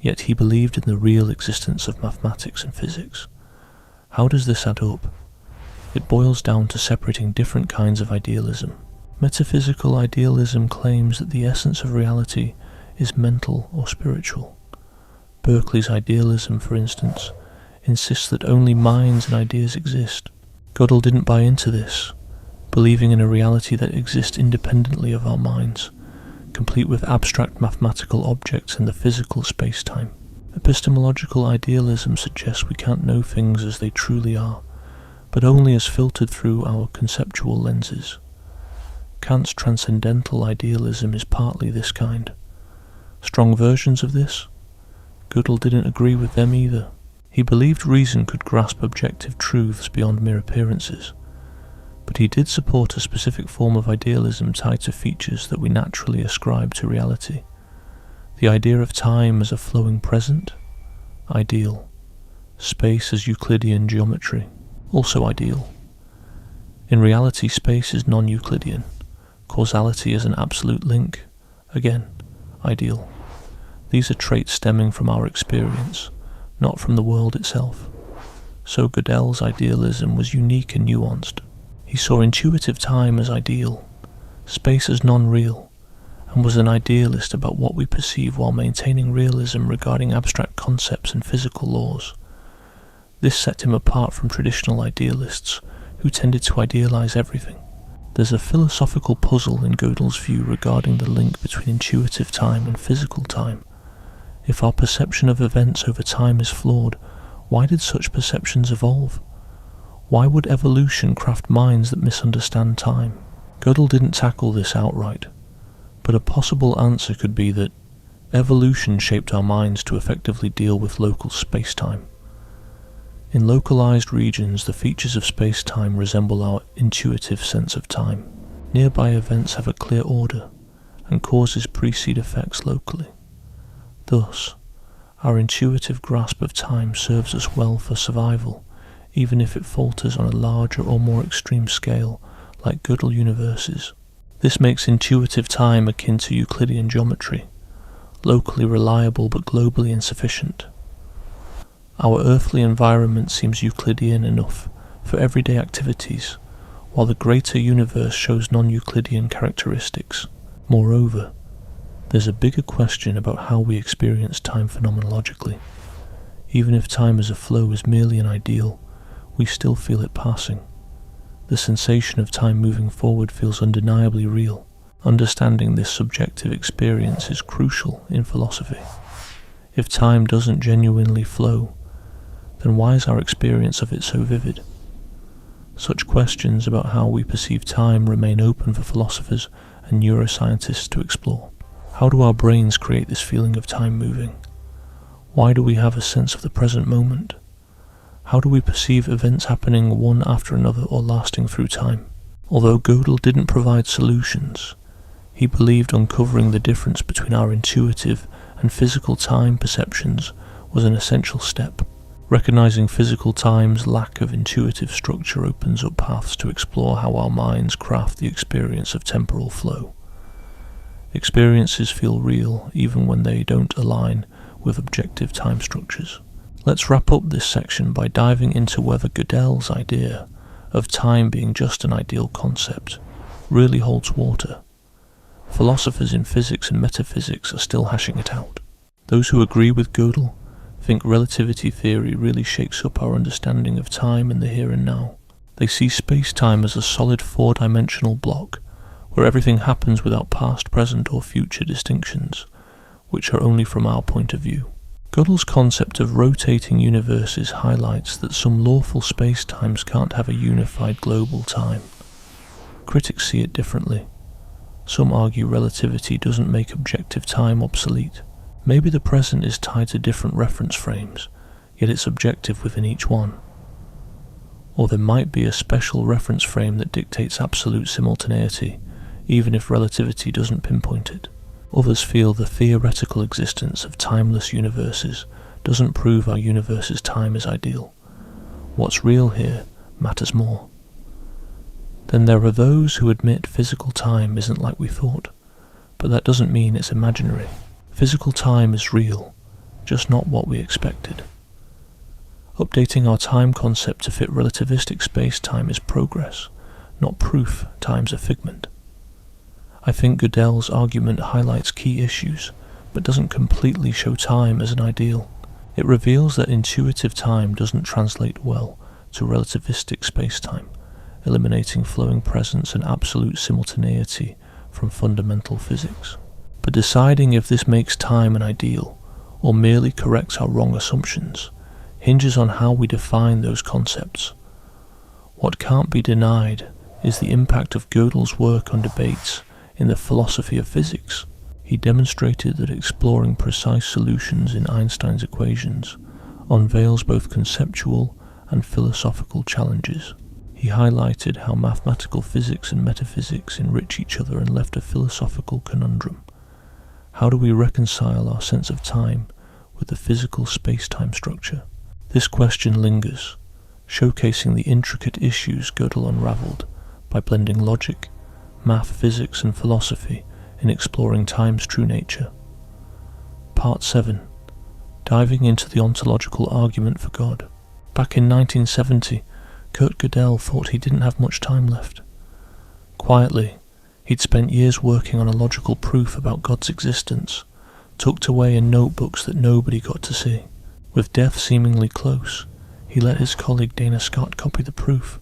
yet he believed in the real existence of mathematics and physics. How does this add up? It boils down to separating different kinds of idealism. Metaphysical idealism claims that the essence of reality is mental or spiritual. Berkeley's idealism, for instance, insists that only minds and ideas exist. Gödel didn't buy into this, believing in a reality that exists independently of our minds, complete with abstract mathematical objects in the physical space-time. Epistemological idealism suggests we can't know things as they truly are, but only as filtered through our conceptual lenses. Kant's transcendental idealism is partly this kind. Strong versions of this? Gödel didn't agree with them either. He believed reason could grasp objective truths beyond mere appearances, but he did support a specific form of idealism tied to features that we naturally ascribe to reality. The idea of time as a flowing present, ideal. Space as Euclidean geometry, also ideal. In reality, space is non-Euclidean. Causality as an absolute link, again, ideal. These are traits stemming from our experience, not from the world itself. So Gödel's idealism was unique and nuanced. He saw intuitive time as ideal, space as non-real, and was an idealist about what we perceive while maintaining realism regarding abstract concepts and physical laws. This set him apart from traditional idealists who tended to idealize everything. There's a philosophical puzzle in Gödel's view regarding the link between intuitive time and physical time. If our perception of events over time is flawed, why did such perceptions evolve? Why would evolution craft minds that misunderstand time? Gödel didn't tackle this outright, but a possible answer could be that evolution shaped our minds to effectively deal with local space-time. In localized regions, the features of space-time resemble our intuitive sense of time. Nearby events have a clear order, and causes precede effects locally. Thus, our intuitive grasp of time serves us well for survival, even if it falters on a larger or more extreme scale, like Gödel universes. This makes intuitive time akin to Euclidean geometry, locally reliable but globally insufficient. Our earthly environment seems Euclidean enough for everyday activities, while the greater universe shows non-Euclidean characteristics. Moreover, there's a bigger question about how we experience time phenomenologically. Even if time as a flow is merely an ideal, we still feel it passing. The sensation of time moving forward feels undeniably real. Understanding this subjective experience is crucial in philosophy. If time doesn't genuinely flow, then why is our experience of it so vivid? Such questions about how we perceive time remain open for philosophers and neuroscientists to explore. How do our brains create this feeling of time moving? Why do we have a sense of the present moment? How do we perceive events happening one after another or lasting through time? Although Gödel didn't provide solutions, he believed uncovering the difference between our intuitive and physical time perceptions was an essential step. Recognizing physical time's lack of intuitive structure opens up paths to explore how our minds craft the experience of temporal flow. Experiences feel real even when they don't align with objective time structures. Let's wrap up this section by diving into whether Gödel's idea of time being just an ideal concept really holds water. Philosophers in physics and metaphysics are still hashing it out. Those who agree with Gödel think relativity theory really shakes up our understanding of time in the here and now. They see space-time as a solid four-dimensional block where everything happens without past, present or future distinctions, which are only from our point of view. Gödel's concept of rotating universes highlights that some lawful spacetimes can't have a unified global time. Critics see it differently. Some argue relativity doesn't make objective time obsolete. Maybe the present is tied to different reference frames, yet it's objective within each one. Or there might be a special reference frame that dictates absolute simultaneity, even if relativity doesn't pinpoint it. Others feel the theoretical existence of timeless universes doesn't prove our universe's time is ideal. What's real here matters more. Then there are those who admit physical time isn't like we thought, but that doesn't mean it's imaginary. Physical time is real, just not what we expected. Updating our time concept to fit relativistic space-time is progress, not proof time's a figment. I think Gödel's argument highlights key issues, but doesn't completely show time as an ideal. It reveals that intuitive time doesn't translate well to relativistic space-time, eliminating flowing presence and absolute simultaneity from fundamental physics. But deciding if this makes time an ideal, or merely corrects our wrong assumptions, hinges on how we define those concepts. What can't be denied is the impact of Gödel's work on debates in the philosophy of physics. He demonstrated that exploring precise solutions in Einstein's equations unveils both conceptual and philosophical challenges. He highlighted how mathematical physics and metaphysics enrich each other and left a philosophical conundrum. How do we reconcile our sense of time with the physical space-time structure? This question lingers, showcasing the intricate issues Gödel unraveled by blending logic, math, physics and philosophy in exploring time's true nature. Part 7. Diving into the ontological argument for God. Back in 1970, Gödel thought he didn't have much time left. Quietly, he'd spent years working on a logical proof about God's existence, tucked away in notebooks that nobody got to see. With death seemingly close, he let his colleague Dana Scott copy the proof,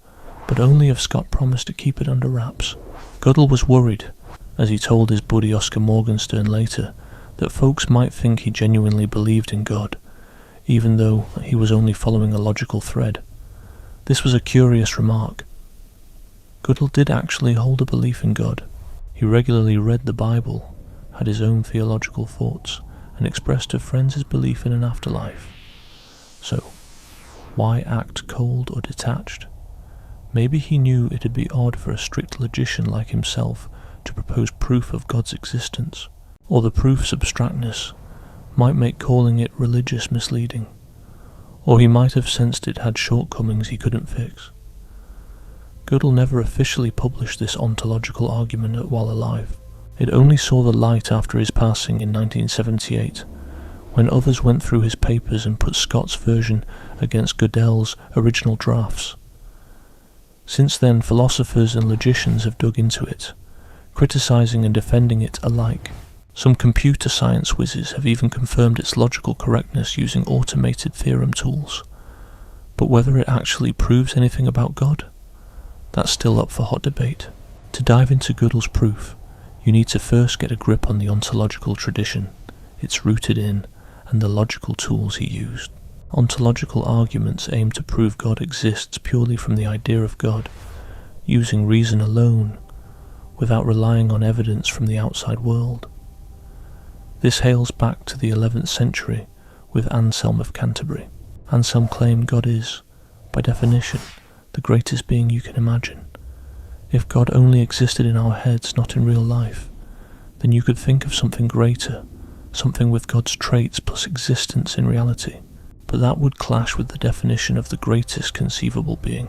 but only if Scott promised to keep it under wraps. Gödel was worried, as he told his buddy Oscar Morgenstern later, that folks might think he genuinely believed in God, even though he was only following a logical thread. This was a curious remark. Gödel did actually hold a belief in God. He regularly read the Bible, had his own theological thoughts, and expressed to friends his belief in an afterlife. So, why act cold or detached? Maybe he knew it'd be odd for a strict logician like himself to propose proof of God's existence, or the proof's abstractness might make calling it religious misleading, or he might have sensed it had shortcomings he couldn't fix. Gödel never officially published this ontological argument while alive. It only saw the light after his passing in 1978, when others went through his papers and put Scott's version against Gödel's original drafts. Since then, philosophers and logicians have dug into it, criticizing and defending it alike. Some computer science whizzes have even confirmed its logical correctness using automated theorem tools. But whether it actually proves anything about God? That's still up for hot debate. To dive into Gödel's proof, you need to first get a grip on the ontological tradition it's rooted in and the logical tools he used. Ontological arguments aim to prove God exists purely from the idea of God, using reason alone, without relying on evidence from the outside world. This hails back to the 11th century with Anselm of Canterbury. Anselm claimed God is, by definition, the greatest being you can imagine. If God only existed in our heads, not in real life, then you could think of something greater, something with God's traits plus existence in reality. But that would clash with the definition of the greatest conceivable being.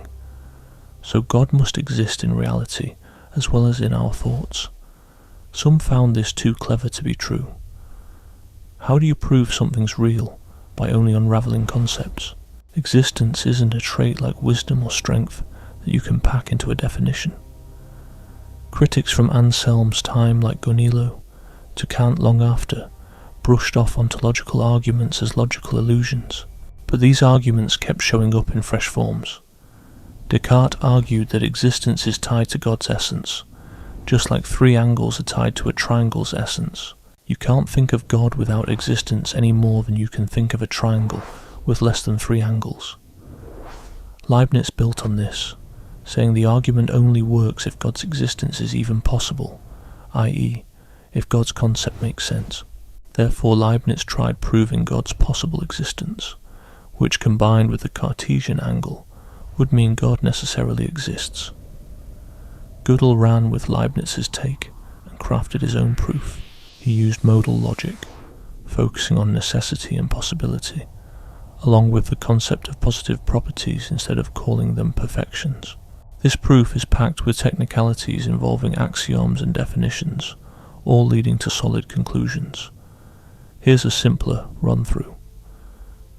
So God must exist in reality as well as in our thoughts. Some found this too clever to be true. How do you prove something's real? By only unraveling concepts. Existence isn't a trait like wisdom or strength that you can pack into a definition. Critics from Anselm's time like Gonilo, to Kant long after, brushed off ontological arguments as logical illusions. But these arguments kept showing up in fresh forms. Descartes argued that existence is tied to God's essence, just like three angles are tied to a triangle's essence. You can't think of God without existence any more than you can think of a triangle with less than 3 angles. Leibniz built on this, saying the argument only works if God's existence is even possible, i.e., if God's concept makes sense. Therefore Leibniz tried proving God's possible existence, which combined with the Cartesian angle would mean God necessarily exists. Gödel ran with Leibniz's take and crafted his own proof. He used modal logic, focusing on necessity and possibility, along with the concept of positive properties instead of calling them perfections. This proof is packed with technicalities involving axioms and definitions, all leading to solid conclusions. Here's a simpler run-through.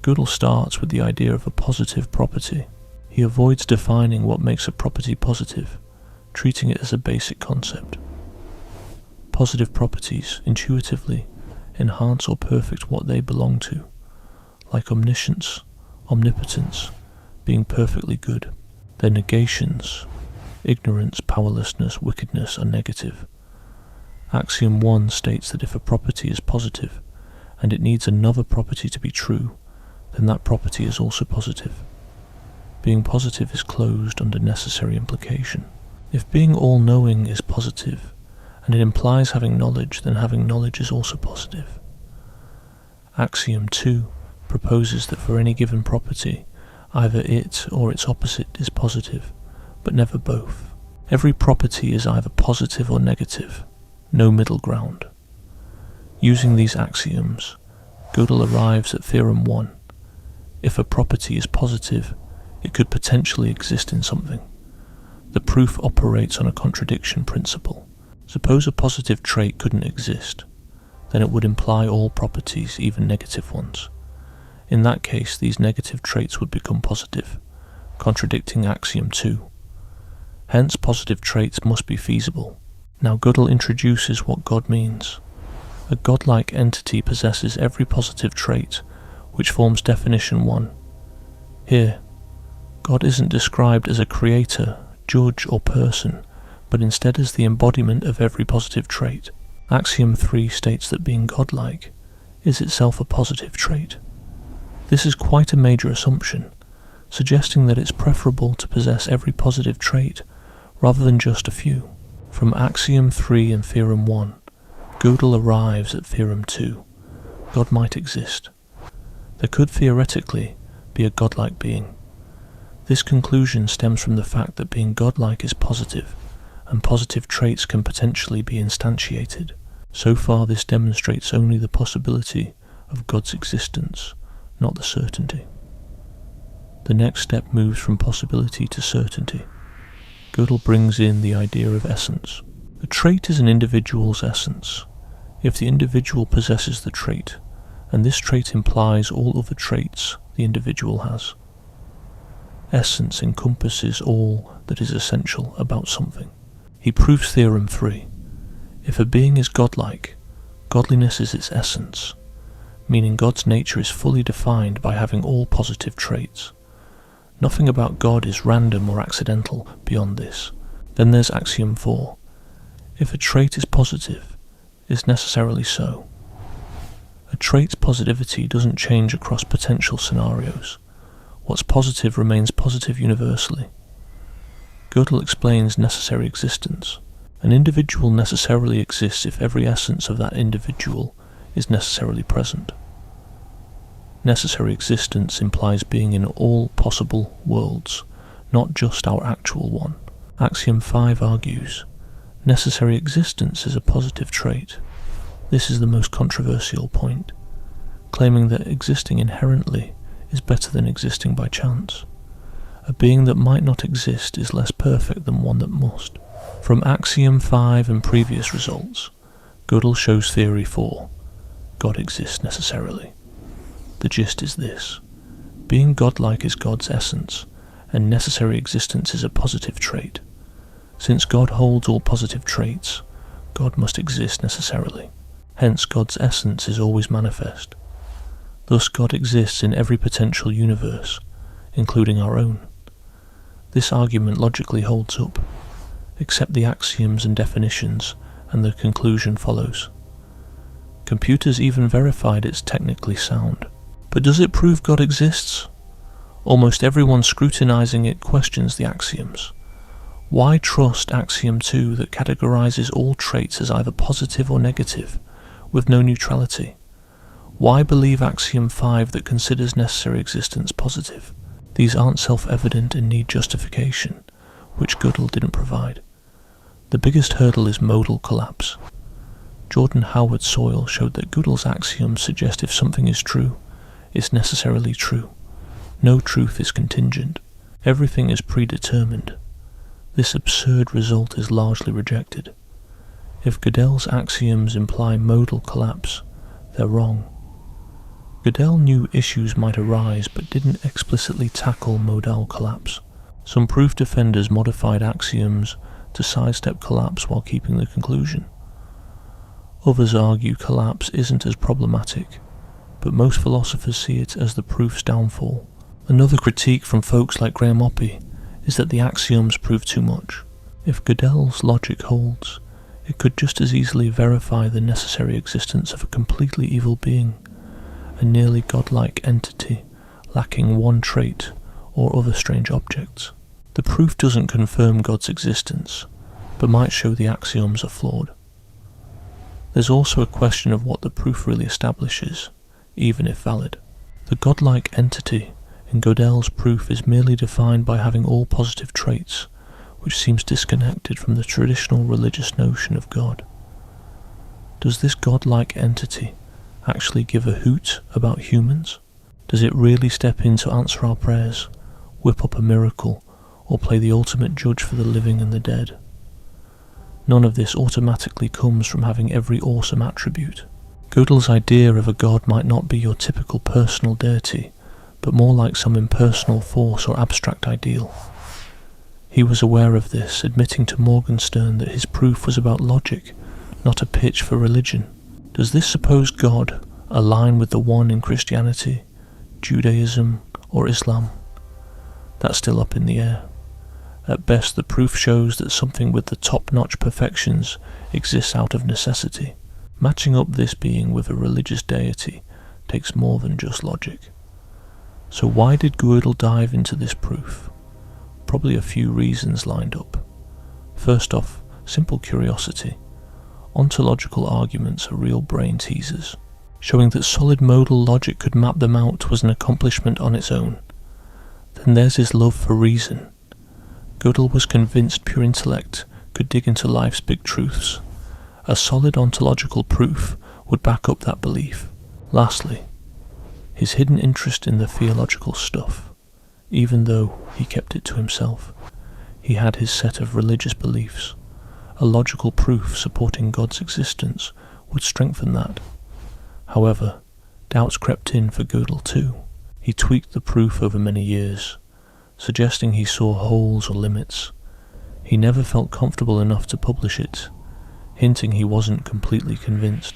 Gödel starts with the idea of a positive property. He avoids defining what makes a property positive, treating it as a basic concept. Positive properties, intuitively, enhance or perfect what they belong to, like omniscience, omnipotence, being perfectly good. Their negations, ignorance, powerlessness, wickedness, are negative. Axiom 1 states that if a property is positive, and it needs another property to be true, then that property is also positive. Being positive is closed under necessary implication. If being all-knowing is positive, and it implies having knowledge, then having knowledge is also positive. Axiom 2 proposes that for any given property, either it or its opposite is positive, but never both. Every property is either positive or negative, no middle ground. Using these axioms, Gödel arrives at Theorem 1. If a property is positive, it could potentially exist in something. The proof operates on a contradiction principle. Suppose a positive trait couldn't exist, then it would imply all properties, even negative ones. In that case, these negative traits would become positive, contradicting axiom 2. Hence, positive traits must be feasible. Now Gödel introduces what God means. A godlike entity possesses every positive trait, which forms definition 1. Here, God isn't described as a creator, judge, or person, but instead as the embodiment of every positive trait. Axiom 3 states that being godlike is itself a positive trait. This is quite a major assumption, suggesting that it's preferable to possess every positive trait rather than just a few. From Axiom 3 and Theorem 1, Gödel arrives at Theorem 2. God might exist. There could theoretically be a godlike being. This conclusion stems from the fact that being godlike is positive, and positive traits can potentially be instantiated. So far, this demonstrates only the possibility of God's existence, not the certainty. The next step moves from possibility to certainty. Gödel brings in the idea of essence. A trait is an individual's essence. If the individual possesses the trait, and this trait implies all other traits the individual has. Essence encompasses all that is essential about something. He proves Theorem 3. If a being is godlike, godliness is its essence, meaning God's nature is fully defined by having all positive traits. Nothing about God is random or accidental beyond this. Then there's Axiom 4. If a trait is positive, it's necessarily so. A trait's positivity doesn't change across potential scenarios. What's positive remains positive universally. Gödel explains necessary existence. An individual necessarily exists if every essence of that individual is necessarily present. Necessary existence implies being in all possible worlds, not just our actual one. Axiom 5 argues, necessary existence is a positive trait. This is the most controversial point, claiming that existing inherently is better than existing by chance. A being that might not exist is less perfect than one that must. From Axiom 5 and previous results, Gödel shows Theory 4. God exists necessarily. The gist is this. Being godlike is God's essence, and necessary existence is a positive trait. Since God holds all positive traits, God must exist necessarily. Hence God's essence is always manifest. Thus God exists in every potential universe, including our own. This argument logically holds up. Accept the axioms and definitions, and the conclusion follows. Computers even verified it's technically sound. But does it prove God exists? Almost everyone scrutinizing it questions the axioms. Why trust Axiom 2 that categorizes all traits as either positive or negative, with no neutrality? Why believe Axiom 5 that considers necessary existence positive? These aren't self-evident and need justification, which Gödel didn't provide. The biggest hurdle is modal collapse. Jordan Howard Soil showed that Gödel's axioms suggest if something is true, it's necessarily true. No truth is contingent. Everything is predetermined. This absurd result is largely rejected. If Gödel's axioms imply modal collapse, they're wrong. Gödel knew issues might arise but didn't explicitly tackle modal collapse. Some proof defenders modified axioms to sidestep collapse while keeping the conclusion. Others argue collapse isn't as problematic, but most philosophers see it as the proof's downfall. Another critique from folks like Graham Oppy is that the axioms prove too much. If Gödel's logic holds, it could just as easily verify the necessary existence of a completely evil being, a nearly godlike entity lacking one trait or other strange objects. The proof doesn't confirm God's existence, but might show the axioms are flawed. There's also a question of what the proof really establishes, even if valid. The godlike entity in Gödel's proof is merely defined by having all positive traits, which seems disconnected from the traditional religious notion of God. Does this godlike entity actually give a hoot about humans? Does it really step in to answer our prayers, whip up a miracle, or play the ultimate judge for the living and the dead? None of this automatically comes from having every awesome attribute. Gödel's idea of a god might not be your typical personal deity, but more like some impersonal force or abstract ideal. He was aware of this, admitting to Morgenstern that his proof was about logic, not a pitch for religion. Does this supposed God align with the one in Christianity, Judaism, or Islam? That's still up in the air. At best, the proof shows that something with the top-notch perfections exists out of necessity. Matching up this being with a religious deity takes more than just logic. So why did Gödel dive into this proof? Probably a few reasons lined up. First off, simple curiosity. Ontological arguments are real brain teasers. Showing that solid modal logic could map them out was an accomplishment on its own. Then there's his love for reason. Gödel was convinced pure intellect could dig into life's big truths. A solid ontological proof would back up that belief. Lastly, his hidden interest in the theological stuff. Even though he kept it to himself, he had his set of religious beliefs. A logical proof supporting God's existence would strengthen that. However, doubts crept in for Gödel too. He tweaked the proof over many years, suggesting he saw holes or limits. He never felt comfortable enough to publish it, hinting he wasn't completely convinced.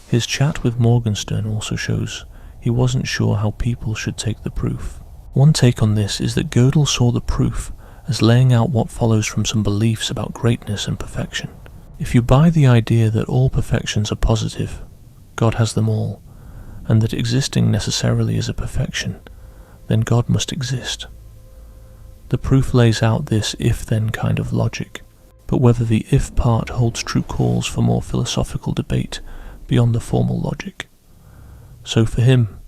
His chat with Morgenstern also shows he wasn't sure how people should take the proof. One take on this is that Gödel saw the proof as laying out what follows from some beliefs about greatness and perfection. If you buy the idea that all perfections are positive, God has them all, and that existing necessarily is a perfection, then God must exist. The proof lays out this if-then kind of logic, but whether the if part holds true calls for more philosophical debate beyond the formal logic. So for him,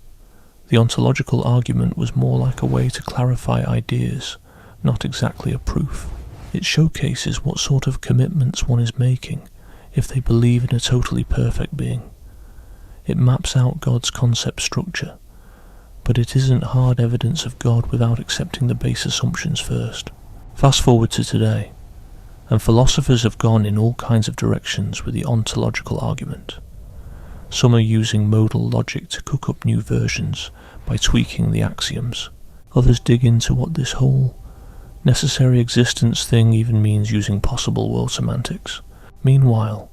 the ontological argument was more like a way to clarify ideas, not exactly a proof. It showcases what sort of commitments one is making if they believe in a totally perfect being. It maps out God's concept structure, but it isn't hard evidence of God without accepting the base assumptions first. Fast forward to today, and philosophers have gone in all kinds of directions with the ontological argument. Some are using modal logic to cook up new versions by tweaking the axioms. Others dig into what this whole necessary existence thing even means using possible world semantics. Meanwhile,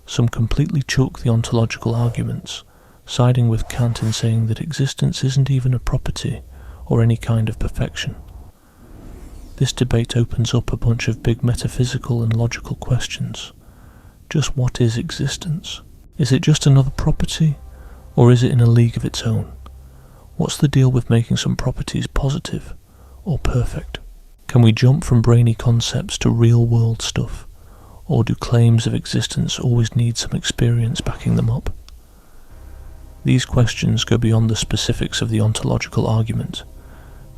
some completely choke the ontological arguments, siding with Kant in saying that existence isn't even a property or any kind of perfection. This debate opens up a bunch of big metaphysical and logical questions. Just what is existence? Is it just another property, or is it in a league of its own? What's the deal with making some properties positive or perfect? Can we jump from brainy concepts to real-world stuff, or do claims of existence always need some experience backing them up? These questions go beyond the specifics of the ontological argument,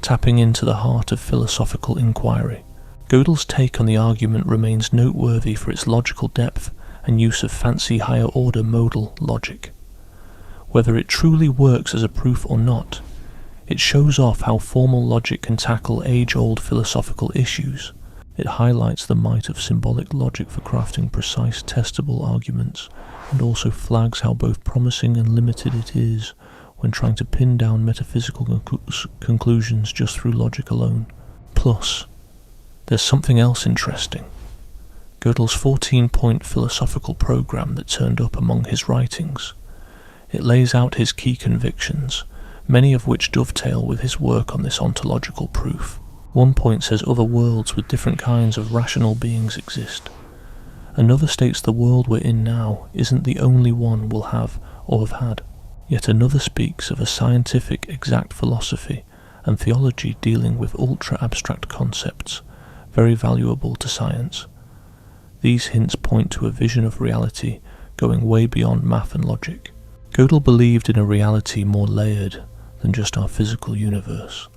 tapping into the heart of philosophical inquiry. Gödel's take on the argument remains noteworthy for its logical depth and use of fancy higher-order modal logic. Whether it truly works as a proof or not, it shows off how formal logic can tackle age-old philosophical issues. It highlights the might of symbolic logic for crafting precise, testable arguments, and also flags how both promising and limited it is when trying to pin down metaphysical conclusions just through logic alone. Plus, there's something else interesting. Gödel's 14-point philosophical program that turned up among his writings. It lays out his key convictions, many of which dovetail with his work on this ontological proof. One point says other worlds with different kinds of rational beings exist. Another states the world we're in now isn't the only one we'll have or have had. Yet another speaks of a scientific, exact philosophy and theology dealing with ultra-abstract concepts, very valuable to science. These hints point to a vision of reality going way beyond math and logic. Gödel believed in a reality more layered than just our physical universe,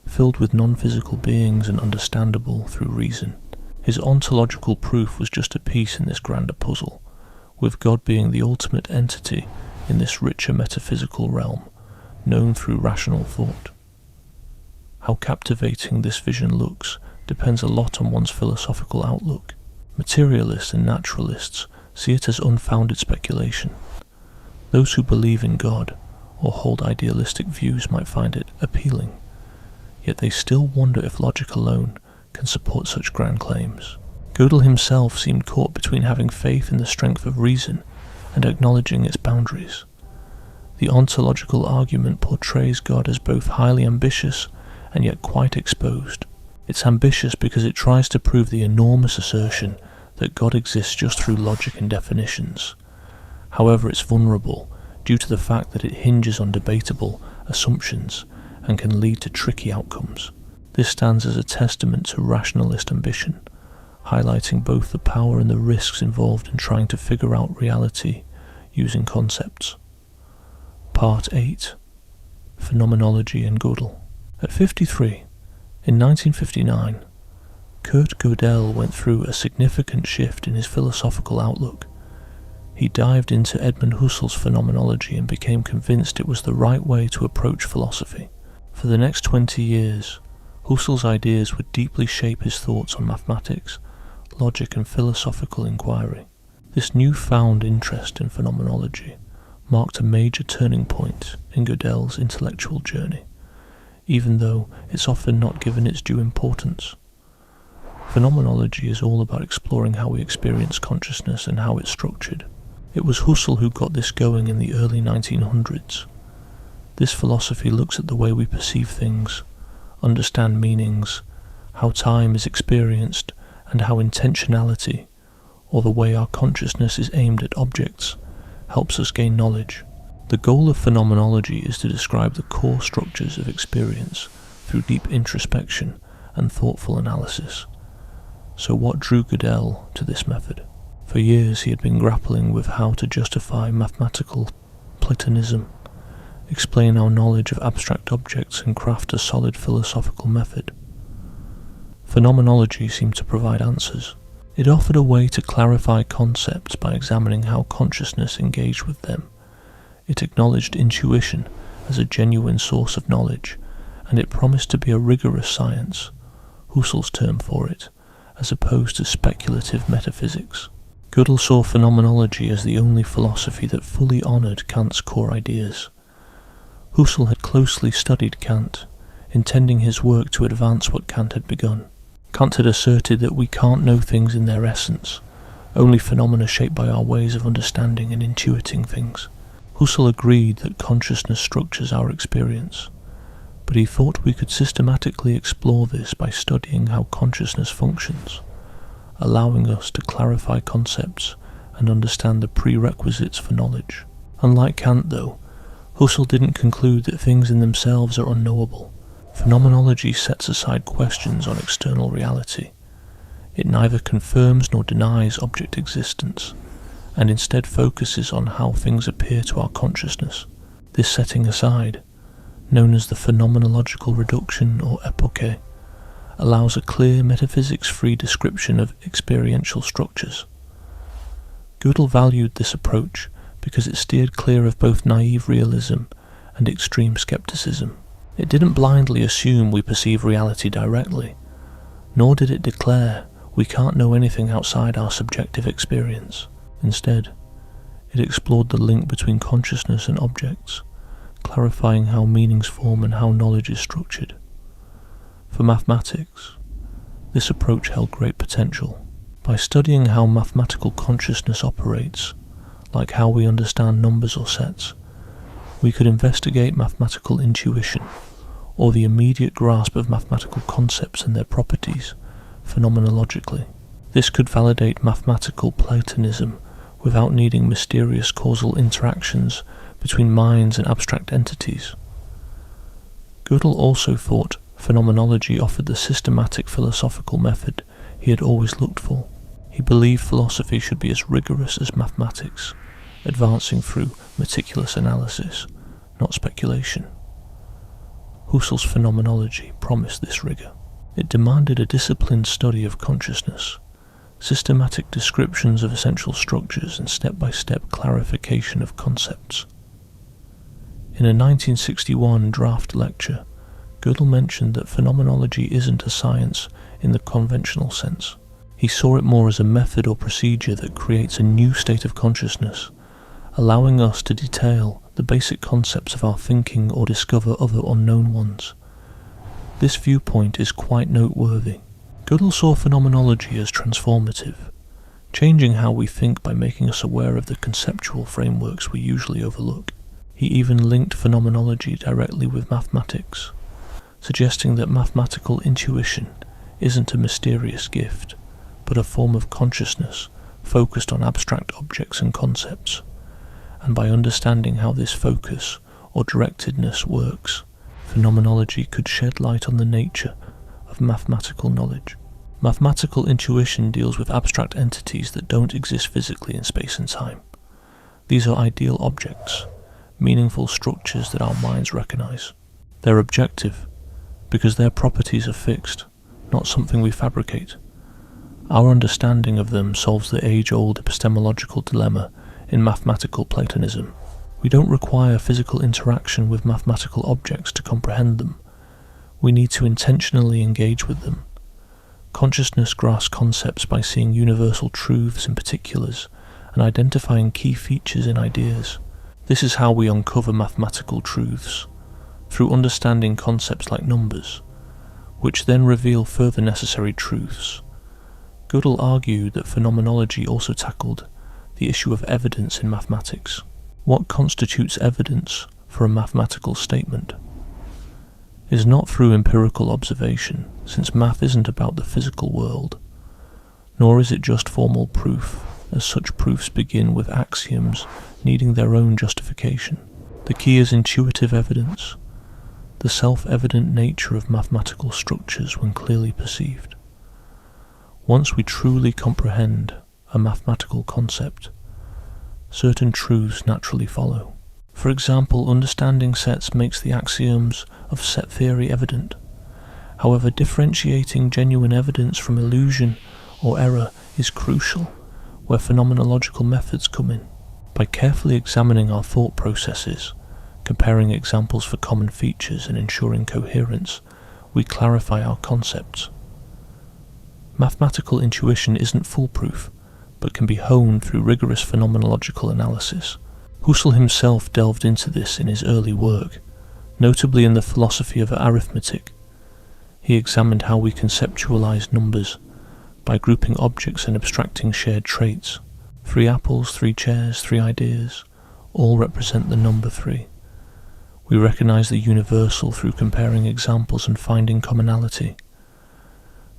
filled with non-physical beings and understandable through reason. His ontological proof was just a piece in this grander puzzle, with God being the ultimate entity in this richer metaphysical realm, known through rational thought. How captivating this vision looks depends a lot on one's philosophical outlook. Materialists and naturalists see it as unfounded speculation. Those who believe in God or hold idealistic views might find it appealing, yet they still wonder if logic alone can support such grand claims. Gödel himself seemed caught between having faith in the strength of reason and acknowledging its boundaries. The ontological argument portrays God as both highly ambitious and yet quite exposed. It's ambitious because it tries to prove the enormous assertion that God exists just through logic and definitions. However, it's vulnerable due to the fact that it hinges on debatable assumptions and can lead to tricky outcomes. This stands as a testament to rationalist ambition, highlighting both the power and the risks involved in trying to figure out reality using concepts. Part 8. Phenomenology and Gödel. At 53, in 1959, Gödel went through a significant shift in his philosophical outlook. He dived into Edmund Husserl's phenomenology and became convinced it was the right way to approach philosophy. For the next 20 years, Husserl's ideas would deeply shape his thoughts on mathematics, logic and philosophical inquiry. This newfound interest in phenomenology marked a major turning point in Gödel's intellectual journey, even though it's often not given its due importance. Phenomenology is all about exploring how we experience consciousness and how it's structured. It was Husserl who got this going in the early 1900s. This philosophy looks at the way we perceive things, understand meanings, how time is experienced, and how intentionality, or the way our consciousness is aimed at objects, helps us gain knowledge. The goal of phenomenology is to describe the core structures of experience through deep introspection and thoughtful analysis. So what drew Gödel to this method? For years he had been grappling with how to justify mathematical Platonism, explain our knowledge of abstract objects and craft a solid philosophical method. Phenomenology seemed to provide answers. It offered a way to clarify concepts by examining how consciousness engaged with them. It acknowledged intuition as a genuine source of knowledge, and it promised to be a rigorous science, Husserl's term for it, as opposed to speculative metaphysics. Gödel saw phenomenology as the only philosophy that fully honoured Kant's core ideas. Husserl had closely studied Kant, intending his work to advance what Kant had begun. Kant had asserted that we can't know things in their essence, only phenomena shaped by our ways of understanding and intuiting things. Husserl agreed that consciousness structures our experience, but he thought we could systematically explore this by studying how consciousness functions, allowing us to clarify concepts and understand the prerequisites for knowledge. Unlike Kant, though, Husserl didn't conclude that things in themselves are unknowable. Phenomenology sets aside questions on external reality. It neither confirms nor denies object existence, and instead focuses on how things appear to our consciousness. This setting aside, known as the phenomenological reduction or epoche, allows a clear metaphysics-free description of experiential structures. Gödel valued this approach because it steered clear of both naive realism and extreme skepticism. It didn't blindly assume we perceive reality directly, nor did it declare we can't know anything outside our subjective experience. Instead, it explored the link between consciousness and objects, clarifying how meanings form and how knowledge is structured. For mathematics, this approach held great potential. By studying how mathematical consciousness operates, like how we understand numbers or sets, we could investigate mathematical intuition, or the immediate grasp of mathematical concepts and their properties, phenomenologically. This could validate mathematical Platonism without needing mysterious causal interactions between minds and abstract entities. Gödel also thought phenomenology offered the systematic philosophical method he had always looked for. He believed philosophy should be as rigorous as mathematics, advancing through meticulous analysis, not speculation. Husserl's phenomenology promised this rigor. It demanded a disciplined study of consciousness, systematic descriptions of essential structures, and step-by-step clarification of concepts. In a 1961 draft lecture, Gödel mentioned that phenomenology isn't a science in the conventional sense. He saw it more as a method or procedure that creates a new state of consciousness, allowing us to detail the basic concepts of our thinking or discover other unknown ones. This viewpoint is quite noteworthy. Gödel saw phenomenology as transformative, changing how we think by making us aware of the conceptual frameworks we usually overlook. He even linked phenomenology directly with mathematics, suggesting that mathematical intuition isn't a mysterious gift, but a form of consciousness focused on abstract objects and concepts, and by understanding how this focus or directedness works, phenomenology could shed light on the nature of mathematical knowledge. Mathematical intuition deals with abstract entities that don't exist physically in space and time. These are ideal objects, meaningful structures that our minds recognize. They're objective, because their properties are fixed, not something we fabricate. Our understanding of them solves the age-old epistemological dilemma in mathematical Platonism. We don't require physical interaction with mathematical objects to comprehend them. We need to intentionally engage with them. Consciousness grasps concepts by seeing universal truths in particulars and identifying key features in ideas. This is how we uncover mathematical truths, through understanding concepts like numbers, which then reveal further necessary truths. Gödel argued that phenomenology also tackled the issue of evidence in mathematics. What constitutes evidence for a mathematical statement? It is not through empirical observation, since math isn't about the physical world, nor is it just formal proof, as such proofs begin with axioms needing their own justification. The key is intuitive evidence, the self-evident nature of mathematical structures when clearly perceived. Once we truly comprehend a mathematical concept, certain truths naturally follow. For example, understanding sets makes the axioms of set theory evident. However, differentiating genuine evidence from illusion or error is crucial, where phenomenological methods come in. By carefully examining our thought processes, comparing examples for common features and ensuring coherence, we clarify our concepts. Mathematical intuition isn't foolproof, but can be honed through rigorous phenomenological analysis. Husserl himself delved into this in his early work, notably in the philosophy of arithmetic. He examined how we conceptualize numbers by grouping objects and abstracting shared traits. 3 apples, 3 chairs, 3 ideas, all represent the number 3. We recognize the universal through comparing examples and finding commonality.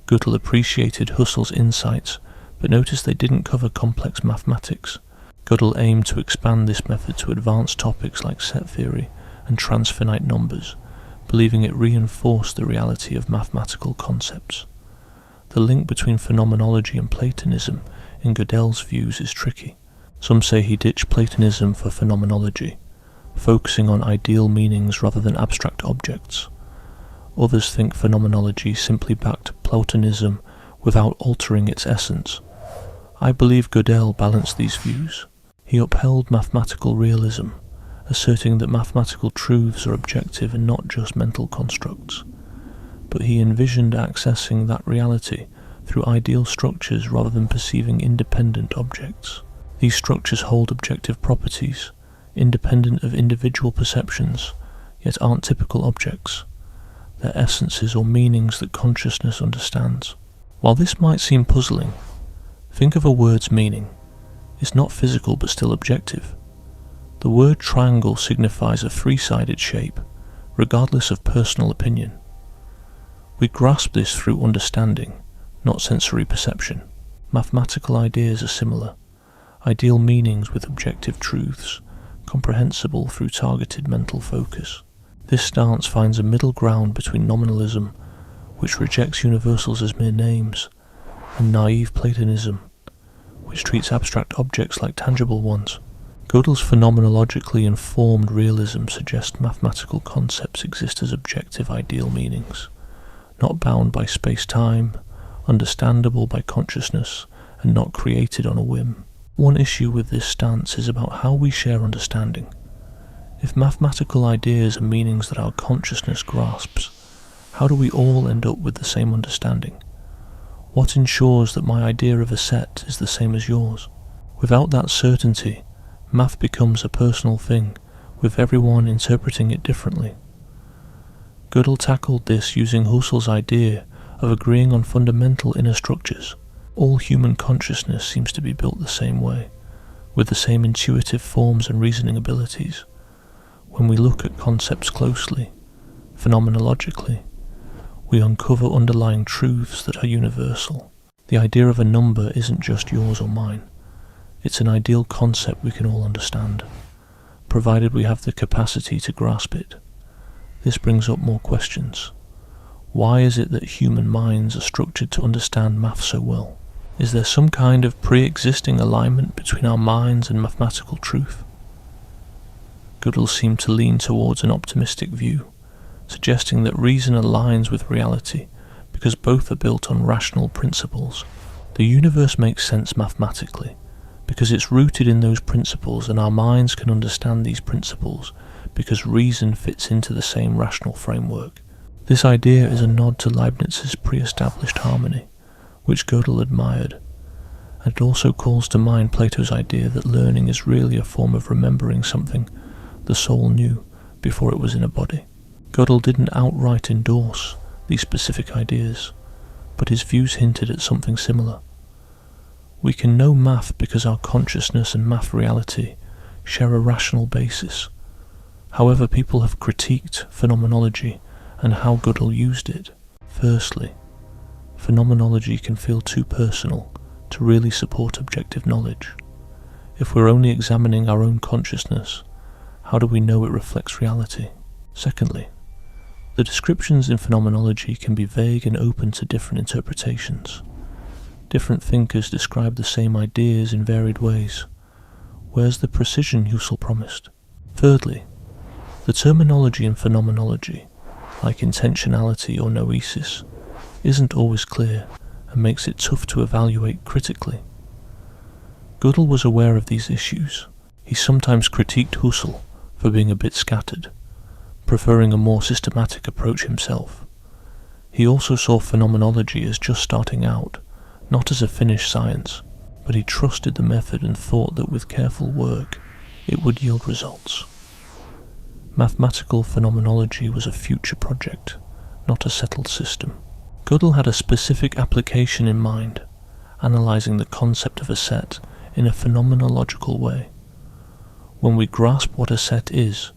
Gödel appreciated Husserl's insights But notice they didn't cover complex mathematics. Gödel aimed to expand this method to advanced topics like set theory and transfinite numbers, believing it reinforced the reality of mathematical concepts. The link between phenomenology and Platonism in Gödel's views is tricky. Some say he ditched Platonism for phenomenology, focusing on ideal meanings rather than abstract objects. Others think phenomenology simply backed Platonism without altering its essence. I believe Gödel balanced these views. He upheld mathematical realism, asserting that mathematical truths are objective and not just mental constructs. But he envisioned accessing that reality through ideal structures rather than perceiving independent objects. These structures hold objective properties, independent of individual perceptions, yet aren't typical objects. They're essences or meanings that consciousness understands. While this might seem puzzling, think of a word's meaning. It's not physical but still objective. The word triangle signifies a three-sided shape, regardless of personal opinion. We grasp this through understanding, not sensory perception. Mathematical ideas are similar, ideal meanings with objective truths, comprehensible through targeted mental focus. This stance finds a middle ground between nominalism, which rejects universals as mere names, and naive Platonism, which treats abstract objects like tangible ones. Gödel's phenomenologically informed realism suggests mathematical concepts exist as objective ideal meanings, not bound by space-time, understandable by consciousness, and not created on a whim. One issue with this stance is about how we share understanding. If mathematical ideas are meanings that our consciousness grasps, how do we all end up with the same understanding? What ensures that my idea of a set is the same as yours? Without that certainty, math becomes a personal thing, with everyone interpreting it differently. Gödel tackled this using Husserl's idea of agreeing on fundamental inner structures. All human consciousness seems to be built the same way, with the same intuitive forms and reasoning abilities. When we look at concepts closely, phenomenologically, we uncover underlying truths that are universal. The idea of a number isn't just yours or mine. It's an ideal concept we can all understand, provided we have the capacity to grasp it. This brings up more questions. Why is it that human minds are structured to understand math so well? Is there some kind of pre-existing alignment between our minds and mathematical truth? Gödel seemed to lean towards an optimistic view, suggesting that reason aligns with reality because both are built on rational principles. The universe makes sense mathematically because it's rooted in those principles, and our minds can understand these principles because reason fits into the same rational framework. This idea is a nod to Leibniz's pre-established harmony, which Gödel admired, and it also calls to mind Plato's idea that learning is really a form of remembering something the soul knew before it was in a body. Gödel didn't outright endorse these specific ideas, but his views hinted at something similar. We can know math because our consciousness and math reality share a rational basis. However, people have critiqued phenomenology and how Gödel used it. Firstly, phenomenology can feel too personal to really support objective knowledge. If we're only examining our own consciousness, how do we know it reflects reality? Secondly, the descriptions in phenomenology can be vague and open to different interpretations. Different thinkers describe the same ideas in varied ways. Where's the precision Husserl promised? Thirdly, the terminology in phenomenology, like intentionality or noesis, isn't always clear and makes it tough to evaluate critically. Gödel was aware of these issues. He sometimes critiqued Husserl for being a bit scattered, preferring a more systematic approach himself. He also saw phenomenology as just starting out, not as a finished science, but he trusted the method and thought that with careful work it would yield results. Mathematical phenomenology was a future project, not a settled system. Gödel had a specific application in mind, analysing the concept of a set in a phenomenological way. When we grasp what a set is,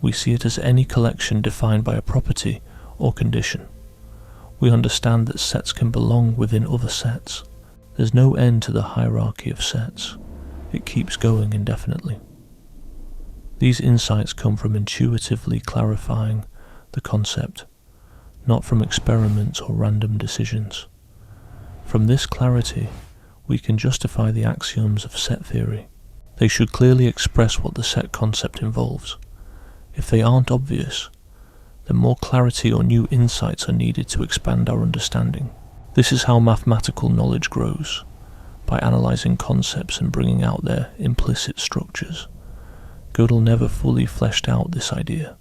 we see it as any collection defined by a property or condition. We understand that sets can belong within other sets. There's no end to the hierarchy of sets. It keeps going indefinitely. These insights come from intuitively clarifying the concept, not from experiments or random decisions. From this clarity, we can justify the axioms of set theory. They should clearly express what the set concept involves. If they aren't obvious, then more clarity or new insights are needed to expand our understanding. This is how mathematical knowledge grows, by analysing concepts and bringing out their implicit structures. Gödel never fully fleshed out this idea.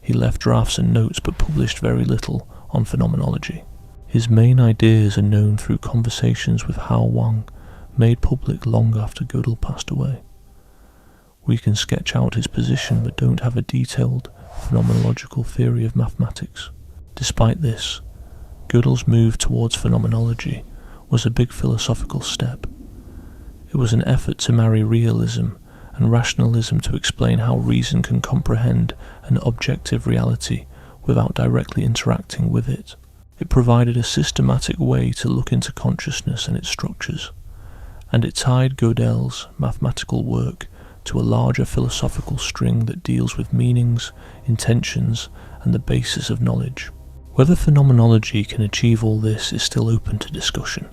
He left drafts and notes but published very little on phenomenology. His main ideas are known through conversations with Hao Wang, made public long after Gödel passed away. We can sketch out his position but don't have a detailed phenomenological theory of mathematics. Despite this, Gödel's move towards phenomenology was a big philosophical step. It was an effort to marry realism and rationalism to explain how reason can comprehend an objective reality without directly interacting with it. It provided a systematic way to look into consciousness and its structures, and it tied Gödel's mathematical work to a larger philosophical string that deals with meanings, intentions, and the basis of knowledge. Whether phenomenology can achieve all this is still open to discussion.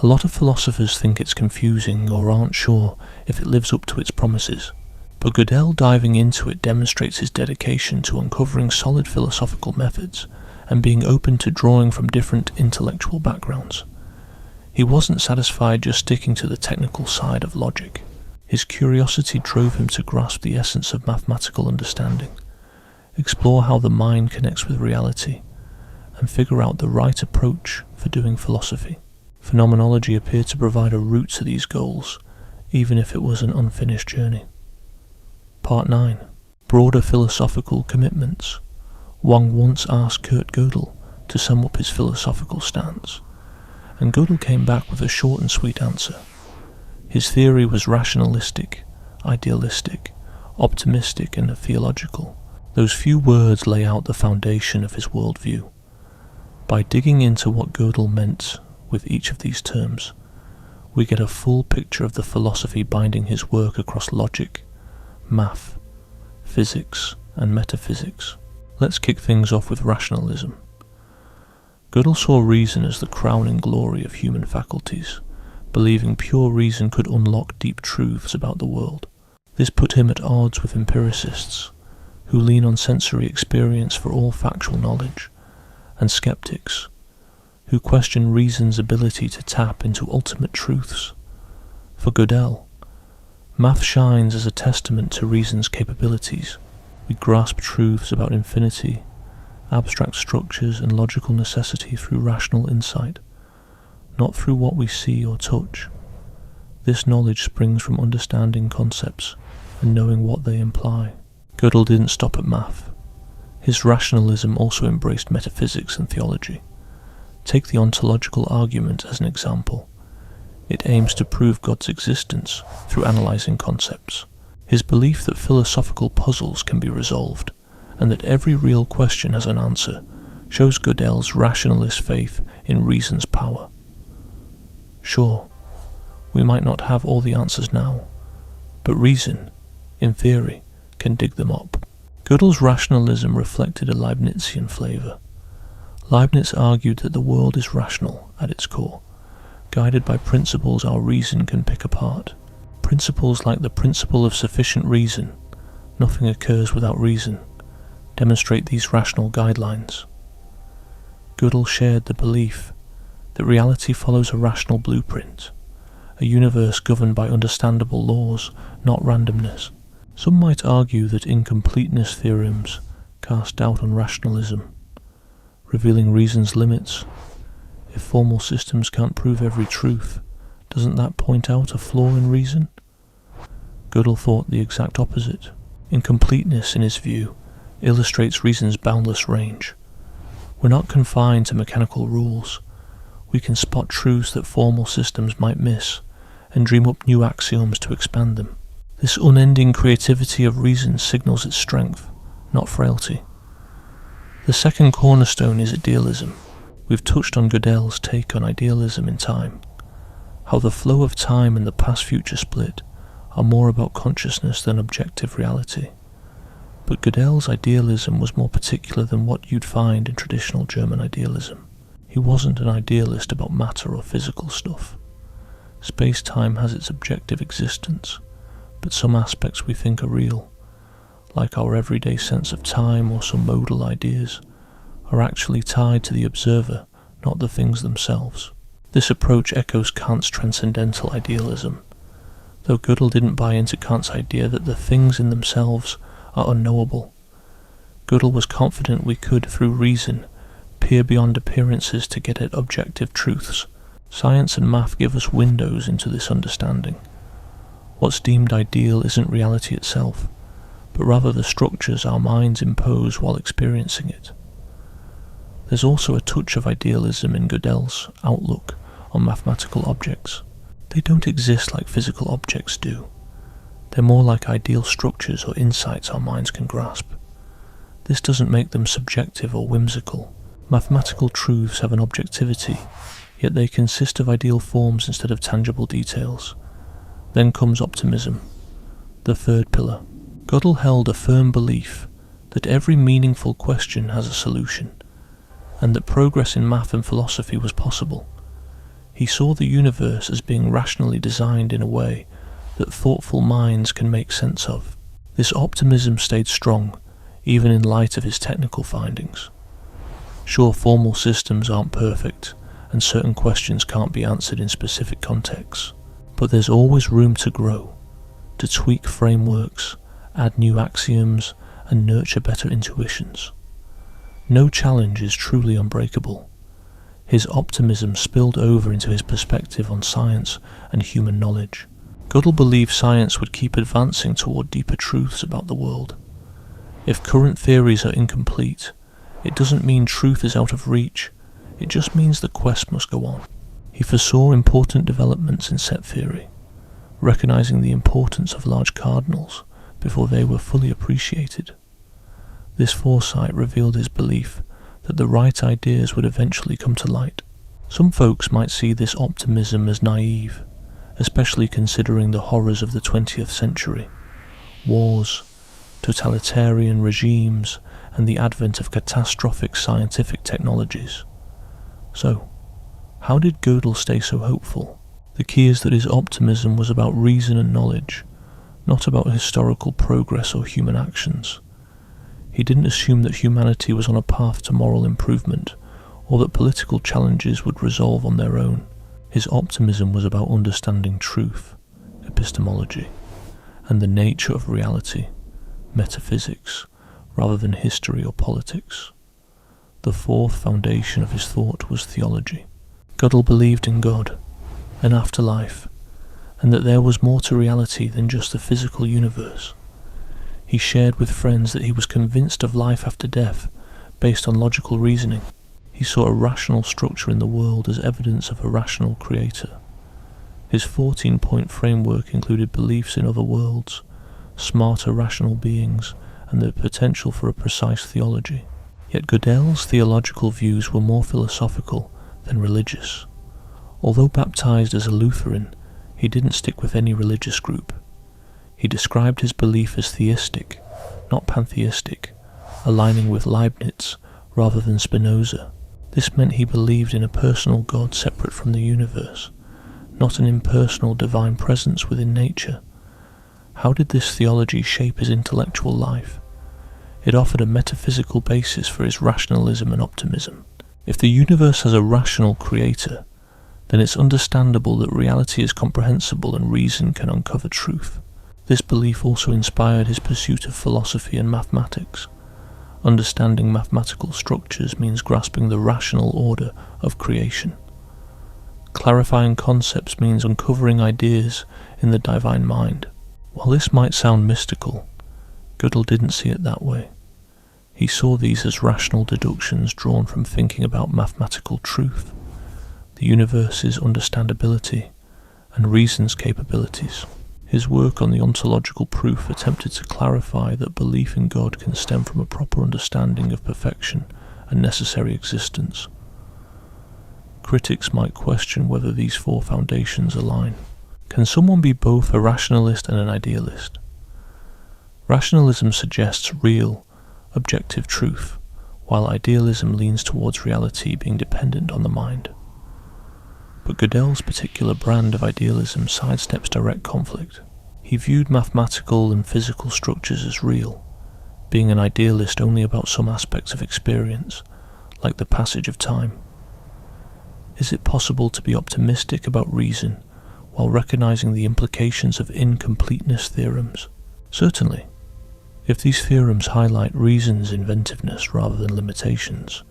A lot of philosophers think it's confusing or aren't sure if it lives up to its promises, but Gödel diving into it demonstrates his dedication to uncovering solid philosophical methods and being open to drawing from different intellectual backgrounds. He wasn't satisfied just sticking to the technical side of logic. His curiosity drove him to grasp the essence of mathematical understanding, explore how the mind connects with reality, and figure out the right approach for doing philosophy. Phenomenology appeared to provide a route to these goals, even if it was an unfinished journey. Part 9. Broader philosophical commitments. Wang once asked Kurt Gödel to sum up his philosophical stance, and Gödel came back with a short and sweet answer. His theory was rationalistic, idealistic, optimistic, and theological. Those few words lay out the foundation of his worldview. By digging into what Gödel meant with each of these terms, we get a full picture of the philosophy binding his work across logic, math, physics, and metaphysics. Let's kick things off with rationalism. Gödel saw reason as the crowning glory of human faculties, believing pure reason could unlock deep truths about the world. This put him at odds with empiricists, who lean on sensory experience for all factual knowledge, and skeptics, who question reason's ability to tap into ultimate truths. For Gödel, math shines as a testament to reason's capabilities. We grasp truths about infinity, abstract structures, and logical necessity through rational insight, not through what we see or touch. This knowledge springs from understanding concepts and knowing what they imply. Gödel didn't stop at math. His rationalism also embraced metaphysics and theology. Take the ontological argument as an example. It aims to prove God's existence through analysing concepts. His belief that philosophical puzzles can be resolved, and that every real question has an answer, shows Gödel's rationalist faith in reason's power. Sure, we might not have all the answers now, but reason, in theory, can dig them up. Gödel's rationalism reflected a Leibnizian flavour. Leibniz argued that the world is rational at its core, guided by principles our reason can pick apart. Principles like the principle of sufficient reason, nothing occurs without reason, demonstrate these rational guidelines. Gödel shared the belief that reality follows a rational blueprint, a universe governed by understandable laws, not randomness. Some might argue that incompleteness theorems cast doubt on rationalism, revealing reason's limits. If formal systems can't prove every truth, doesn't that point out a flaw in reason? Gödel thought the exact opposite. Incompleteness, in his view, illustrates reason's boundless range. We're not confined to mechanical rules. We can spot truths that formal systems might miss, and dream up new axioms to expand them. This unending creativity of reason signals its strength, not frailty. The second cornerstone is idealism. We've touched on Gödel's take on idealism in time. how the flow of time and the past-future split are more about consciousness than objective reality. But Gödel's idealism was more particular than what you'd find in traditional German idealism. He wasn't an idealist about matter or physical stuff. Space-time has its objective existence, but some aspects we think are real, like our everyday sense of time or some modal ideas, are actually tied to the observer, not the things themselves. This approach echoes Kant's transcendental idealism, though Gödel didn't buy into Kant's idea that the things in themselves are unknowable. Gödel was confident we could, through reason, peer beyond appearances to get at objective truths. Science and math give us windows into this understanding. What's deemed ideal isn't reality itself, but rather the structures our minds impose while experiencing it. There's also a touch of idealism in Gödel's outlook on mathematical objects. They don't exist like physical objects do. They're more like ideal structures or insights our minds can grasp. This doesn't make them subjective or whimsical. Mathematical truths have an objectivity, yet they consist of ideal forms instead of tangible details. Then comes optimism, the third pillar. Gödel held a firm belief that every meaningful question has a solution, and that progress in math and philosophy was possible. He saw the universe as being rationally designed in a way that thoughtful minds can make sense of. This optimism stayed strong, even in light of his technical findings. Sure, formal systems aren't perfect, and certain questions can't be answered in specific contexts, but there's always room to grow, to tweak frameworks, add new axioms, and nurture better intuitions. No challenge is truly unbreakable. His optimism spilled over into his perspective on science and human knowledge. Gödel believed science would keep advancing toward deeper truths about the world. If current theories are incomplete, it doesn't mean truth is out of reach, it just means the quest must go on. He foresaw important developments in set theory, recognizing the importance of large cardinals before they were fully appreciated. This foresight revealed his belief that the right ideas would eventually come to light. Some folks might see this optimism as naive, especially considering the horrors of the 20th century, wars, totalitarian regimes, and the advent of catastrophic scientific technologies. So, how did Gödel stay so hopeful? The key is that his optimism was about reason and knowledge, not about historical progress or human actions. He didn't assume that humanity was on a path to moral improvement, or that political challenges would resolve on their own. His optimism was about understanding truth, epistemology, and the nature of reality, metaphysics, rather than history or politics. The fourth foundation of his thought was theology. Gödel believed in God, an afterlife, and that there was more to reality than just the physical universe. He shared with friends that he was convinced of life after death, based on logical reasoning. He saw a rational structure in the world as evidence of a rational creator. His 14-point framework included beliefs in other worlds, smarter rational beings, and the potential for a precise theology. Yet Gödel's theological views were more philosophical than religious. Although baptized as a Lutheran, he didn't stick with any religious group. He described his belief as theistic, not pantheistic, aligning with Leibniz rather than Spinoza. This meant he believed in a personal God separate from the universe, not an impersonal divine presence within nature. How did this theology shape his intellectual life? It offered a metaphysical basis for his rationalism and optimism. If the universe has a rational creator, then it's understandable that reality is comprehensible and reason can uncover truth. This belief also inspired his pursuit of philosophy and mathematics. Understanding mathematical structures means grasping the rational order of creation. Clarifying concepts means uncovering ideas in the divine mind. While this might sound mystical, Gödel didn't see it that way. He saw these as rational deductions drawn from thinking about mathematical truth, the universe's understandability, and reason's capabilities. His work on the ontological proof attempted to clarify that belief in God can stem from a proper understanding of perfection and necessary existence. Critics might question whether these four foundations align. Can someone be both a rationalist and an idealist? Rationalism suggests real, objective truth, while idealism leans towards reality being dependent on the mind. But Gödel's particular brand of idealism sidesteps direct conflict. He viewed mathematical and physical structures as real, being an idealist only about some aspects of experience, like the passage of time. Is it possible to be optimistic about reason while recognizing the implications of incompleteness theorems? Certainly. If these theorems highlight reason's inventiveness rather than limitations,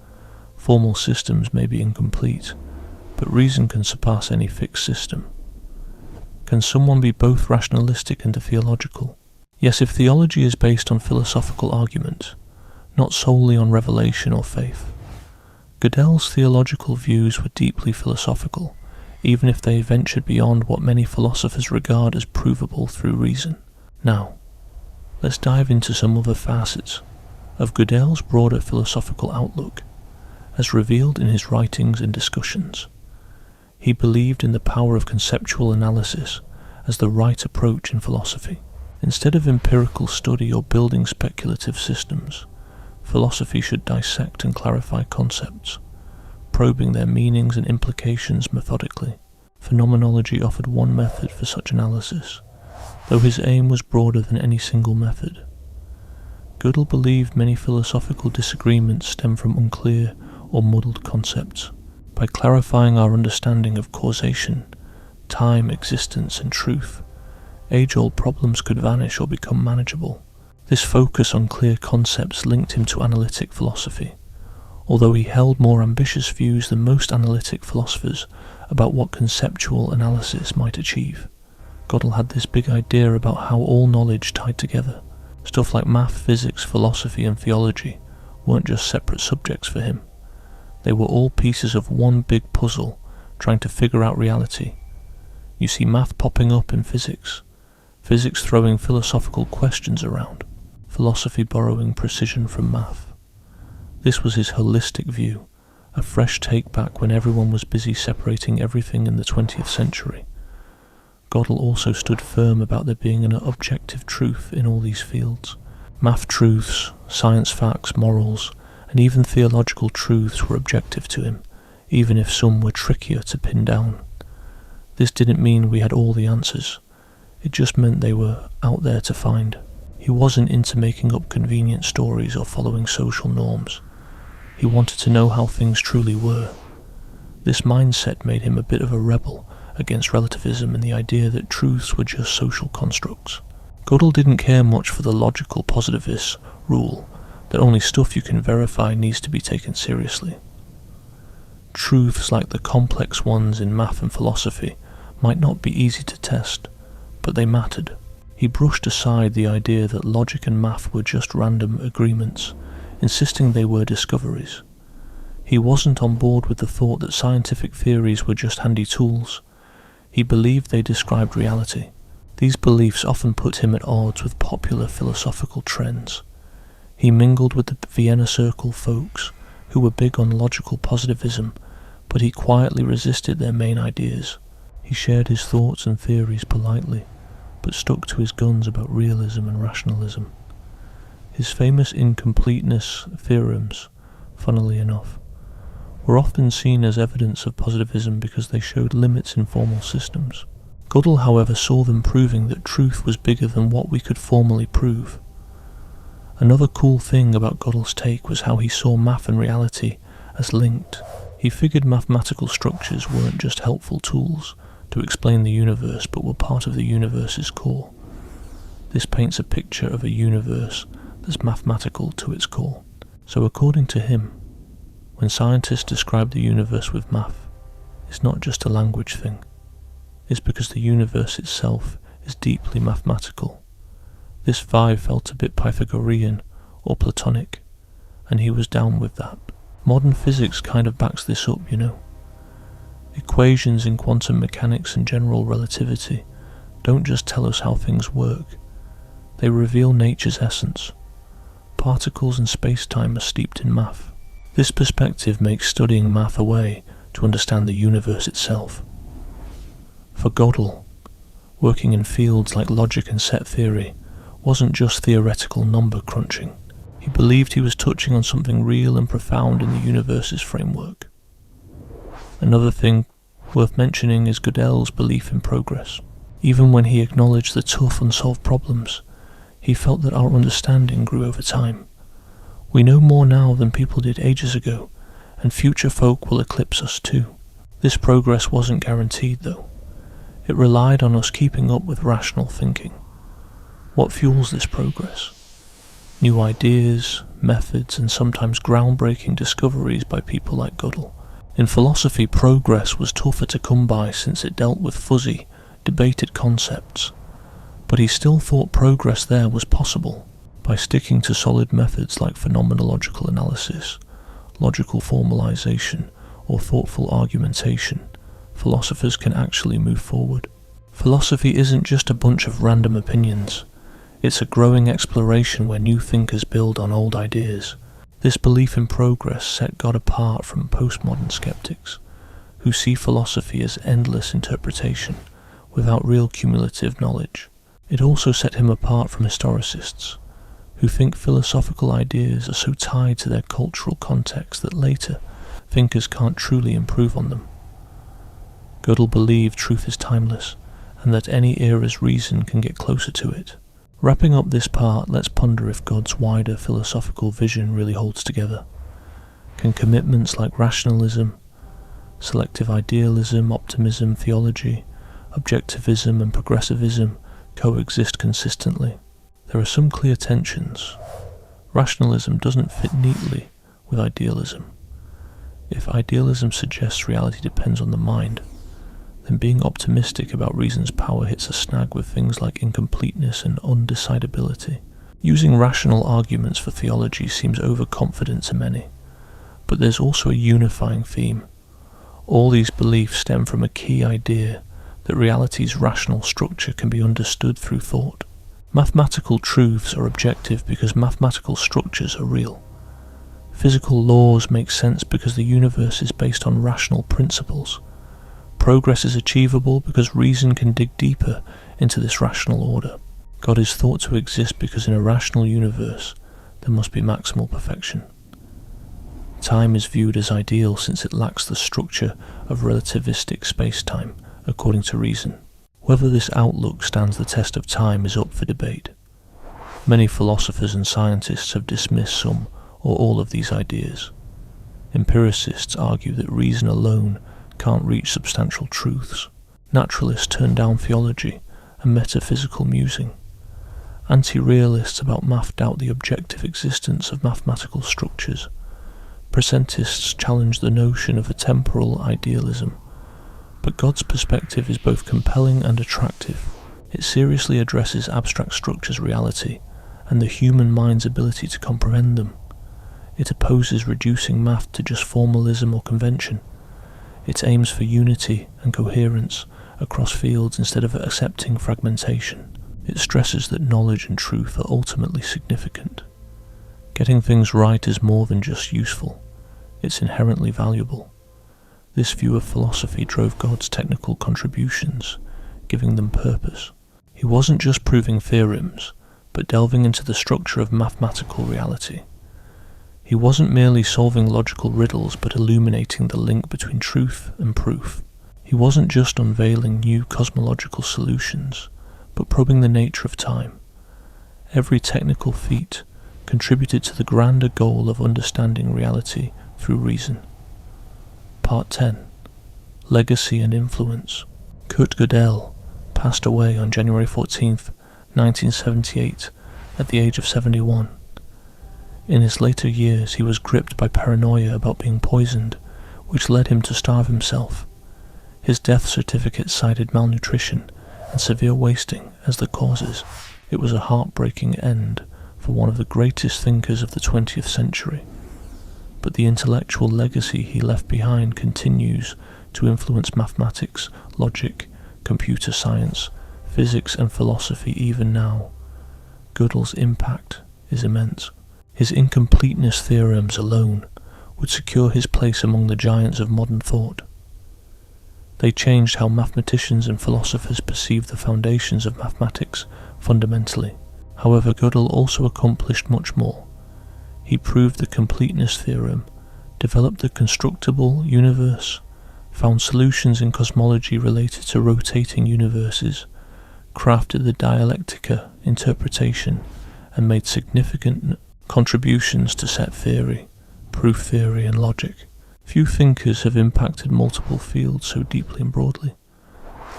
formal systems may be incomplete, but reason can surpass any fixed system. Can someone be both rationalistic and theological? Yes, if theology is based on philosophical argument, not solely on revelation or faith. Gödel's theological views were deeply philosophical, even if they ventured beyond what many philosophers regard as provable through reason. Now, let's dive into some other facets of Gödel's broader philosophical outlook, as revealed in his writings and discussions. He believed in the power of conceptual analysis as the right approach in philosophy. Instead of empirical study or building speculative systems, philosophy should dissect and clarify concepts, probing their meanings and implications methodically. Phenomenology offered one method for such analysis, though his aim was broader than any single method. Gödel believed many philosophical disagreements stem from unclear or muddled concepts. By clarifying our understanding of causation, time, existence, and truth, age-old problems could vanish or become manageable. This focus on clear concepts linked him to analytic philosophy, although he held more ambitious views than most analytic philosophers about what conceptual analysis might achieve. Gödel had this big idea about how all knowledge tied together. Stuff like math, physics, philosophy, and theology weren't just separate subjects for him. They were all pieces of one big puzzle, trying to figure out reality. You see math popping up in physics, physics throwing philosophical questions around, philosophy borrowing precision from math. This was his holistic view, a fresh take back when everyone was busy separating everything in the 20th century. Gödel also stood firm about there being an objective truth in all these fields. Math truths, science facts, morals, and even theological truths were objective to him, even if some were trickier to pin down. This didn't mean we had all the answers. It just meant they were out there to find. He wasn't into making up convenient stories or following social norms. He wanted to know how things truly were. This mindset made him a bit of a rebel against relativism and the idea that truths were just social constructs. Gödel didn't care much for the logical positivist rule that only stuff you can verify needs to be taken seriously. Truths like the complex ones in math and philosophy might not be easy to test, but they mattered. He brushed aside the idea that logic and math were just random agreements, insisting they were discoveries. He wasn't on board with the thought that scientific theories were just handy tools. He believed they described reality. These beliefs often put him at odds with popular philosophical trends. He mingled with the Vienna Circle folks, who were big on logical positivism, but he quietly resisted their main ideas. He shared his thoughts and theories politely, but stuck to his guns about realism and rationalism. His famous incompleteness theorems, funnily enough, were often seen as evidence of positivism because they showed limits in formal systems. Gödel, however, saw them proving that truth was bigger than what we could formally prove. Another cool thing about Gödel's take was how he saw math and reality as linked. He figured mathematical structures weren't just helpful tools to explain the universe, but were part of the universe's core. This paints a picture of a universe that's mathematical to its core. So according to him, when scientists describe the universe with math, it's not just a language thing. It's because the universe itself is deeply mathematical. This vibe felt a bit Pythagorean or Platonic, and he was down with that. Modern physics kind of backs this up, you know. Equations in quantum mechanics and general relativity don't just tell us how things work, they reveal nature's essence. Particles and space-time are steeped in math. This perspective makes studying math a way to understand the universe itself. For Gödel, working in fields like logic and set theory wasn't just theoretical number crunching. He believed he was touching on something real and profound in the universe's framework. Another thing worth mentioning is Gödel's belief in progress. Even when he acknowledged the tough unsolved problems, he felt that our understanding grew over time. We know more now than people did ages ago, and future folk will eclipse us too. This progress wasn't guaranteed though. It relied on us keeping up with rational thinking. What fuels this progress? New ideas, methods, and sometimes groundbreaking discoveries by people like Gödel. In philosophy, progress was tougher to come by since it dealt with fuzzy, debated concepts. But he still thought progress there was possible. By sticking to solid methods like phenomenological analysis, logical formalization, or thoughtful argumentation, philosophers can actually move forward. Philosophy isn't just a bunch of random opinions. It's a growing exploration where new thinkers build on old ideas. This belief in progress set God apart from postmodern skeptics, who see philosophy as endless interpretation, without real cumulative knowledge. It also set him apart from historicists, who think philosophical ideas are so tied to their cultural context that later thinkers can't truly improve on them. Gödel believed truth is timeless, and that any era's reason can get closer to it. Wrapping up this part, let's ponder if God's wider philosophical vision really holds together. Can commitments like rationalism, selective idealism, optimism, theology, objectivism and progressivism coexist consistently? There are some clear tensions. Rationalism doesn't fit neatly with idealism. If idealism suggests reality depends on the mind, then being optimistic about reason's power hits a snag with things like incompleteness and undecidability. Using rational arguments for theology seems overconfident to many, but there's also a unifying theme. All these beliefs stem from a key idea that reality's rational structure can be understood through thought. Mathematical truths are objective because mathematical structures are real. Physical laws make sense because the universe is based on rational principles. Progress is achievable because reason can dig deeper into this rational order. God is thought to exist because in a rational universe there must be maximal perfection. Time is viewed as ideal since it lacks the structure of relativistic space-time, according to reason. Whether this outlook stands the test of time is up for debate. Many philosophers and scientists have dismissed some or all of these ideas. Empiricists argue that reason alone can't reach substantial truths. Naturalists turn down theology and metaphysical musing. Anti-realists about math doubt the objective existence of mathematical structures. Presentists challenge the notion of a temporal idealism. But God's perspective is both compelling and attractive. It seriously addresses abstract structures' reality and the human mind's ability to comprehend them. It opposes reducing math to just formalism or convention. It aims for unity and coherence across fields instead of accepting fragmentation. It stresses that knowledge and truth are ultimately significant. Getting things right is more than just useful, it's inherently valuable. This view of philosophy drove God's technical contributions, giving them purpose. He wasn't just proving theorems, but delving into the structure of mathematical reality. He wasn't merely solving logical riddles, but illuminating the link between truth and proof. He wasn't just unveiling new cosmological solutions, but probing the nature of time. Every technical feat contributed to the grander goal of understanding reality through reason. Part 10. Legacy and Influence. Kurt Gödel passed away on January 14th, 1978, at the age of 71. In his later years, he was gripped by paranoia about being poisoned, which led him to starve himself. His death certificate cited malnutrition and severe wasting as the causes. It was a heartbreaking end for one of the greatest thinkers of the 20th century. But the intellectual legacy he left behind continues to influence mathematics, logic, computer science, physics and philosophy even now. Gödel's impact is immense. His incompleteness theorems alone would secure his place among the giants of modern thought. They changed how mathematicians and philosophers perceived the foundations of mathematics fundamentally. However, Gödel also accomplished much more. He proved the completeness theorem, developed the constructible universe, found solutions in cosmology related to rotating universes, crafted the dialectica interpretation, and made significant contributions to set theory, proof theory, and logic. Few thinkers have impacted multiple fields so deeply and broadly.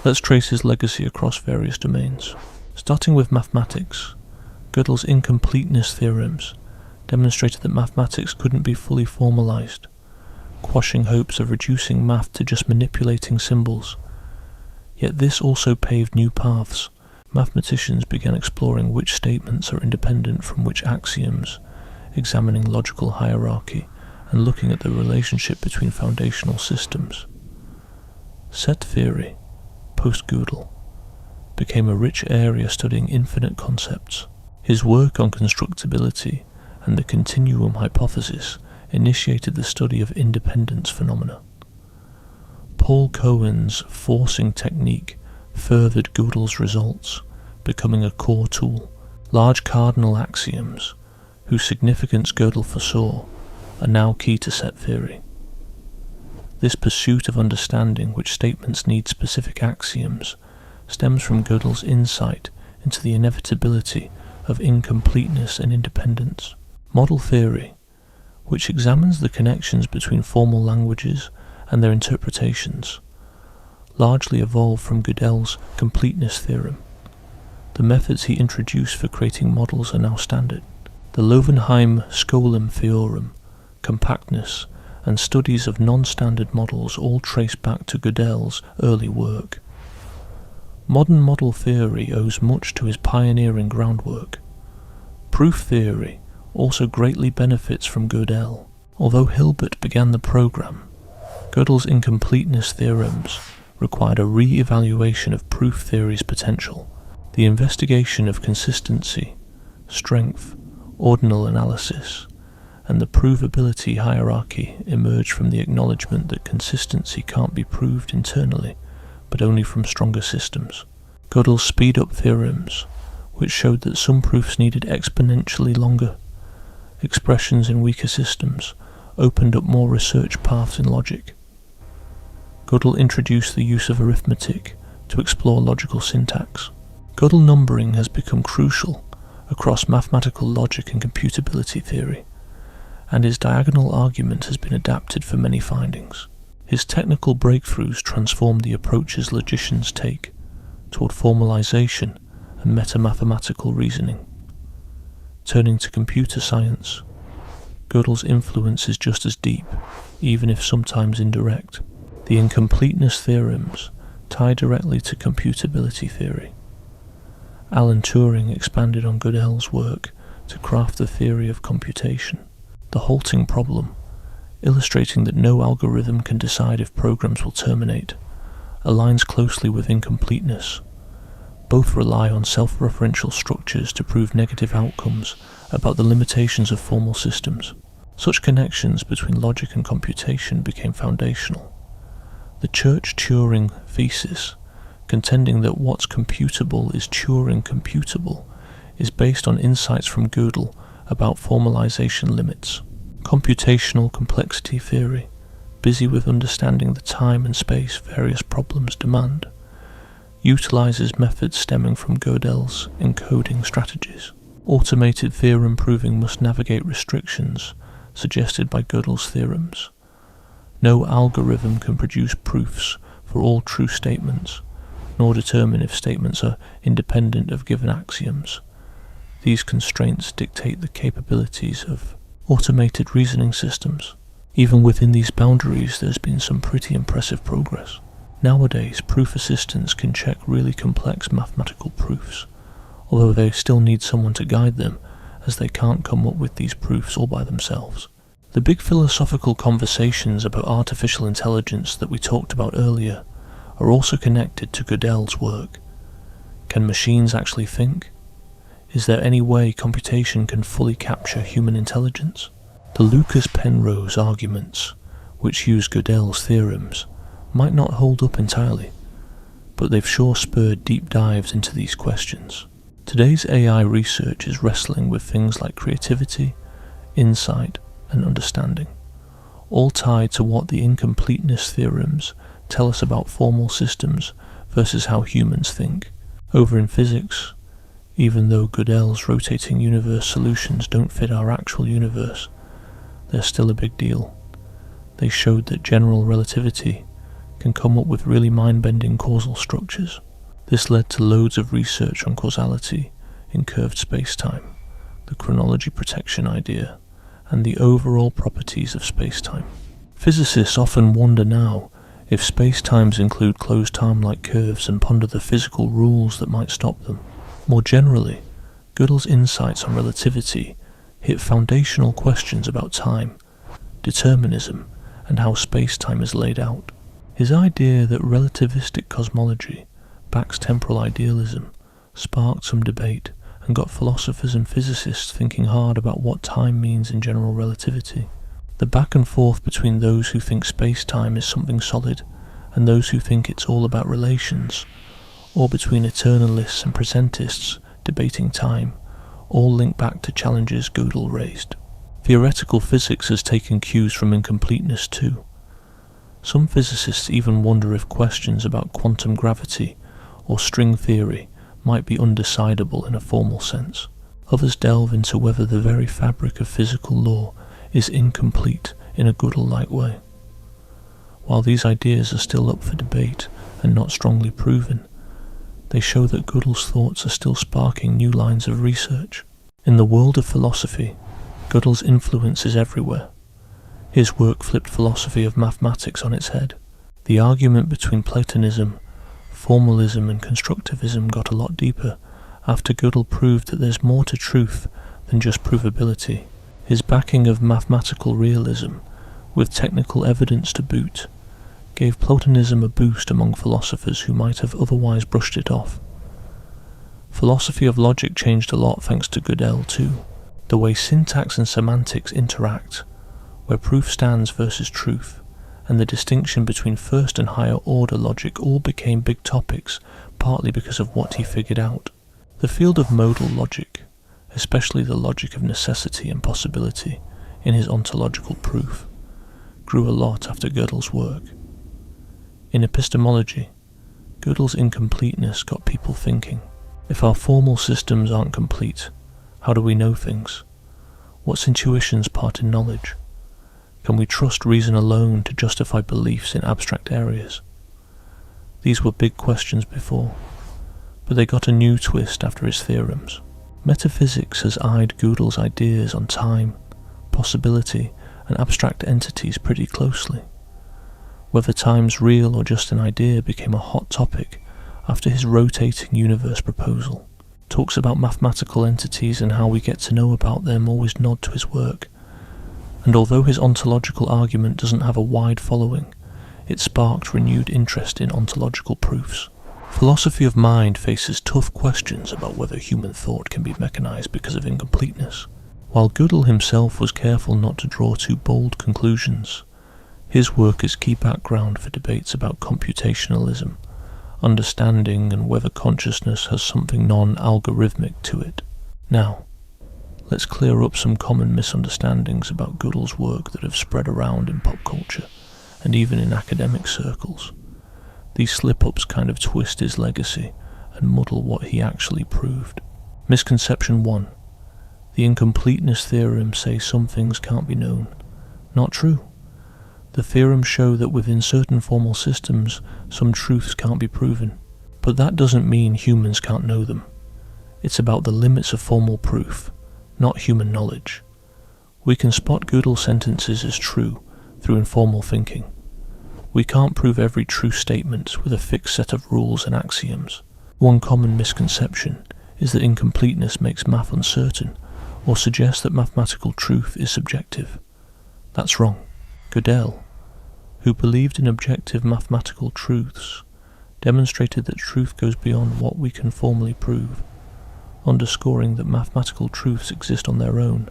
Let's trace his legacy across various domains. Starting with mathematics, Gödel's incompleteness theorems demonstrated that mathematics couldn't be fully formalized, quashing hopes of reducing math to just manipulating symbols. Yet this also paved new paths. Mathematicians began exploring which statements are independent from which axioms, examining logical hierarchy, and looking at the relationship between foundational systems. Set theory, post-Gödel, became a rich area studying infinite concepts. His work on constructibility and the continuum hypothesis initiated the study of independence phenomena. Paul Cohen's forcing technique furthered Gödel's results, becoming a core tool. Large cardinal axioms, whose significance Gödel foresaw, are now key to set theory. This pursuit of understanding which statements need specific axioms stems from Gödel's insight into the inevitability of incompleteness and independence. Model theory, which examines the connections between formal languages and their interpretations, largely evolved from Gödel's completeness theorem. The methods he introduced for creating models are now standard. The Löwenheim-Skolem theorem, compactness, and studies of non-standard models all trace back to Gödel's early work. Modern model theory owes much to his pioneering groundwork. Proof theory also greatly benefits from Gödel. Although Hilbert began the program, Gödel's incompleteness theorems required a re-evaluation of proof theory's potential. The investigation of consistency, strength, ordinal analysis, and the provability hierarchy emerged from the acknowledgement that consistency can't be proved internally, but only from stronger systems. Gödel's speed-up theorems, which showed that some proofs needed exponentially longer expressions in weaker systems, opened up more research paths in logic. Gödel introduced the use of arithmetic to explore logical syntax. Gödel numbering has become crucial across mathematical logic and computability theory, and his diagonal argument has been adapted for many findings. His technical breakthroughs transformed the approaches logicians take toward formalization and meta-mathematical reasoning. Turning to computer science, Gödel's influence is just as deep, even if sometimes indirect. The incompleteness theorems tie directly to computability theory. Alan Turing expanded on Gödel's work to craft the theory of computation. The halting problem, illustrating that no algorithm can decide if programs will terminate, aligns closely with incompleteness. Both rely on self-referential structures to prove negative outcomes about the limitations of formal systems. Such connections between logic and computation became foundational. The Church-Turing thesis, contending that what's computable is Turing computable, is based on insights from Gödel about formalization limits. Computational complexity theory, busy with understanding the time and space various problems demand, utilizes methods stemming from Gödel's encoding strategies. Automated theorem proving must navigate restrictions suggested by Gödel's theorems. No algorithm can produce proofs for all true statements, nor determine if statements are independent of given axioms. These constraints dictate the capabilities of automated reasoning systems. Even within these boundaries, there's been some pretty impressive progress. Nowadays, proof assistants can check really complex mathematical proofs, although they still need someone to guide them, as they can't come up with these proofs all by themselves. The big philosophical conversations about artificial intelligence that we talked about earlier are also connected to Gödel's work. Can machines actually think? Is there any way computation can fully capture human intelligence? The Lucas-Penrose arguments, which use Gödel's theorems, might not hold up entirely, but they've sure spurred deep dives into these questions. Today's AI research is wrestling with things like creativity, insight, and understanding, all tied to what the incompleteness theorems tell us about formal systems versus how humans think. Over in physics, even though Gödel's rotating universe solutions don't fit our actual universe, they're still a big deal. They showed that general relativity can come up with really mind-bending causal structures. This led to loads of research on causality in curved space-time, the chronology protection idea, and the overall properties of space-time. Physicists often wonder now if space-times include closed time-like curves and ponder the physical rules that might stop them. More generally, Gödel's insights on relativity hit foundational questions about time, determinism, and how space-time is laid out. His idea that relativistic cosmology backs temporal idealism sparked some debate and got philosophers and physicists thinking hard about what time means in general relativity. The back and forth between those who think space-time is something solid and those who think it's all about relations, or between eternalists and presentists debating time, all link back to challenges Gödel raised. Theoretical physics has taken cues from incompleteness too. Some physicists even wonder if questions about quantum gravity or string theory might be undecidable in a formal sense. Others delve into whether the very fabric of physical law is incomplete in a Gödel-like way. While these ideas are still up for debate and not strongly proven, they show that Gödel's thoughts are still sparking new lines of research. In the world of philosophy, Gödel's influence is everywhere. His work flipped philosophy of mathematics on its head. The argument between Platonism, formalism and constructivism got a lot deeper after Gödel proved that there's more to truth than just provability. His backing of mathematical realism, with technical evidence to boot, gave Platonism a boost among philosophers who might have otherwise brushed it off. Philosophy of logic changed a lot thanks to Gödel too. The way syntax and semantics interact, where proof stands versus truth, and the distinction between first and higher order logic all became big topics, partly because of what he figured out. The field of modal logic, especially the logic of necessity and possibility in his ontological proof, grew a lot after Gödel's work. In epistemology, Gödel's incompleteness got people thinking. If our formal systems aren't complete, how do we know things? What's intuition's part in knowledge? Can we trust reason alone to justify beliefs in abstract areas? These were big questions before, but they got a new twist after his theorems. Metaphysics has eyed Gödel's ideas on time, possibility, and abstract entities pretty closely. Whether time's real or just an idea became a hot topic after his rotating universe proposal. Talks about mathematical entities and how we get to know about them always nod to his work, and although his ontological argument doesn't have a wide following, it sparked renewed interest in ontological proofs. Philosophy of mind faces tough questions about whether human thought can be mechanized because of incompleteness. While Gödel himself was careful not to draw too bold conclusions, his work is key background for debates about computationalism, understanding, and whether consciousness has something non-algorithmic to it. Now, let's clear up some common misunderstandings about Gödel's work that have spread around in pop culture, and even in academic circles. These slip-ups kind of twist his legacy and muddle what he actually proved. Misconception 1. The incompleteness theorems say some things can't be known. Not true. The theorems show that within certain formal systems, some truths can't be proven. But that doesn't mean humans can't know them. It's about the limits of formal proof, not human knowledge. We can spot Gödel sentences as true through informal thinking. We can't prove every true statement with a fixed set of rules and axioms. One common misconception is that incompleteness makes math uncertain, or suggests that mathematical truth is subjective. That's wrong. Gödel, who believed in objective mathematical truths, demonstrated that truth goes beyond what we can formally prove, underscoring that mathematical truths exist on their own,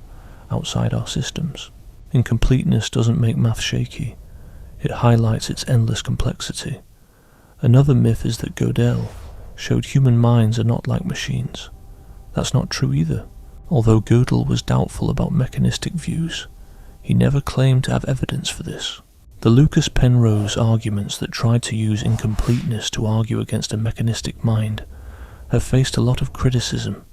outside our systems. Incompleteness doesn't make math shaky. It highlights its endless complexity. Another myth is that Gödel showed human minds are not like machines. That's not true either. Although Gödel was doubtful about mechanistic views, he never claimed to have evidence for this. The Lucas Penrose arguments that tried to use incompleteness to argue against a mechanistic mind have faced a lot of criticism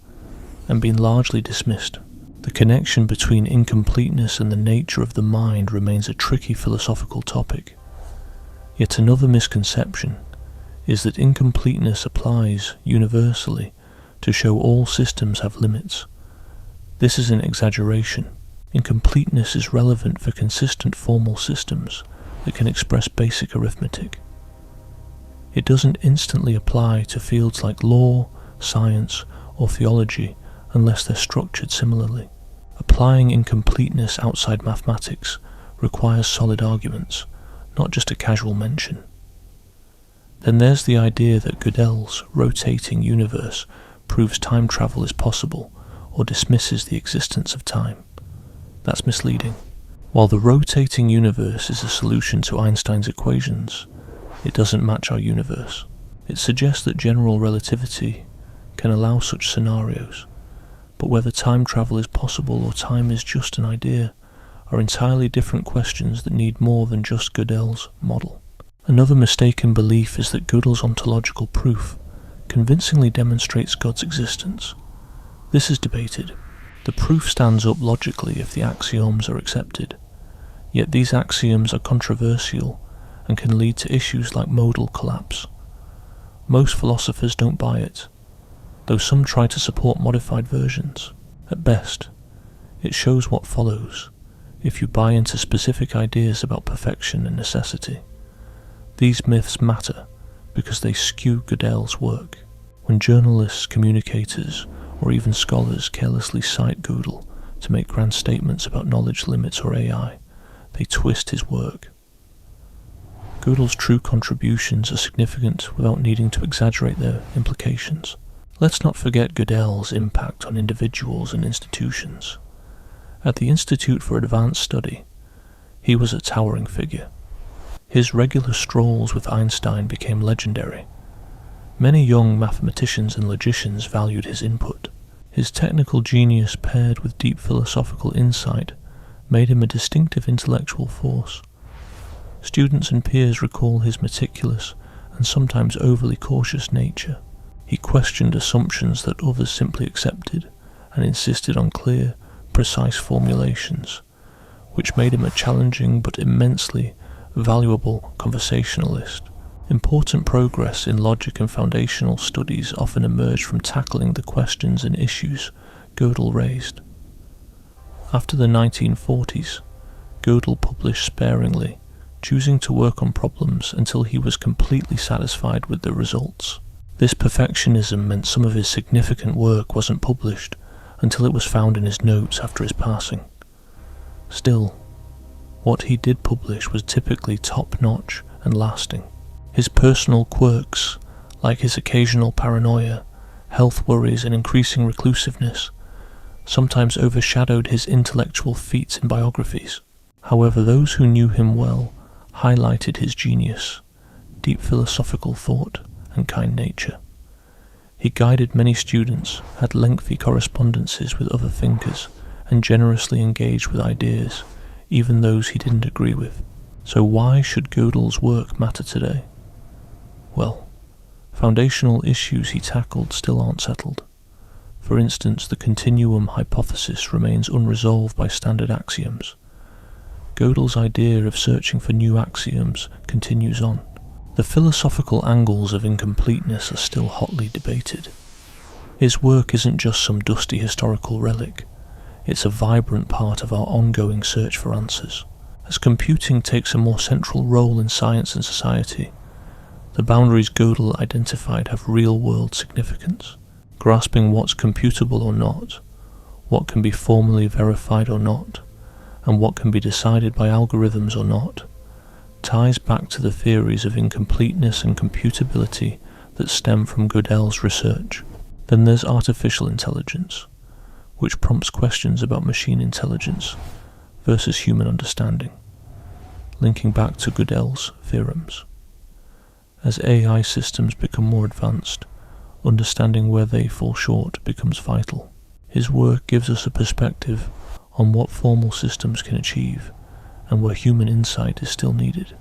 and been largely dismissed. The connection between incompleteness and the nature of the mind remains a tricky philosophical topic. Yet another misconception is that incompleteness applies universally to show all systems have limits. This is an exaggeration. Incompleteness is relevant for consistent formal systems that can express basic arithmetic. It doesn't instantly apply to fields like law, science, or theology unless they're structured similarly. Applying incompleteness outside mathematics requires solid arguments, not just a casual mention. Then there's the idea that Gödel's rotating universe proves time travel is possible or dismisses the existence of time. That's misleading. While the rotating universe is a solution to Einstein's equations, it doesn't match our universe. It suggests that general relativity can allow such scenarios, but whether time travel is possible or time is just an idea are entirely different questions that need more than just Gödel's model. Another mistaken belief is that Gödel's ontological proof convincingly demonstrates God's existence. This is debated. The proof stands up logically if the axioms are accepted, yet these axioms are controversial and can lead to issues like modal collapse. Most philosophers don't buy it, though some try to support modified versions. At best, it shows what follows if you buy into specific ideas about perfection and necessity. These myths matter because they skew Gödel's work. When journalists, communicators, or even scholars carelessly cite Gödel to make grand statements about knowledge limits or AI, they twist his work. Gödel's true contributions are significant without needing to exaggerate their implications. Let's not forget Gödel's impact on individuals and institutions. At the Institute for Advanced Study, he was a towering figure. His regular strolls with Einstein became legendary. Many young mathematicians and logicians valued his input. His technical genius paired with deep philosophical insight made him a distinctive intellectual force. Students and peers recall his meticulous and sometimes overly cautious nature. He questioned assumptions that others simply accepted and insisted on clear, precise formulations, which made him a challenging but immensely valuable conversationalist. Important progress in logic and foundational studies often emerged from tackling the questions and issues Gödel raised. After the 1940s, Gödel published sparingly, choosing to work on problems until he was completely satisfied with the results. This perfectionism meant some of his significant work wasn't published until it was found in his notes after his passing. Still, what he did publish was typically top-notch and lasting. His personal quirks, like his occasional paranoia, health worries and increasing reclusiveness, sometimes overshadowed his intellectual feats in biographies. However, those who knew him well highlighted his genius, deep philosophical thought, and kind nature. He guided many students, had lengthy correspondences with other thinkers, and generously engaged with ideas, even those he didn't agree with. So why should Gödel's work matter today? Well, foundational issues he tackled still aren't settled. For instance, the continuum hypothesis remains unresolved by standard axioms. Gödel's idea of searching for new axioms continues on. The philosophical angles of incompleteness are still hotly debated. His work isn't just some dusty historical relic, it's a vibrant part of our ongoing search for answers. As computing takes a more central role in science and society, the boundaries Gödel identified have real-world significance. Grasping what's computable or not, what can be formally verified or not, and what can be decided by algorithms or not, ties back to the theories of incompleteness and computability that stem from Gödel's research. Then there's artificial intelligence, which prompts questions about machine intelligence versus human understanding. linking back to Gödel's theorems. As AI systems become more advanced, understanding where they fall short becomes vital. His work gives us a perspective on what formal systems can achieve and where human insight is still needed.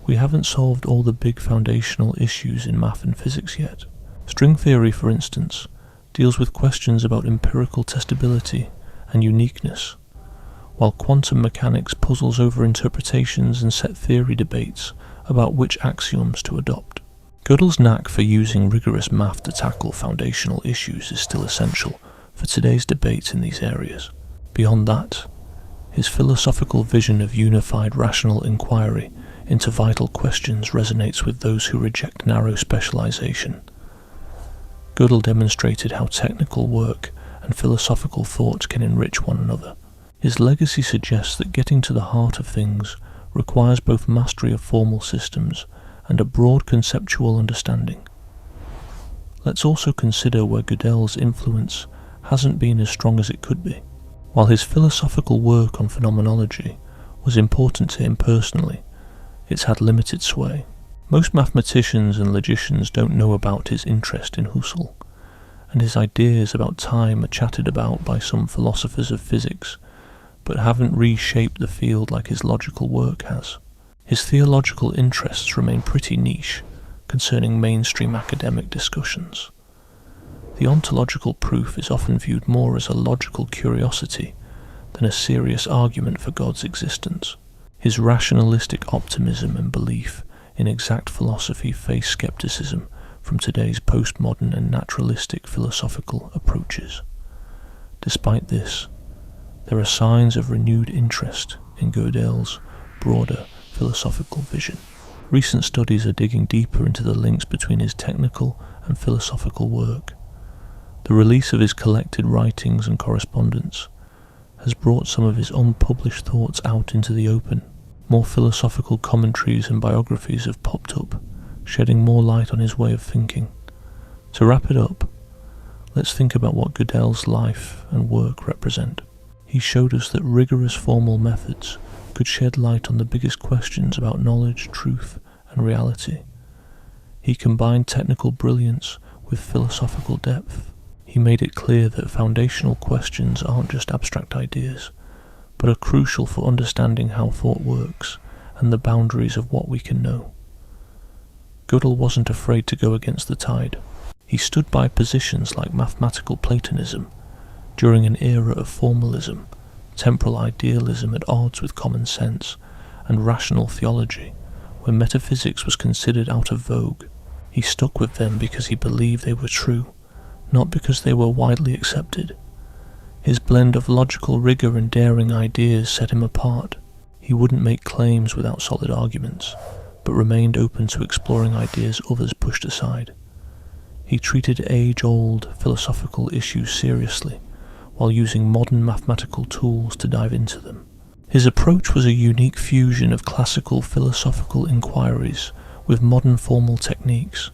We haven't solved all the big foundational issues in math and physics yet. String theory, for instance, deals with questions about empirical testability and uniqueness, while quantum mechanics puzzles over interpretations and set theory debates about which axioms to adopt. Gödel's knack for using rigorous math to tackle foundational issues is still essential for today's debates in these areas. Beyond that, his philosophical vision of unified rational inquiry into vital questions resonates with those who reject narrow specialization. Gödel demonstrated how technical work and philosophical thought can enrich one another. His legacy suggests that getting to the heart of things requires both mastery of formal systems and a broad conceptual understanding. Let's also consider where Gödel's influence hasn't been as strong as it could be. While his philosophical work on phenomenology was important to him personally, it's had limited sway. Most mathematicians and logicians don't know about his interest in Husserl, and his ideas about time are chatted about by some philosophers of physics, but haven't reshaped the field like his logical work has. His theological interests remain pretty niche concerning mainstream academic discussions. The ontological proof is often viewed more as a logical curiosity than a serious argument for God's existence. His rationalistic optimism and belief in exact philosophy face skepticism from today's postmodern and naturalistic philosophical approaches. Despite this, there are signs of renewed interest in Gödel's broader philosophical vision. Recent studies are digging deeper into the links between his technical and philosophical work. The release of his collected writings and correspondence has brought some of his unpublished thoughts out into the open. More philosophical commentaries and biographies have popped up, shedding more light on his way of thinking. To wrap it up, let's think about what Gödel's life and work represent. He showed us that rigorous formal methods could shed light on the biggest questions about knowledge, truth, and reality. He combined technical brilliance with philosophical depth. He made it clear that foundational questions aren't just abstract ideas, but are crucial for understanding how thought works and the boundaries of what we can know. Gödel wasn't afraid to go against the tide. He stood by positions like mathematical Platonism during an era of formalism, temporal idealism at odds with common sense, and rational theology, when metaphysics was considered out of vogue. He stuck with them because he believed they were true, not because they were widely accepted. His blend of logical rigor and daring ideas set him apart. He wouldn't make claims without solid arguments, but remained open to exploring ideas others pushed aside. He treated age-old philosophical issues seriously, while using modern mathematical tools to dive into them. His approach was a unique fusion of classical philosophical inquiries with modern formal techniques.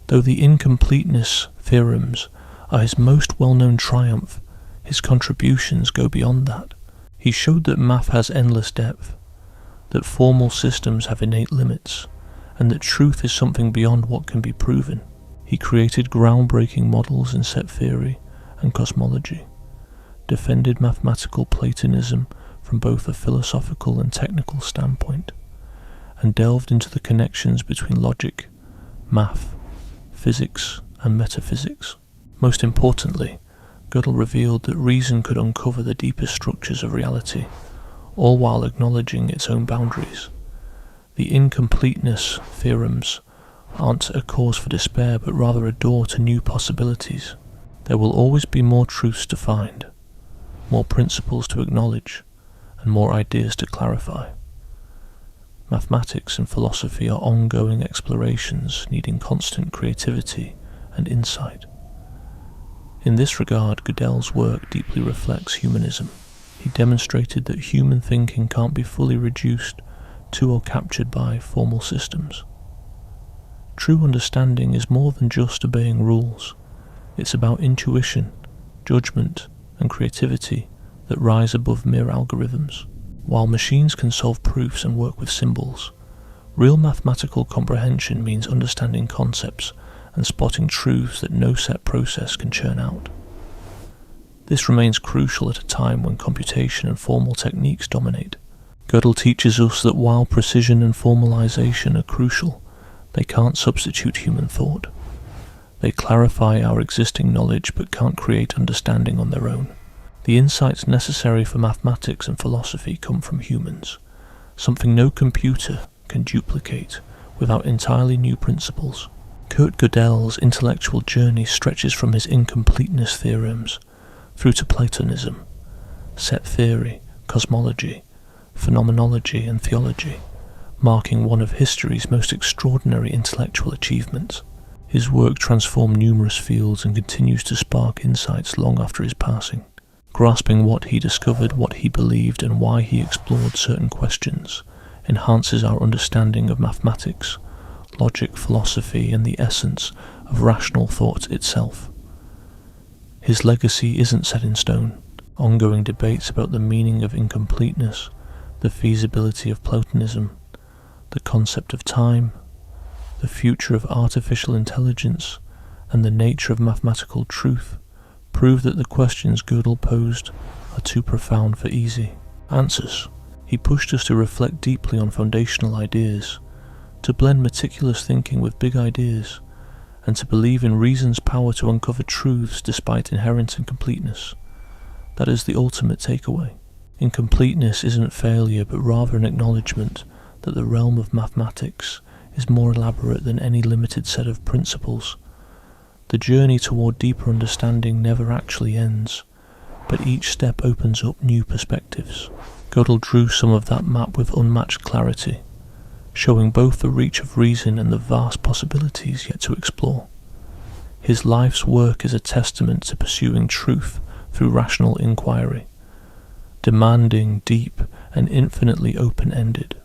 Though the incompleteness theorems are his most well-known triumph, his contributions go beyond that. He showed that math has endless depth, that formal systems have innate limits, and that truth is something beyond what can be proven. He created groundbreaking models in set theory and cosmology, defended mathematical Platonism from both a philosophical and technical standpoint, and delved into the connections between logic, math, physics, and metaphysics. Most importantly, Gödel revealed that reason could uncover the deepest structures of reality, all while acknowledging its own boundaries. The incompleteness theorems aren't a cause for despair, but rather a door to new possibilities. There will always be more truths to find, more principles to acknowledge, and more ideas to clarify. Mathematics and philosophy are ongoing explorations needing constant creativity and insight. In this regard, Gödel's work deeply reflects humanism. He demonstrated that human thinking can't be fully reduced to or captured by formal systems. True understanding is more than just obeying rules. It's about intuition, judgment, and creativity that rise above mere algorithms. While machines can solve proofs and work with symbols, real mathematical comprehension means understanding concepts and spotting truths that no set process can churn out. This remains crucial at a time when computation and formal techniques dominate. Gödel teaches us that while precision and formalization are crucial, they can't substitute human thought. They clarify our existing knowledge but can't create understanding on their own. The insights necessary for mathematics and philosophy come from humans, something no computer can duplicate without entirely new principles. Gödel's intellectual journey stretches from his incompleteness theorems through to Platonism, set theory, cosmology, phenomenology and theology, marking one of history's most extraordinary intellectual achievements. His work transformed numerous fields and continues to spark insights long after his passing. Grasping what he discovered, what he believed, and why he explored certain questions enhances our understanding of mathematics, logic, philosophy, and the essence of rational thought itself. His legacy isn't set in stone. Ongoing debates about the meaning of incompleteness, the feasibility of Platonism, the concept of time, the future of artificial intelligence, and the nature of mathematical truth prove that the questions Gödel posed are too profound for easy answers. He pushed us to reflect deeply on foundational ideas, to blend meticulous thinking with big ideas, and to believe in reason's power to uncover truths despite inherent incompleteness. That is the ultimate takeaway. Incompleteness isn't failure, but rather an acknowledgement that the realm of mathematics is more elaborate than any limited set of principles. The journey toward deeper understanding never actually ends, but each step opens up new perspectives. Gödel drew some of that map with unmatched clarity, showing both the reach of reason and the vast possibilities yet to explore. His life's work is a testament to pursuing truth through rational inquiry, demanding, deep, and infinitely open-ended.